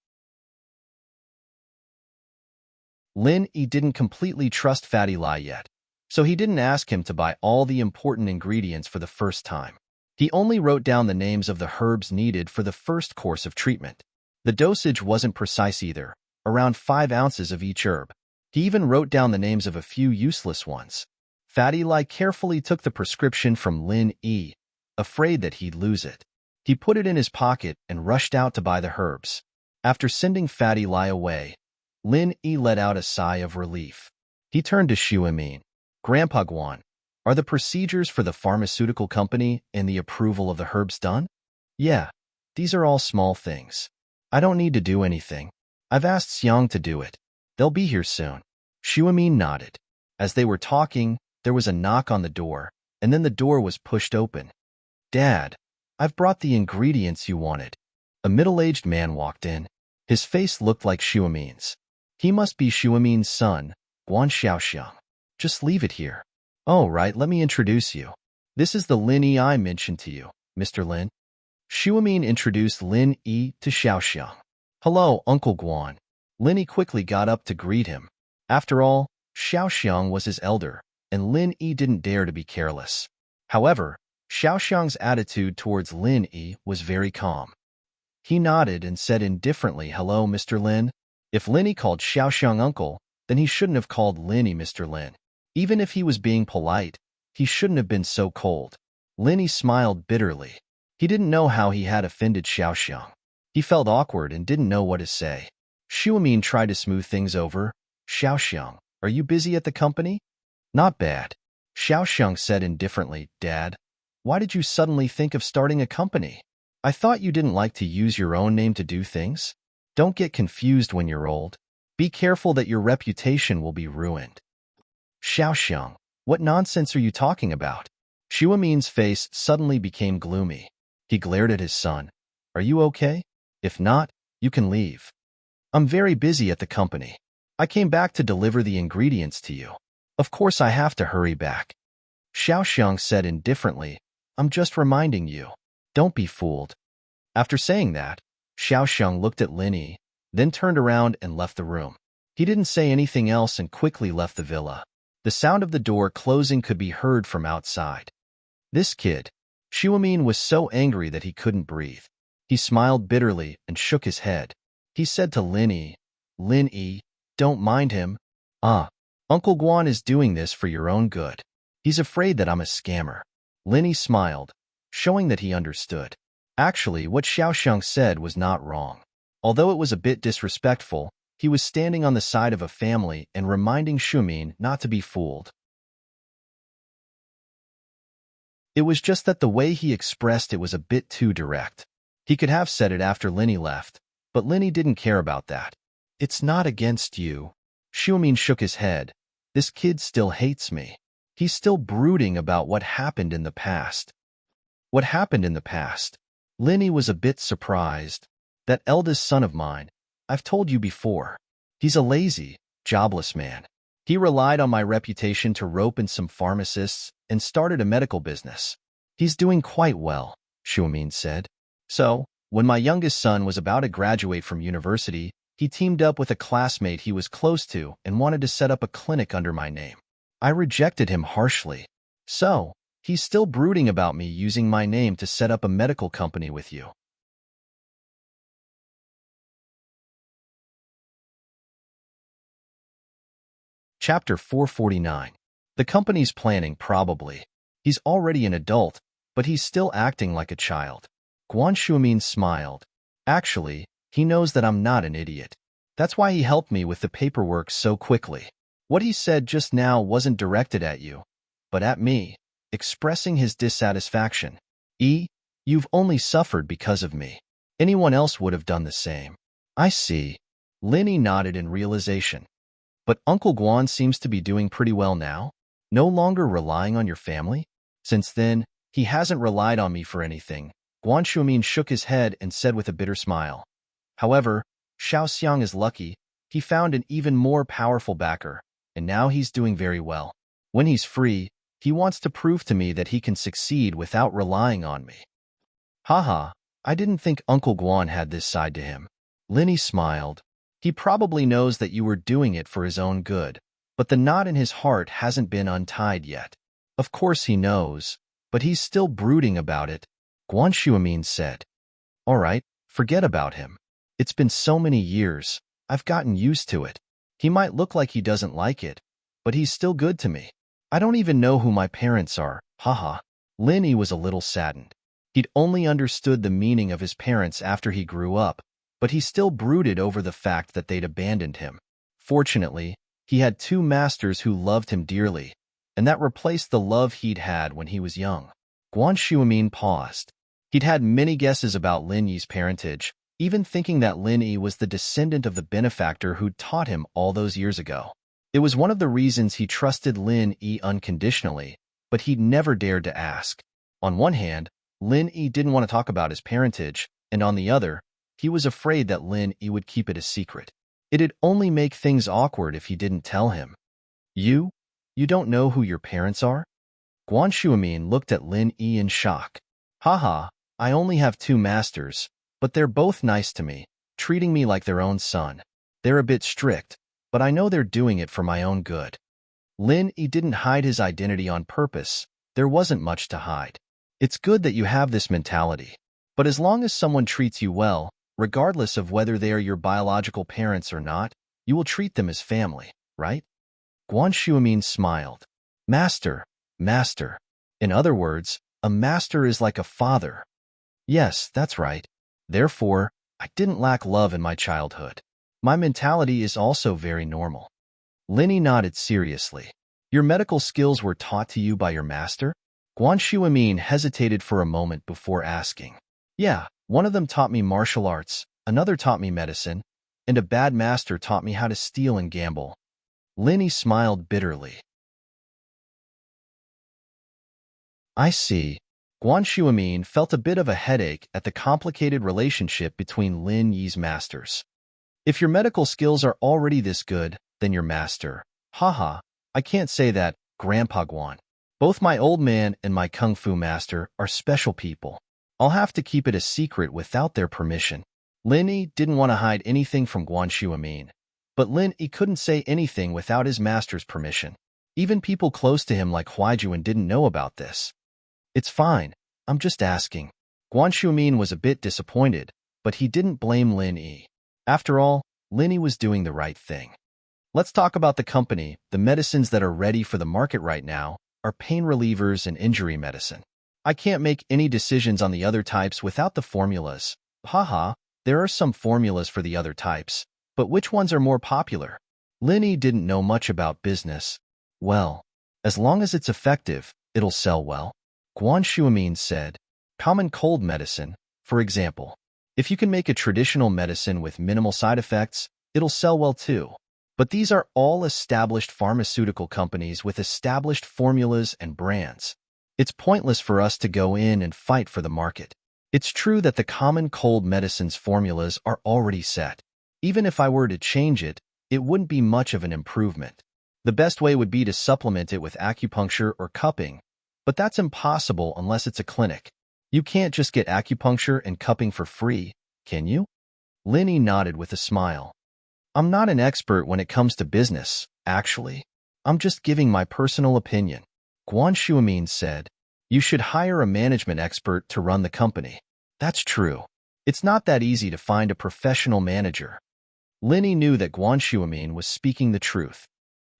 Lin Yi didn't completely trust Fatty Lai yet, so he didn't ask him to buy all the important ingredients for the first time. He only wrote down the names of the herbs needed for the first course of treatment. The dosage wasn't precise either, around 5 ounces of each herb. He even wrote down the names of a few useless ones. Fatty Lai carefully took the prescription from Lin Yi, afraid that he'd lose it. He put it in his pocket and rushed out to buy the herbs. After sending Fatty Lai away, Lin Yi let out a sigh of relief. He turned to Xiumin. Grandpa Guan, are the procedures for the pharmaceutical company and the approval of the herbs done? Yeah, these are all small things. I don't need to do anything. I've asked Xiang to do it. They'll be here soon. Xiumin nodded. As they were talking, there was a knock on the door, and then the door was pushed open. Dad, I've brought the ingredients you wanted. A middle-aged man walked in. His face looked like Xiumin's. He must be Xiumin's son, Guan Xiaoxiang. Just leave it here. Oh, right, let me introduce you. This is the Lin Yi I mentioned to you, Mr. Lin. Xiumin introduced Lin Yi to Xiaoxiang. Hello, Uncle Guan. Lin Yi quickly got up to greet him. After all, Xiaoxiang was his elder, and Lin Yi didn't dare to be careless. However, Xiaoxiang's attitude towards Lin Yi was very calm. He nodded and said indifferently, Hello, Mr. Lin. If Lin Yi called Xiaoxiang uncle, then he shouldn't have called Lin Yi Mr. Lin. Even if he was being polite, he shouldn't have been so cold. Lin Yi smiled bitterly. He didn't know how he had offended Xiaoxiang. He felt awkward and didn't know what to say. Xiumin tried to smooth things over. Xiaoxiang, are you busy at the company? Not bad. Xiaoxiang said indifferently, Dad, why did you suddenly think of starting a company? I thought you didn't like to use your own name to do things. Don't get confused when you're old. Be careful that your reputation will be ruined. Xiaoxiang, what nonsense are you talking about? Xiumin's face suddenly became gloomy. He glared at his son. Are you okay? If not, you can leave. I'm very busy at the company. I came back to deliver the ingredients to you. Of course I have to hurry back. Xiaoxiang said indifferently, I'm just reminding you. Don't be fooled. After saying that, Xiaoxiang looked at Lin Yi, then turned around and left the room. He didn't say anything else and quickly left the villa. The sound of the door closing could be heard from outside. This kid. Xiumin was so angry that he couldn't breathe. He smiled bitterly and shook his head. He said to Lin Yi, don't mind him. Uncle Guan is doing this for your own good. He's afraid that I'm a scammer. Lin Yi smiled, showing that he understood. Actually, what Xiaoxiang said was not wrong. Although it was a bit disrespectful, he was standing on the side of a family and reminding Xiumin not to be fooled. It was just that the way he expressed it was a bit too direct. He could have said it after Lin Yi left, but Lin Yi didn't care about that. It's not against you. Xiumin shook his head. This kid still hates me. He's still brooding about what happened in the past. What happened in the past? Lin Yi was a bit surprised. That eldest son of mine, I've told you before. He's a lazy, jobless man. He relied on my reputation to rope in some pharmacists and started a medical business. He's doing quite well, Xiumin said. So, when my youngest son was about to graduate from university, he teamed up with a classmate he was close to and wanted to set up a clinic under my name. I rejected him harshly. So, he's still brooding about me using my name to set up a medical company with you. Chapter 449. The company's planning, probably. He's already an adult, but he's still acting like a child. Guan Xiumin smiled. Actually, he knows that I'm not an idiot. That's why he helped me with the paperwork so quickly. What he said just now wasn't directed at you, but at me, expressing his dissatisfaction. You've only suffered because of me. Anyone else would have done the same. I see. Lin Yi nodded in realization. But Uncle Guan seems to be doing pretty well now, no longer relying on your family. Since then, he hasn't relied on me for anything. Guan Shuimin shook his head and said with a bitter smile. However, Xiao Xiang is lucky. He found an even more powerful backer, and now he's doing very well. When he's free, he wants to prove to me that he can succeed without relying on me. Haha, I didn't think Uncle Guan had this side to him. Linny smiled. He probably knows that you were doing it for his own good, but the knot in his heart hasn't been untied yet. Of course he knows, but he's still brooding about it, Guan Shuimin said. All right, forget about him. It's been so many years, I've gotten used to it. He might look like he doesn't like it, but he's still good to me. I don't even know who my parents are, haha. Linny was a little saddened. He'd only understood the meaning of his parents after he grew up, but he still brooded over the fact that they'd abandoned him. Fortunately, he had two masters who loved him dearly, and that replaced the love he'd had when he was young. Guan Shuimin paused. He'd had many guesses about Lin Yi's parentage, even thinking that Lin Yi was the descendant of the benefactor who'd taught him all those years ago. It was one of the reasons he trusted Lin Yi unconditionally, but he'd never dared to ask. On one hand, Lin Yi didn't want to talk about his parentage, and on the other, he was afraid that Lin Yi would keep it a secret. It'd only make things awkward if he didn't tell him. You don't know who your parents are? Guan Shuimin looked at Lin Yi in shock. Haha, I only have two masters, but they're both nice to me, treating me like their own son. They're a bit strict, but I know they're doing it for my own good. Lin Yi didn't hide his identity on purpose. There wasn't much to hide. It's good that you have this mentality. But as long as someone treats you well, regardless of whether they are your biological parents or not, you will treat them as family, right? Guan Shuimin smiled. Master. In other words, a master is like a father. Yes, that's right. Therefore, I didn't lack love in my childhood. My mentality is also very normal. Linny nodded seriously. Your medical skills were taught to you by your master? Guan Shuimin hesitated for a moment before asking. Yeah, one of them taught me martial arts, another taught me medicine, and a bad master taught me how to steal and gamble. Linny smiled bitterly. I see. Guan Shuimin felt a bit of a headache at the complicated relationship between Lin Yi's masters. If your medical skills are already this good, then your master. Haha, I can't say that, Grandpa Guan. Both my old man and my kung fu master are special people. I'll have to keep it a secret without their permission. Lin Yi didn't want to hide anything from Guan Shuimin, but Lin Yi couldn't say anything without his master's permission. Even people close to him like Huaijuan didn't know about this. It's fine, I'm just asking. Guan Shuimin was a bit disappointed, but he didn't blame Lin Yi. After all, Lin Yi was doing the right thing. Let's talk about the company. The medicines that are ready for the market right now are pain relievers and injury medicine. I can't make any decisions on the other types without the formulas. Haha, there are some formulas for the other types, but which ones are more popular? Lin Yi didn't know much about business. Well, as long as it's effective, it'll sell well. Guan Shuimin said. Common cold medicine, for example. If you can make a traditional medicine with minimal side effects, it'll sell well too. But these are all established pharmaceutical companies with established formulas and brands. It's pointless for us to go in and fight for the market. It's true that the common cold medicine's formulas are already set. Even if I were to change it, it wouldn't be much of an improvement. The best way would be to supplement it with acupuncture or cupping, but that's impossible unless it's a clinic. You can't just get acupuncture and cupping for free, can you? Lin Yi nodded with a smile. I'm not an expert when it comes to business, actually. I'm just giving my personal opinion. Guan Shuimin said, you should hire a management expert to run the company. That's true. It's not that easy to find a professional manager. Lin Yi knew that Guan Shuimin was speaking the truth.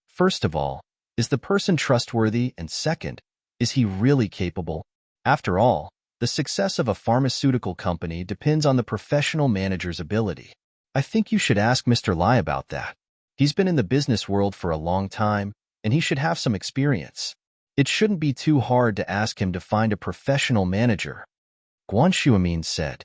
First of all, is the person trustworthy? And second, is he really capable? After all, the success of a pharmaceutical company depends on the professional manager's ability. I think you should ask Mr. Lai about that. He's been in the business world for a long time, and he should have some experience. It shouldn't be too hard to ask him to find a professional manager. Guan Shuimin said.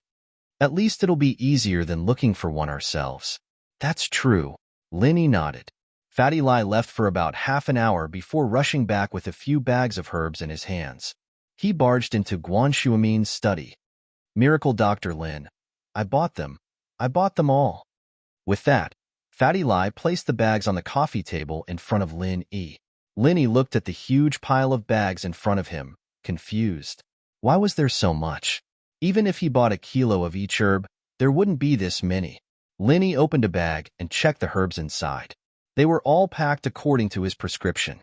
At least it'll be easier than looking for one ourselves. That's true. Lin Yi nodded. Fatty Lai left for about half an hour before rushing back with a few bags of herbs in his hands. He barged into Guan Shuamin's study. Miracle Dr. Lin. I bought them. I bought them all. With that, Fatty Lai placed the bags on the coffee table in front of Lin Yi. Lin Yi looked at the huge pile of bags in front of him, confused. Why was there so much? Even if he bought a kilo of each herb, there wouldn't be this many. Lin Yi opened a bag and checked the herbs inside. They were all packed according to his prescription.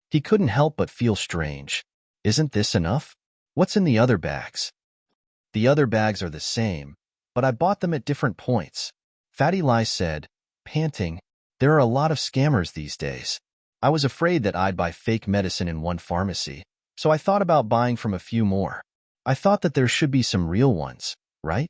He couldn't help but feel strange. Isn't this enough? What's in the other bags? The other bags are the same, but I bought them at different points. Fatty Lai said, panting. There are a lot of scammers these days. I was afraid that I'd buy fake medicine in one pharmacy, so I thought about buying from a few more. I thought that there should be some real ones, right?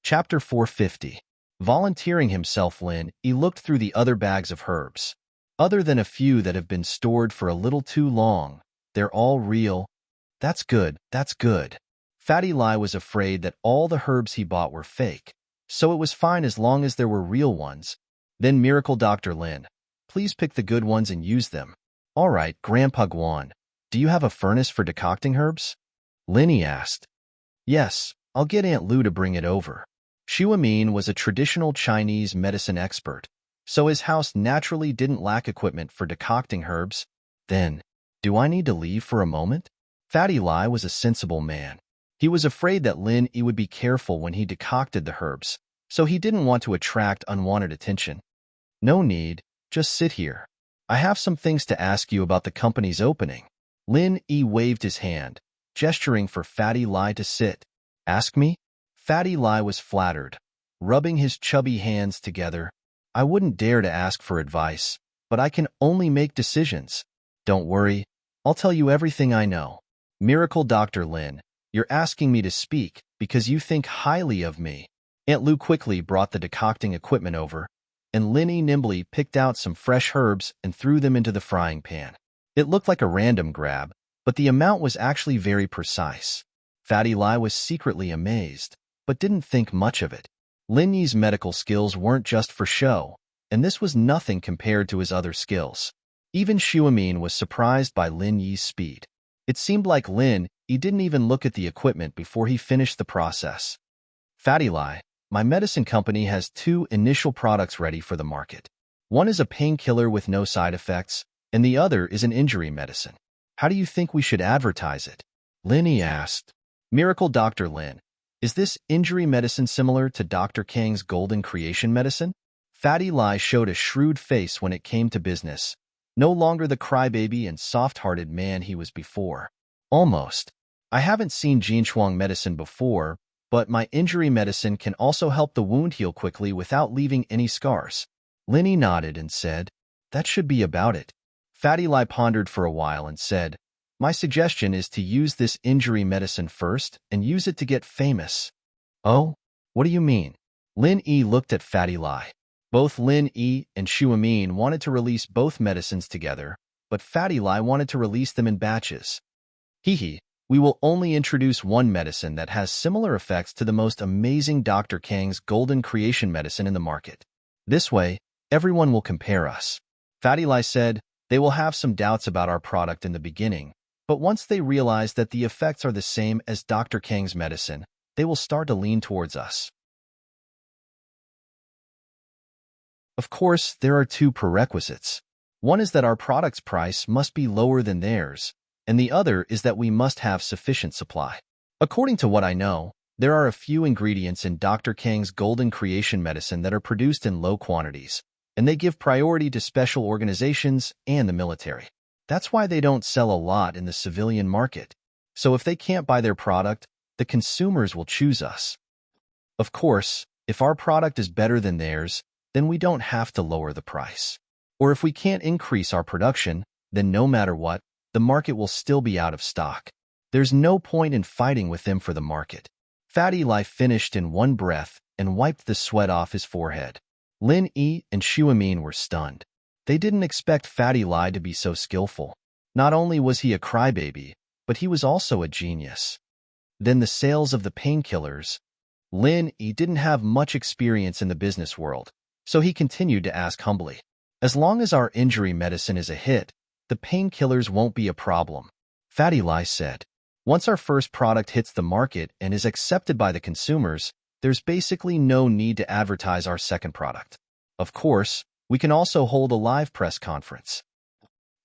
Chapter 450. Volunteering himself, Lin Yi looked through the other bags of herbs. Other than a few that have been stored for a little too long, they're all real. That's good, that's good. Fatty Lai was afraid that all the herbs he bought were fake, so it was fine as long as there were real ones. Then Miracle Dr. Lin, please pick the good ones and use them. All right, Grandpa Guan, do you have a furnace for decocting herbs? Lin Yi asked. Yes, I'll get Aunt Lu to bring it over. Xu Amin was a traditional Chinese medicine expert, so his house naturally didn't lack equipment for decocting herbs. Then, do I need to leave for a moment? Fatty Lai was a sensible man. He was afraid that Lin Yi would be careful when he decocted the herbs, so he didn't want to attract unwanted attention. No need, just sit here. I have some things to ask you about the company's opening. Lin Yi waved his hand, gesturing for Fatty Lai to sit. Ask me? Fatty Lai was flattered, rubbing his chubby hands together. I wouldn't dare to ask for advice, but I can only make decisions. Don't worry, I'll tell you everything I know. Miracle Dr. Lin, you're asking me to speak because you think highly of me. Aunt Lu quickly brought the decocting equipment over, and Lin Yi nimbly picked out some fresh herbs and threw them into the frying pan. It looked like a random grab, but the amount was actually very precise. Fatty Lai was secretly amazed, but didn't think much of it. Lin Yi's medical skills weren't just for show, and this was nothing compared to his other skills. Even Xu Amin was surprised by Lin Yi's speed. It seemed like Lin Yi didn't even look at the equipment before he finished the process. Fatty Lai, my medicine company has 2 initial products ready for the market. One is a painkiller with no side effects, and the other is an injury medicine. How do you think we should advertise it? Lin Yi asked. Miracle Dr. Lin, is this injury medicine similar to Dr. Kang's golden creation medicine? Fatty Lai showed a shrewd face when it came to business, no longer the crybaby and soft-hearted man he was before. Almost. I haven't seen Jinshuang medicine before, but my injury medicine can also help the wound heal quickly without leaving any scars. Lin Yi nodded and said, that should be about it. Fatty Lai pondered for a while and said, my suggestion is to use this injury medicine first and use it to get famous. Oh? What do you mean? Lin Yi looked at Fatty Lai. Both Lin Yi and Xu Amin wanted to release both medicines together, but Fatty Lai wanted to release them in batches. Hee, we will only introduce one medicine that has similar effects to the most amazing Dr. Kang's golden creation medicine in the market. This way, everyone will compare us. Fatty Lai said, they will have some doubts about our product in the beginning, but once they realize that the effects are the same as Dr. Kang's medicine, they will start to lean towards us. Of course, there are 2 prerequisites. One is that our product's price must be lower than theirs, and the other is that we must have sufficient supply. According to what I know, there are a few ingredients in Dr. Kang's golden creation medicine that are produced in low quantities, and they give priority to special organizations and the military. That's why they don't sell a lot in the civilian market. So if they can't buy their product, the consumers will choose us. Of course, if our product is better than theirs, then we don't have to lower the price. Or if we can't increase our production, then no matter what, the market will still be out of stock. There's no point in fighting with them for the market. Fatty Lai finished in one breath and wiped the sweat off his forehead. Lin Yi and Xu Amin were stunned. They didn't expect Fatty Lai to be so skillful. Not only was he a crybaby, but he was also a genius. Then the sales of the painkillers. Lin Yi didn't have much experience in the business world, so he continued to ask humbly. As long as our injury medicine is a hit, the painkillers won't be a problem, Fatty Lai said. Once our first product hits the market and is accepted by the consumers, there's basically no need to advertise our second product. Of course, we can also hold a live press conference.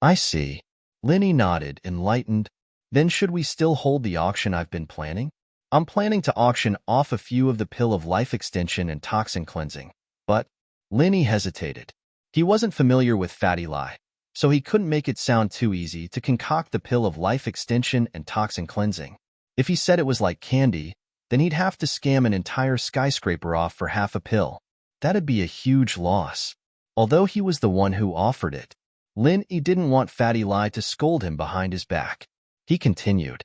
I see. Lin Yi nodded, enlightened. Then should we still hold the auction I've been planning? I'm planning to auction off a few of the pill of life extension and toxin cleansing, but Lin Yi hesitated. He wasn't familiar with Fatty Lai, so he couldn't make it sound too easy to concoct the pill of life extension and toxin cleansing. If he said it was like candy, then he'd have to scam an entire skyscraper off for half a pill. That'd be a huge loss. Although he was the one who offered it, Lin Yi didn't want Fatty Lai to scold him behind his back. He continued.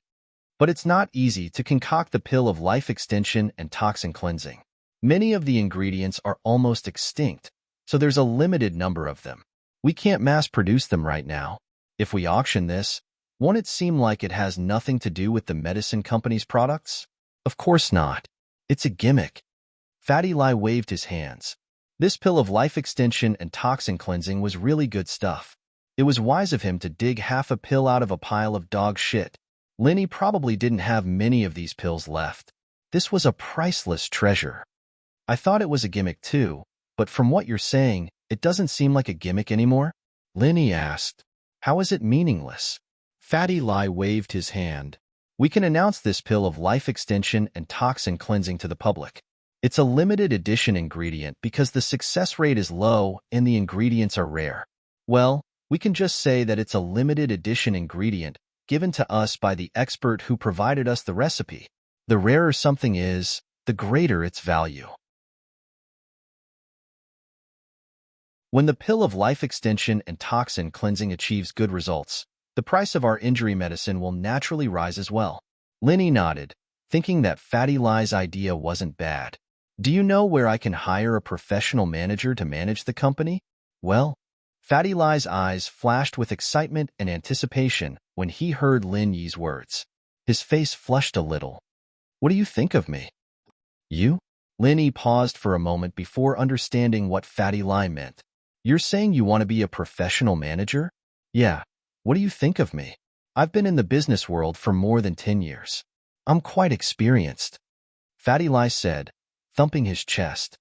But it's not easy to concoct the pill of life extension and toxin cleansing. Many of the ingredients are almost extinct, so there's a limited number of them. We can't mass-produce them right now. If we auction this, won't it seem like it has nothing to do with the medicine company's products? Of course not. It's a gimmick. Fatty Lai waved his hands. This pill of life extension and toxin cleansing was really good stuff. It was wise of him to dig half a pill out of a pile of dog shit. Lin Yi probably didn't have many of these pills left. This was a priceless treasure. I thought it was a gimmick too, but from what you're saying, it doesn't seem like a gimmick anymore? Lin Yi asked. How is it meaningless? Fatty Lai waved his hand. We can announce this pill of life extension and toxin cleansing to the public. It's a limited edition ingredient because the success rate is low and the ingredients are rare. Well, we can just say that it's a limited edition ingredient given to us by the expert who provided us the recipe. The rarer something is, the greater its value. When the pill of life extension and toxin cleansing achieves good results, the price of our injury medicine will naturally rise as well. Lin Yi nodded, thinking that Fatty Lai's idea wasn't bad. Do you know where I can hire a professional manager to manage the company? Well, Fatty Lai's eyes flashed with excitement and anticipation when he heard Lin Yi's words. His face flushed a little. What do you think of me? You? Lin Yi paused for a moment before understanding what Fatty Lai meant. You're saying you want to be a professional manager? Yeah. What do you think of me? I've been in the business world for more than 10 years. I'm quite experienced. Fatty Lai said, thumping his chest.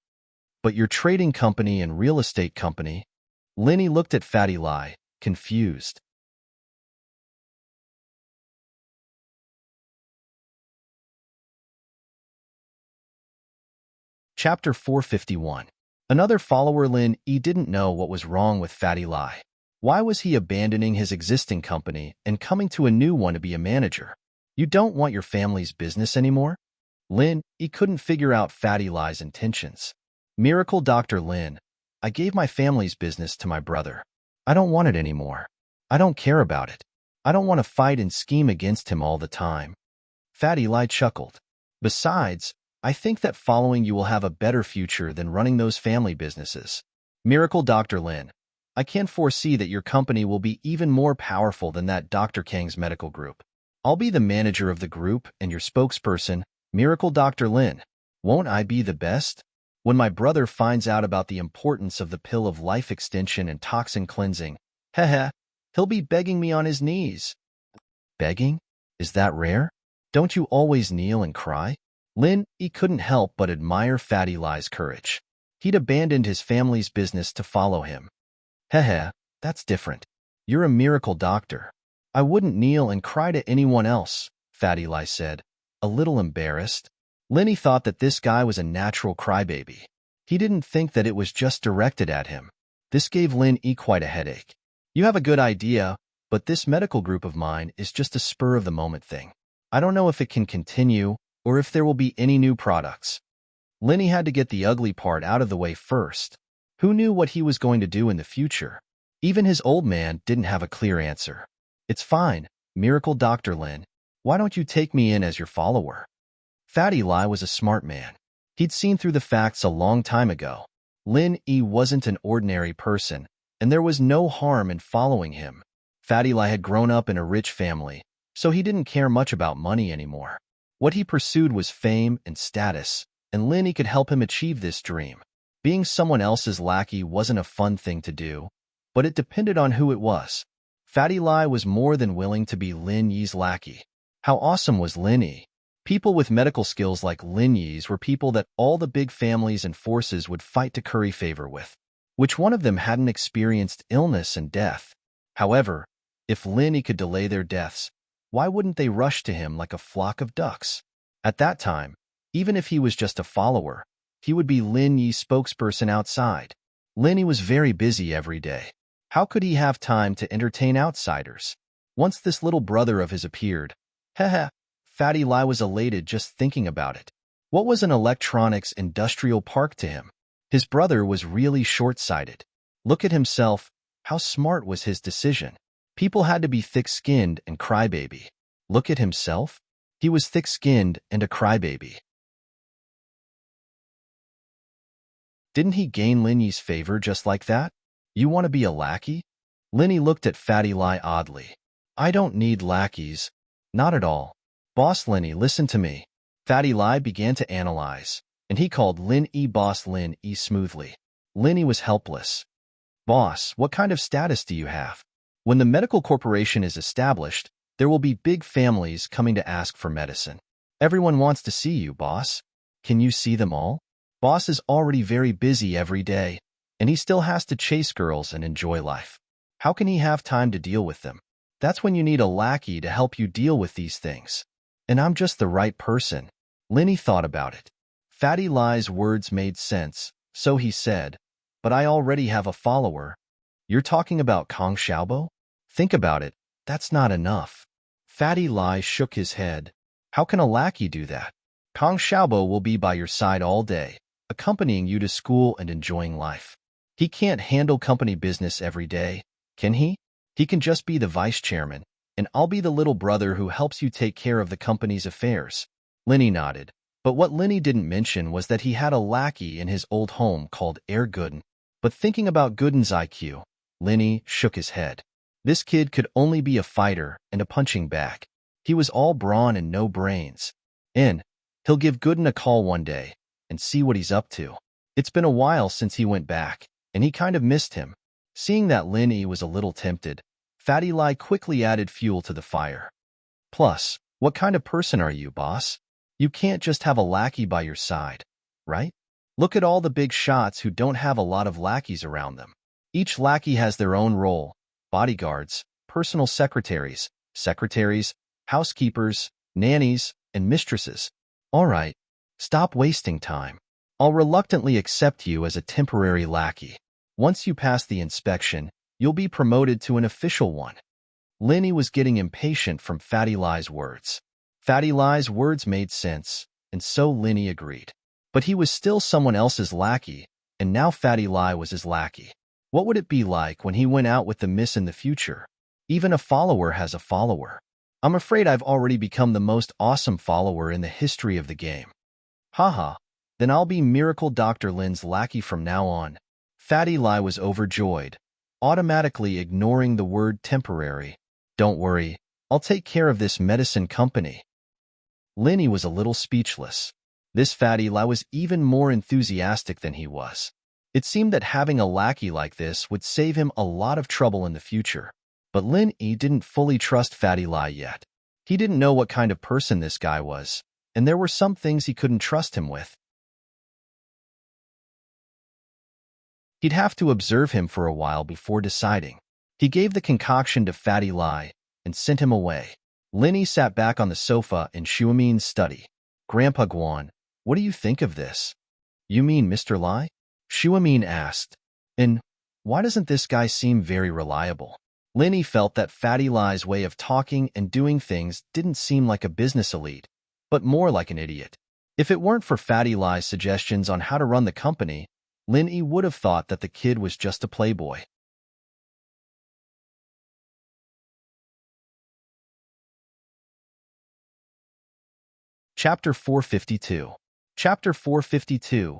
But your trading company and real estate company? Lin Yi looked at Fatty Lai, confused. Chapter 451. Another follower. Lin Yi didn't know what was wrong with Fatty Lai. Why was he abandoning his existing company and coming to a new one to be a manager? You don't want your family's business anymore? Lin Yi couldn't figure out Fatty Lai's intentions. Miracle Dr. Lin, I gave my family's business to my brother. I don't want it anymore. I don't care about it. I don't want to fight and scheme against him all the time. Fatty Lai chuckled. Besides, I think that following you will have a better future than running those family businesses. Miracle Dr. Lin, I can foresee that your company will be even more powerful than that Dr. Kang's medical group. I'll be the manager of the group and your spokesperson, Miracle Dr. Lin. Won't I be the best? When my brother finds out about the importance of the pill of life extension and toxin cleansing, he'll be begging me on his knees. Begging? Is that rare? Don't you always kneel and cry? Lin Yi couldn't help but admire Fatty Lai's courage. He'd abandoned his family's business to follow him. That's different. You're a miracle doctor. I wouldn't kneel and cry to anyone else, Fatty Lai said, a little embarrassed. Lin Yi thought that this guy was a natural crybaby. He didn't think that it was just directed at him. This gave Lin Yi quite a headache. You have a good idea, but this medical group of mine is just a spur-of-the-moment thing. I don't know if it can continue or if there will be any new products. Lin Yi had to get the ugly part out of the way first. Who knew what he was going to do in the future? Even his old man didn't have a clear answer. It's fine, Miracle Dr. Lin. Why don't you take me in as your follower? Fatty Lai was a smart man. He'd seen through the facts a long time ago. Lin Yi wasn't an ordinary person, and there was no harm in following him. Fatty Lai had grown up in a rich family, so he didn't care much about money anymore. What he pursued was fame and status, and Lin Yi could help him achieve this dream. Being someone else's lackey wasn't a fun thing to do, but it depended on who it was. Fatty Lai was more than willing to be Lin Yi's lackey. How awesome was Lin Yi? People with medical skills like Lin Yi's were people that all the big families and forces would fight to curry favor with. Which one of them hadn't experienced illness and death? However, if Lin Yi could delay their deaths, why wouldn't they rush to him like a flock of ducks? At that time, even if he was just a follower, he would be Lin Yi's spokesperson outside. Lin Yi was very busy every day. How could he have time to entertain outsiders? Once this little brother of his appeared, Fatty Lai was elated just thinking about it. What was an electronics industrial park to him? His brother was really short-sighted. Look at himself, how smart was his decision? People had to be thick-skinned and crybaby. Look at himself. He was thick-skinned and a crybaby. Didn't he gain Lin Yi's favor just like that? You want to be a lackey? Lin Yi looked at Fatty Lai oddly. I don't need lackeys. Not at all. Boss Lin Yi, listen to me. Fatty Lai began to analyze, and he called Lin Yi Boss Lin Yi smoothly. Lin Yi was helpless. Boss, what kind of status do you have? When the medical corporation is established, there will be big families coming to ask for medicine. Everyone wants to see you, boss. Can you see them all? Boss is already very busy every day, and he still has to chase girls and enjoy life. How can he have time to deal with them? That's when you need a lackey to help you deal with these things. And I'm just the right person. Lin Yi thought about it. Fatty Lai's words made sense, so he said, but I already have a follower. You're talking about Kong Xiaobo? Think about it, that's not enough. Fatty Lai shook his head. How can a lackey do that? Kong Xiaobo will be by your side all day, accompanying you to school and enjoying life. He can't handle company business every day, can he? He can just be the vice chairman, and I'll be the little brother who helps you take care of the company's affairs. Lin Yi nodded, but what Lin Yi didn't mention was that he had a lackey in his old home called Gooden. But thinking about Gooden's IQ, Lin Yi shook his head. This kid could only be a fighter and a punching bag. He was all brawn and no brains. He'll give Gooden a call one day and see what he's up to. It's been a while since he went back, and he kind of missed him. Seeing that Lin Yi was a little tempted, Fatty Lai quickly added fuel to the fire. Plus, what kind of person are you, boss? You can't just have a lackey by your side, right? Look at all the big shots who don't have a lot of lackeys around them. Each lackey has their own role: bodyguards, personal secretaries, housekeepers, nannies, and mistresses. All right, stop wasting time. I'll reluctantly accept you as a temporary lackey. Once you pass the inspection, you'll be promoted to an official one. Lin Yi was getting impatient from Fatty Lai's words. Fatty Lai's words made sense, and so Lin Yi agreed. But he was still someone else's lackey, and now Fatty Lai was his lackey. What would it be like when he went out with the miss in the future? Even a follower has a follower. I'm afraid I've already become the most awesome follower in the history of the game. Haha, then I'll be Miracle Dr. Lin's lackey from now on. Fatty Lai was overjoyed, automatically ignoring the word temporary. Don't worry, I'll take care of this medicine company. Lin Yi was a little speechless. This Fatty Lai was even more enthusiastic than he was. It seemed that having a lackey like this would save him a lot of trouble in the future. But Lin Yi didn't fully trust Fatty Lai yet. He didn't know what kind of person this guy was, and there were some things he couldn't trust him with. He'd have to observe him for a while before deciding. He gave the concoction to Fatty Lai and sent him away. Lin Yi sat back on the sofa in Xuemin's study. Grandpa Guan, what do you think of this? You mean Mr. Lai? Xuemin asked. And why doesn't this guy seem very reliable? Lin Yi felt that Fatty Lai's way of talking and doing things didn't seem like a business elite, but more like an idiot. If it weren't for Fatty Lai's suggestions on how to run the company, Lin Yi would have thought that the kid was just a playboy. Chapter 452. Chapter 452.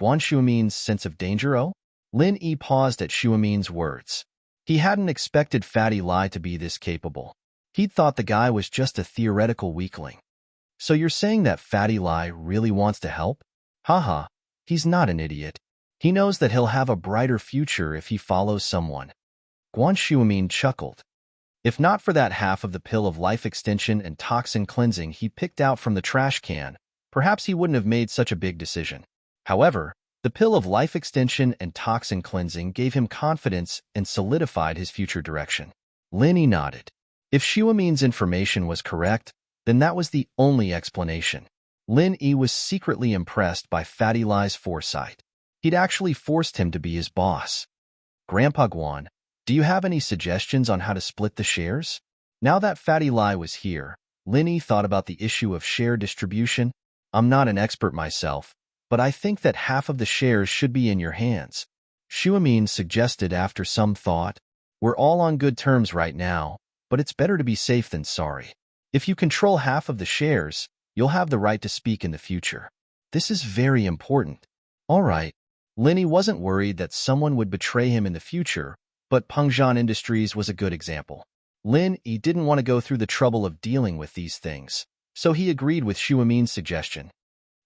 Guan Xuemin's sense of danger. Oh? Lin Yi paused at Xuemin's words. He hadn't expected Fatty Lai to be this capable. He'd thought the guy was just a theoretical weakling. So you're saying that Fatty Lai really wants to help? Haha, he's not an idiot. He knows that he'll have a brighter future if he follows someone. Guan Shuamin chuckled. If not for that half of the pill of life extension and toxin cleansing he picked out from the trash can, perhaps he wouldn't have made such a big decision. However, the pill of life extension and toxin cleansing gave him confidence and solidified his future direction. Lin Yi nodded. If Shuamin's information was correct, then that was the only explanation. Lin Yi was secretly impressed by Fatty Lai's foresight. He'd actually forced him to be his boss. Grandpa Guan, do you have any suggestions on how to split the shares? Now that Fatty Lai was here, Lin Yi thought about the issue of share distribution. I'm not an expert myself, but I think that half of the shares should be in your hands. Shuamin suggested after some thought. We're all on good terms right now, but it's better to be safe than sorry. If you control half of the shares, you'll have the right to speak in the future. This is very important. All right. Lin Yi wasn't worried that someone would betray him in the future, but Pengzhan Industries was a good example. Lin Yi didn't want to go through the trouble of dealing with these things, so he agreed with Shuamin's suggestion.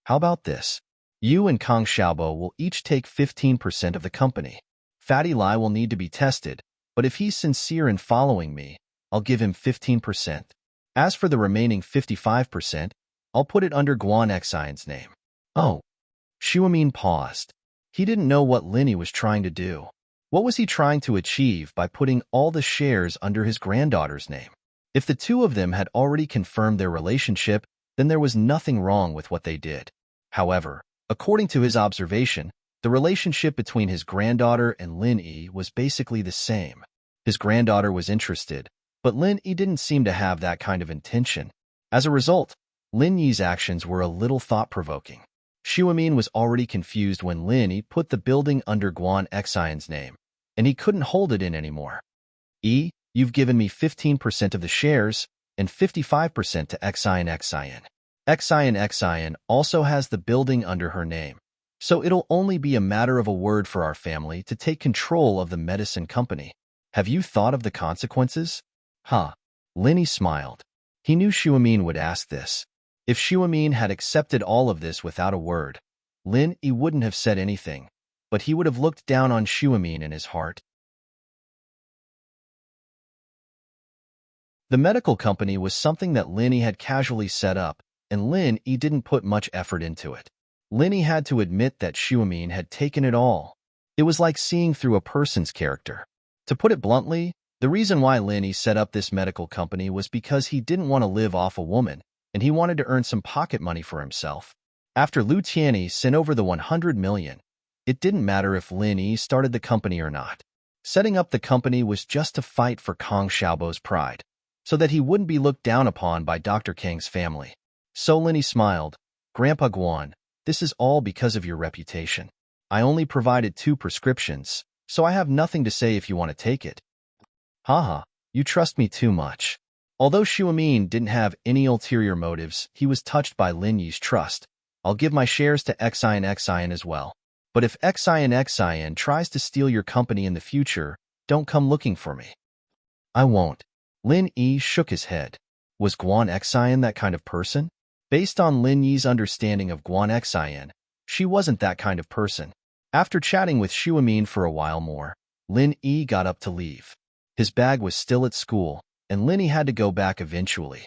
How about this? You and Kang Xiaobo will each take 15% of the company. Fatty Lai will need to be tested, but if he's sincere in following me, I'll give him 15%. As for the remaining 55%, I'll put it under Guan Xian's name. Oh. Shuamin paused. He didn't know what Lin Yi was trying to do. What was he trying to achieve by putting all the shares under his granddaughter's name? If the two of them had already confirmed their relationship, then there was nothing wrong with what they did. However, according to his observation, the relationship between his granddaughter and Lin Yi was basically the same. His granddaughter was interested, but Lin Yi didn't seem to have that kind of intention. As a result, Lin Yi's actions were a little thought-provoking. Shuamin was already confused when Lin Yi put the building under Guan Xian's name, and he couldn't hold it in anymore. You've given me 15% of the shares and 55% to Xian. Xian also has the building under her name, so it'll only be a matter of a word for our family to take control of the medicine company. Have you thought of the consequences? Lin Yi smiled. He knew Shuamin would ask this. If Shuamin had accepted all of this without a word, Lin Yi wouldn't have said anything, but he would have looked down on Shuamin in his heart. The medical company was something that Lin Yi had casually set up, and Lin Yi didn't put much effort into it. Lin Yi had to admit that Shuamin had taken it all. It was like seeing through a person's character. To put it bluntly, the reason why Lin Yi set up this medical company was because he didn't want to live off a woman, and he wanted to earn some pocket money for himself. After Lu Tianyi sent over the 100 million, it didn't matter if Lin Yi started the company or not. Setting up the company was just to fight for Kang Xiaobo's pride, so that he wouldn't be looked down upon by Dr. Kang's family. So Lin Yi smiled. Grandpa Guan, this is all because of your reputation. I only provided 2 prescriptions, so I have nothing to say if you want to take it. You trust me too much. Although Shuamin didn't have any ulterior motives, he was touched by Lin Yi's trust. I'll give my shares to Xian as well. But if Xian tries to steal your company in the future, don't come looking for me. I won't. Lin Yi shook his head. Was Guan Xian that kind of person? Based on Lin Yi's understanding of Guan Xian, she wasn't that kind of person. After chatting with Shuamin for a while more, Lin Yi got up to leave. His bag was still at school, and Lin Yi had to go back eventually.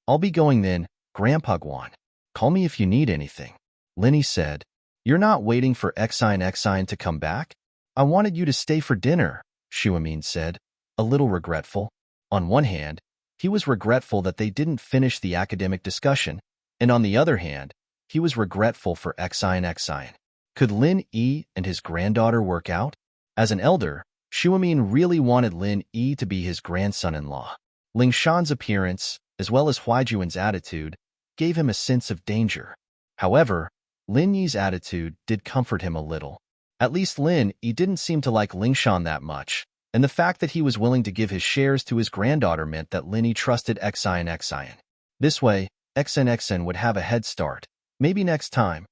I'll be going then, Grandpa Guan. Call me if you need anything. Lin Yi said. You're not waiting for Xian to come back? I wanted you to stay for dinner, Shuamin said, a little regretful. On one hand, he was regretful that they didn't finish the academic discussion, and on the other hand, he was regretful for Xian. Could Lin Yi and his granddaughter work out? As an elder, Shuamin really wanted Lin Yi to be his grandson-in-law. Ling Shan's appearance, as well as Huaijuan's attitude, gave him a sense of danger. However, Lin Yi's attitude did comfort him a little. At least Lin Yi didn't seem to like Ling Shan that much, and the fact that he was willing to give his shares to his granddaughter meant that Lin Yi trusted Xian. This way, Xian would have a head start. Maybe next time.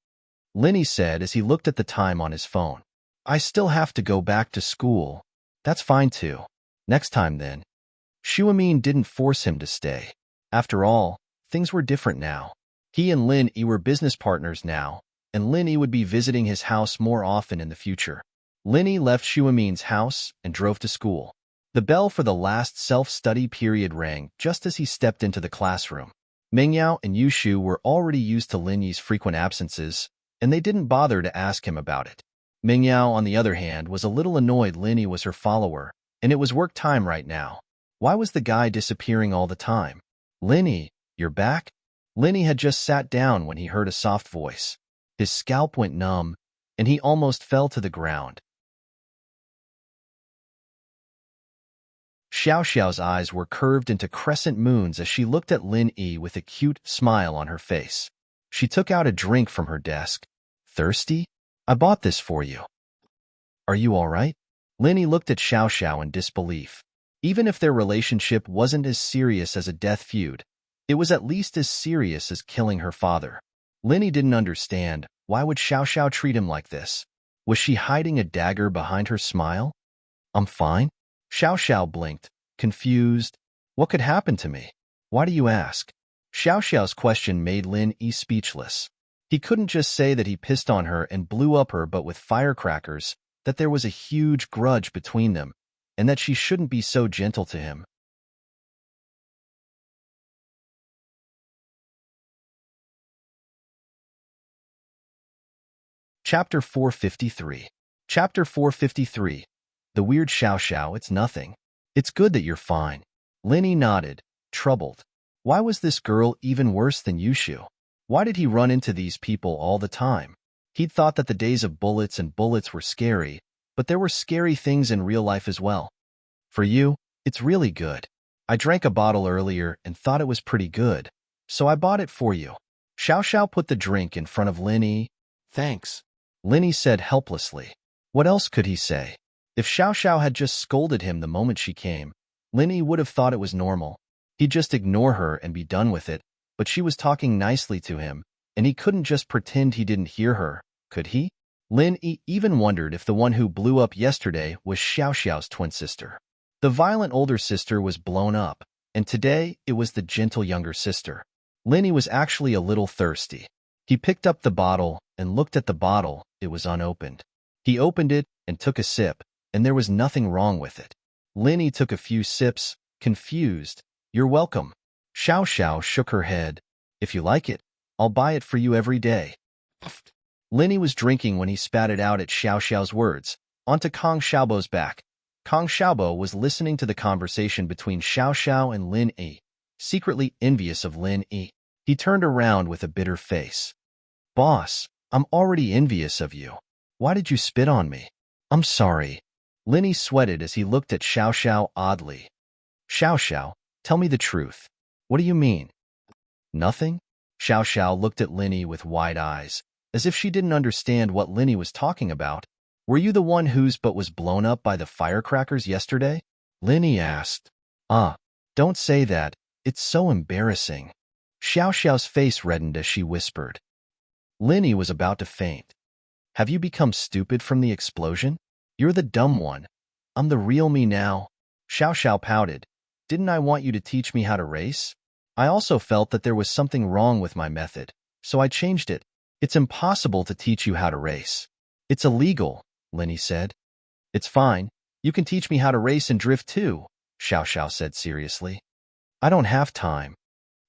Lin Yi said as he looked at the time on his phone. I still have to go back to school. That's fine too. Next time then. Xuemin didn't force him to stay. After all, things were different now. He and Lin Yi were business partners now, and Lin Yi would be visiting his house more often in the future. Lin Yi left Xuemin's house and drove to school. The bell for the last self-study period rang just as he stepped into the classroom. Mingyao and Yushu were already used to Lin Yi's frequent absences, and they didn't bother to ask him about it. Mingyao, on the other hand, was a little annoyed Lin Yi was her follower, and it was work time right now. Why was the guy disappearing all the time? Lin Yi, you're back? Lin Yi had just sat down when he heard a soft voice. His scalp went numb, and he almost fell to the ground. Xiao Xiao's eyes were curved into crescent moons as she looked at Lin Yi with a cute smile on her face. She took out a drink from her desk. Thirsty? I bought this for you. Are you all right? Lin Yi looked at Xiao Xiao in disbelief. Even if their relationship wasn't as serious as a death feud, it was at least as serious as killing her father. Lin Yi didn't understand. Why would Xiao Xiao treat him like this? Was she hiding a dagger behind her smile? I'm fine. Xiao Xiao blinked, confused. What could happen to me? Why do you ask? Xiao Xiao's question made Lin Yi speechless. He couldn't just say that he pissed on her and blew up her but with firecrackers, that there was a huge grudge between them, and that she shouldn't be so gentle to him. Chapter 453. Chapter 453. The weird Xiao Xiao, it's nothing. It's good that you're fine. Lin Yi nodded, troubled. Why was this girl even worse than Yushu? Why did he run into these people all the time? He'd thought that the days of bullets and bullets were scary, but there were scary things in real life as well. For you, it's really good. I drank a bottle earlier and thought it was pretty good, so I bought it for you. Xiao Xiao put the drink in front of Lin Yi. Thanks. Lin Yi said helplessly. What else could he say? If Xiao Xiao had just scolded him the moment she came, Lin Yi would have thought it was normal. He'd just ignore her and be done with it, but she was talking nicely to him, and he couldn't just pretend he didn't hear her, could he? Lin Yi even wondered if the one who blew up yesterday was Xiao Xiao's twin sister. The violent older sister was blown up, and today it was the gentle younger sister. Lin Yi was actually a little thirsty. He picked up the bottle and looked at the bottle. It was unopened. He opened it and took a sip, and there was nothing wrong with it. Lin Yi took a few sips, confused. You're welcome. Xiao Xiao shook her head. If you like it, I'll buy it for you every day. Lin Yi was drinking when he spat it out at Xiao Xiao's words, onto Kong Xiaobo's back. Kong Xiaobo was listening to the conversation between Xiao Xiao and Lin Yi, secretly envious of Lin Yi. He turned around with a bitter face. Boss, I'm already envious of you. Why did you spit on me? I'm sorry. Lin Yi sweated as he looked at Xiao Xiao oddly. Xiao Xiao, tell me the truth. What do you mean? Nothing? Xiao Xiao looked at Lin Yi with wide eyes, as if she didn't understand what Lin Yi was talking about. Were you the one whose butt was blown up by the firecrackers yesterday? Lin Yi asked. Don't say that. It's so embarrassing. Xiao Xiao's face reddened as she whispered. Lin Yi was about to faint. Have you become stupid from the explosion? You're the dumb one. I'm the real me now. Xiao Xiao pouted. Didn't I want you to teach me how to race? I also felt that there was something wrong with my method, so I changed it. It's impossible to teach you how to race. It's illegal, Lin Yi said. It's fine. You can teach me how to race and drift too, Xiao Xiao said seriously. I don't have time.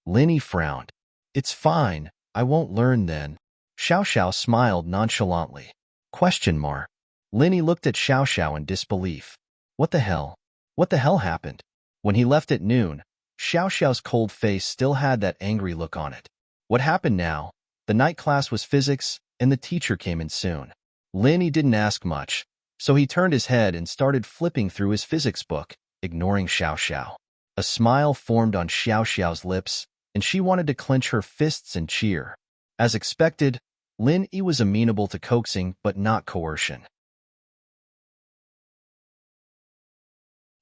Lin Yi frowned. It's fine. I won't learn then. Xiao Xiao smiled nonchalantly. Question mark. Lin Yi looked at Xiao Xiao in disbelief. What the hell? What the hell happened? When he left at noon, Xiao Xiao's cold face still had that angry look on it. What happened now? The night class was physics, and the teacher came in soon. Lin Yi didn't ask much, so he turned his head and started flipping through his physics book, ignoring Xiao Xiao. A smile formed on Xiao Xiao's lips, and she wanted to clench her fists and cheer. As expected, Lin Yi was amenable to coaxing but not coercion.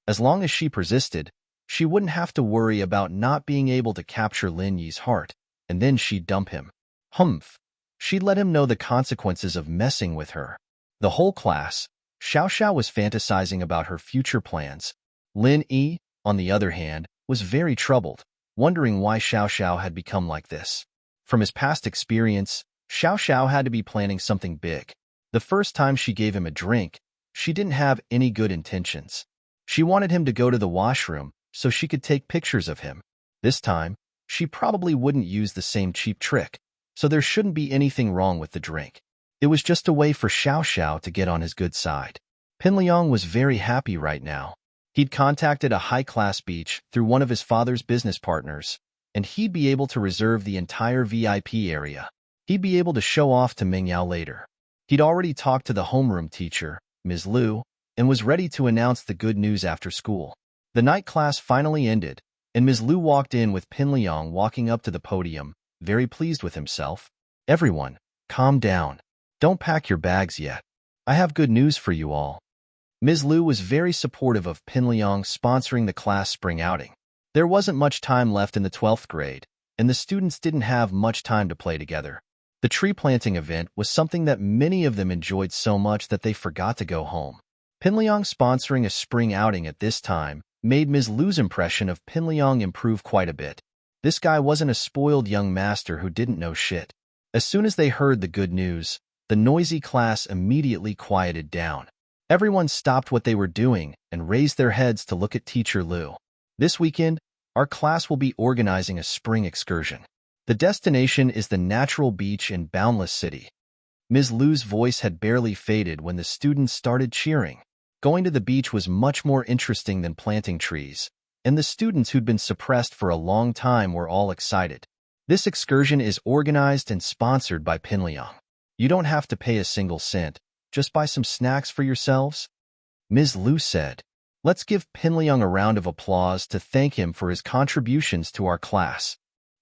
As long as she persisted, she wouldn't have to worry about not being able to capture Lin Yi's heart, and then she'd dump him. Humph. She'd let him know the consequences of messing with her. The whole class, Xiao Xiao was fantasizing about her future plans. Lin Yi, on the other hand, was very troubled, wondering why Xiao Xiao had become like this. From his past experience, Xiao Xiao had to be planning something big. The first time she gave him a drink, she didn't have any good intentions. She wanted him to go to the washroom so she could take pictures of him. This time, she probably wouldn't use the same cheap trick, so there shouldn't be anything wrong with the drink. It was just a way for Xiao Xiao to get on his good side. Pinliang was very happy right now. He'd contacted a high-class beach through one of his father's business partners, and he'd be able to reserve the entire VIP area. He'd be able to show off to Mingyao later. He'd already talked to the homeroom teacher, Ms. Liu, and was ready to announce the good news after school. The night class finally ended, and Ms. Liu walked in with Pinliang walking up to the podium, very pleased with himself. Everyone, calm down. Don't pack your bags yet. I have good news for you all. Ms. Liu was very supportive of Pinliang sponsoring the class spring outing. There wasn't much time left in the 12th grade, and the students didn't have much time to play together. The tree planting event was something that many of them enjoyed so much that they forgot to go home. Pinliang sponsoring a spring outing at this time made Ms. Liu's impression of Pinliang improve quite a bit. This guy wasn't a spoiled young master who didn't know shit. As soon as they heard the good news, the noisy class immediately quieted down. Everyone stopped what they were doing and raised their heads to look at Teacher Liu. This weekend, our class will be organizing a spring excursion. The destination is the natural beach in Boundless City. Ms. Liu's voice had barely faded when the students started cheering. Going to the beach was much more interesting than planting trees, and the students who'd been suppressed for a long time were all excited. This excursion is organized and sponsored by Pinliang. You don't have to pay a single cent. Just buy some snacks for yourselves? Ms. Liu said. Let's give Pinliang a round of applause to thank him for his contributions to our class.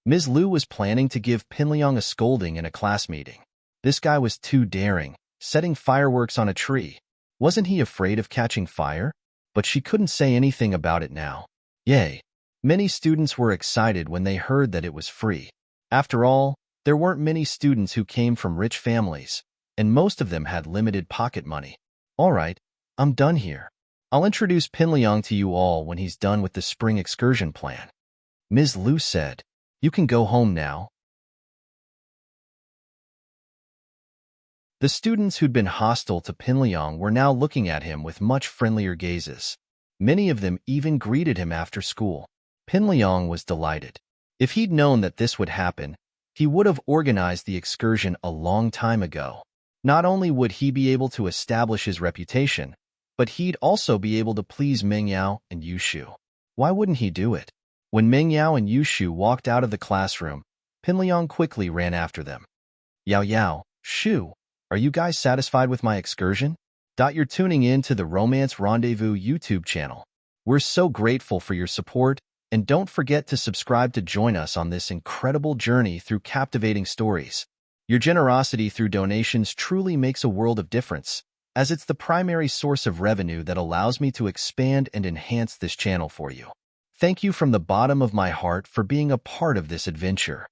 Ms. Liu was planning to give Pinliang a scolding in a class meeting. This guy was too daring, setting fireworks on a tree. Wasn't he afraid of catching fire? But she couldn't say anything about it now. Yay! Many students were excited when they heard that it was free. After all, there weren't many students who came from rich families, and most of them had limited pocket money. All right, I'm done here. I'll introduce Pinliang to you all when he's done with the spring excursion plan. Ms. Liu said, You can go home now. The students who'd been hostile to Pinliang were now looking at him with much friendlier gazes. Many of them even greeted him after school. Pinliang was delighted. If he'd known that this would happen, he would have organized the excursion a long time ago. Not only would he be able to establish his reputation, but he'd also be able to please Mingyao and Yushu. Why wouldn't he do it? When Mingyao and Yushu walked out of the classroom, Pinliang quickly ran after them. Yao Yao, Shu, are you guys satisfied with my excursion? You're tuning in to the Romance Rendezvous YouTube channel. We're so grateful for your support, and don't forget to subscribe to join us on this incredible journey through captivating stories. Your generosity through donations truly makes a world of difference, as it's the primary source of revenue that allows me to expand and enhance this channel for you. Thank you from the bottom of my heart for being a part of this adventure.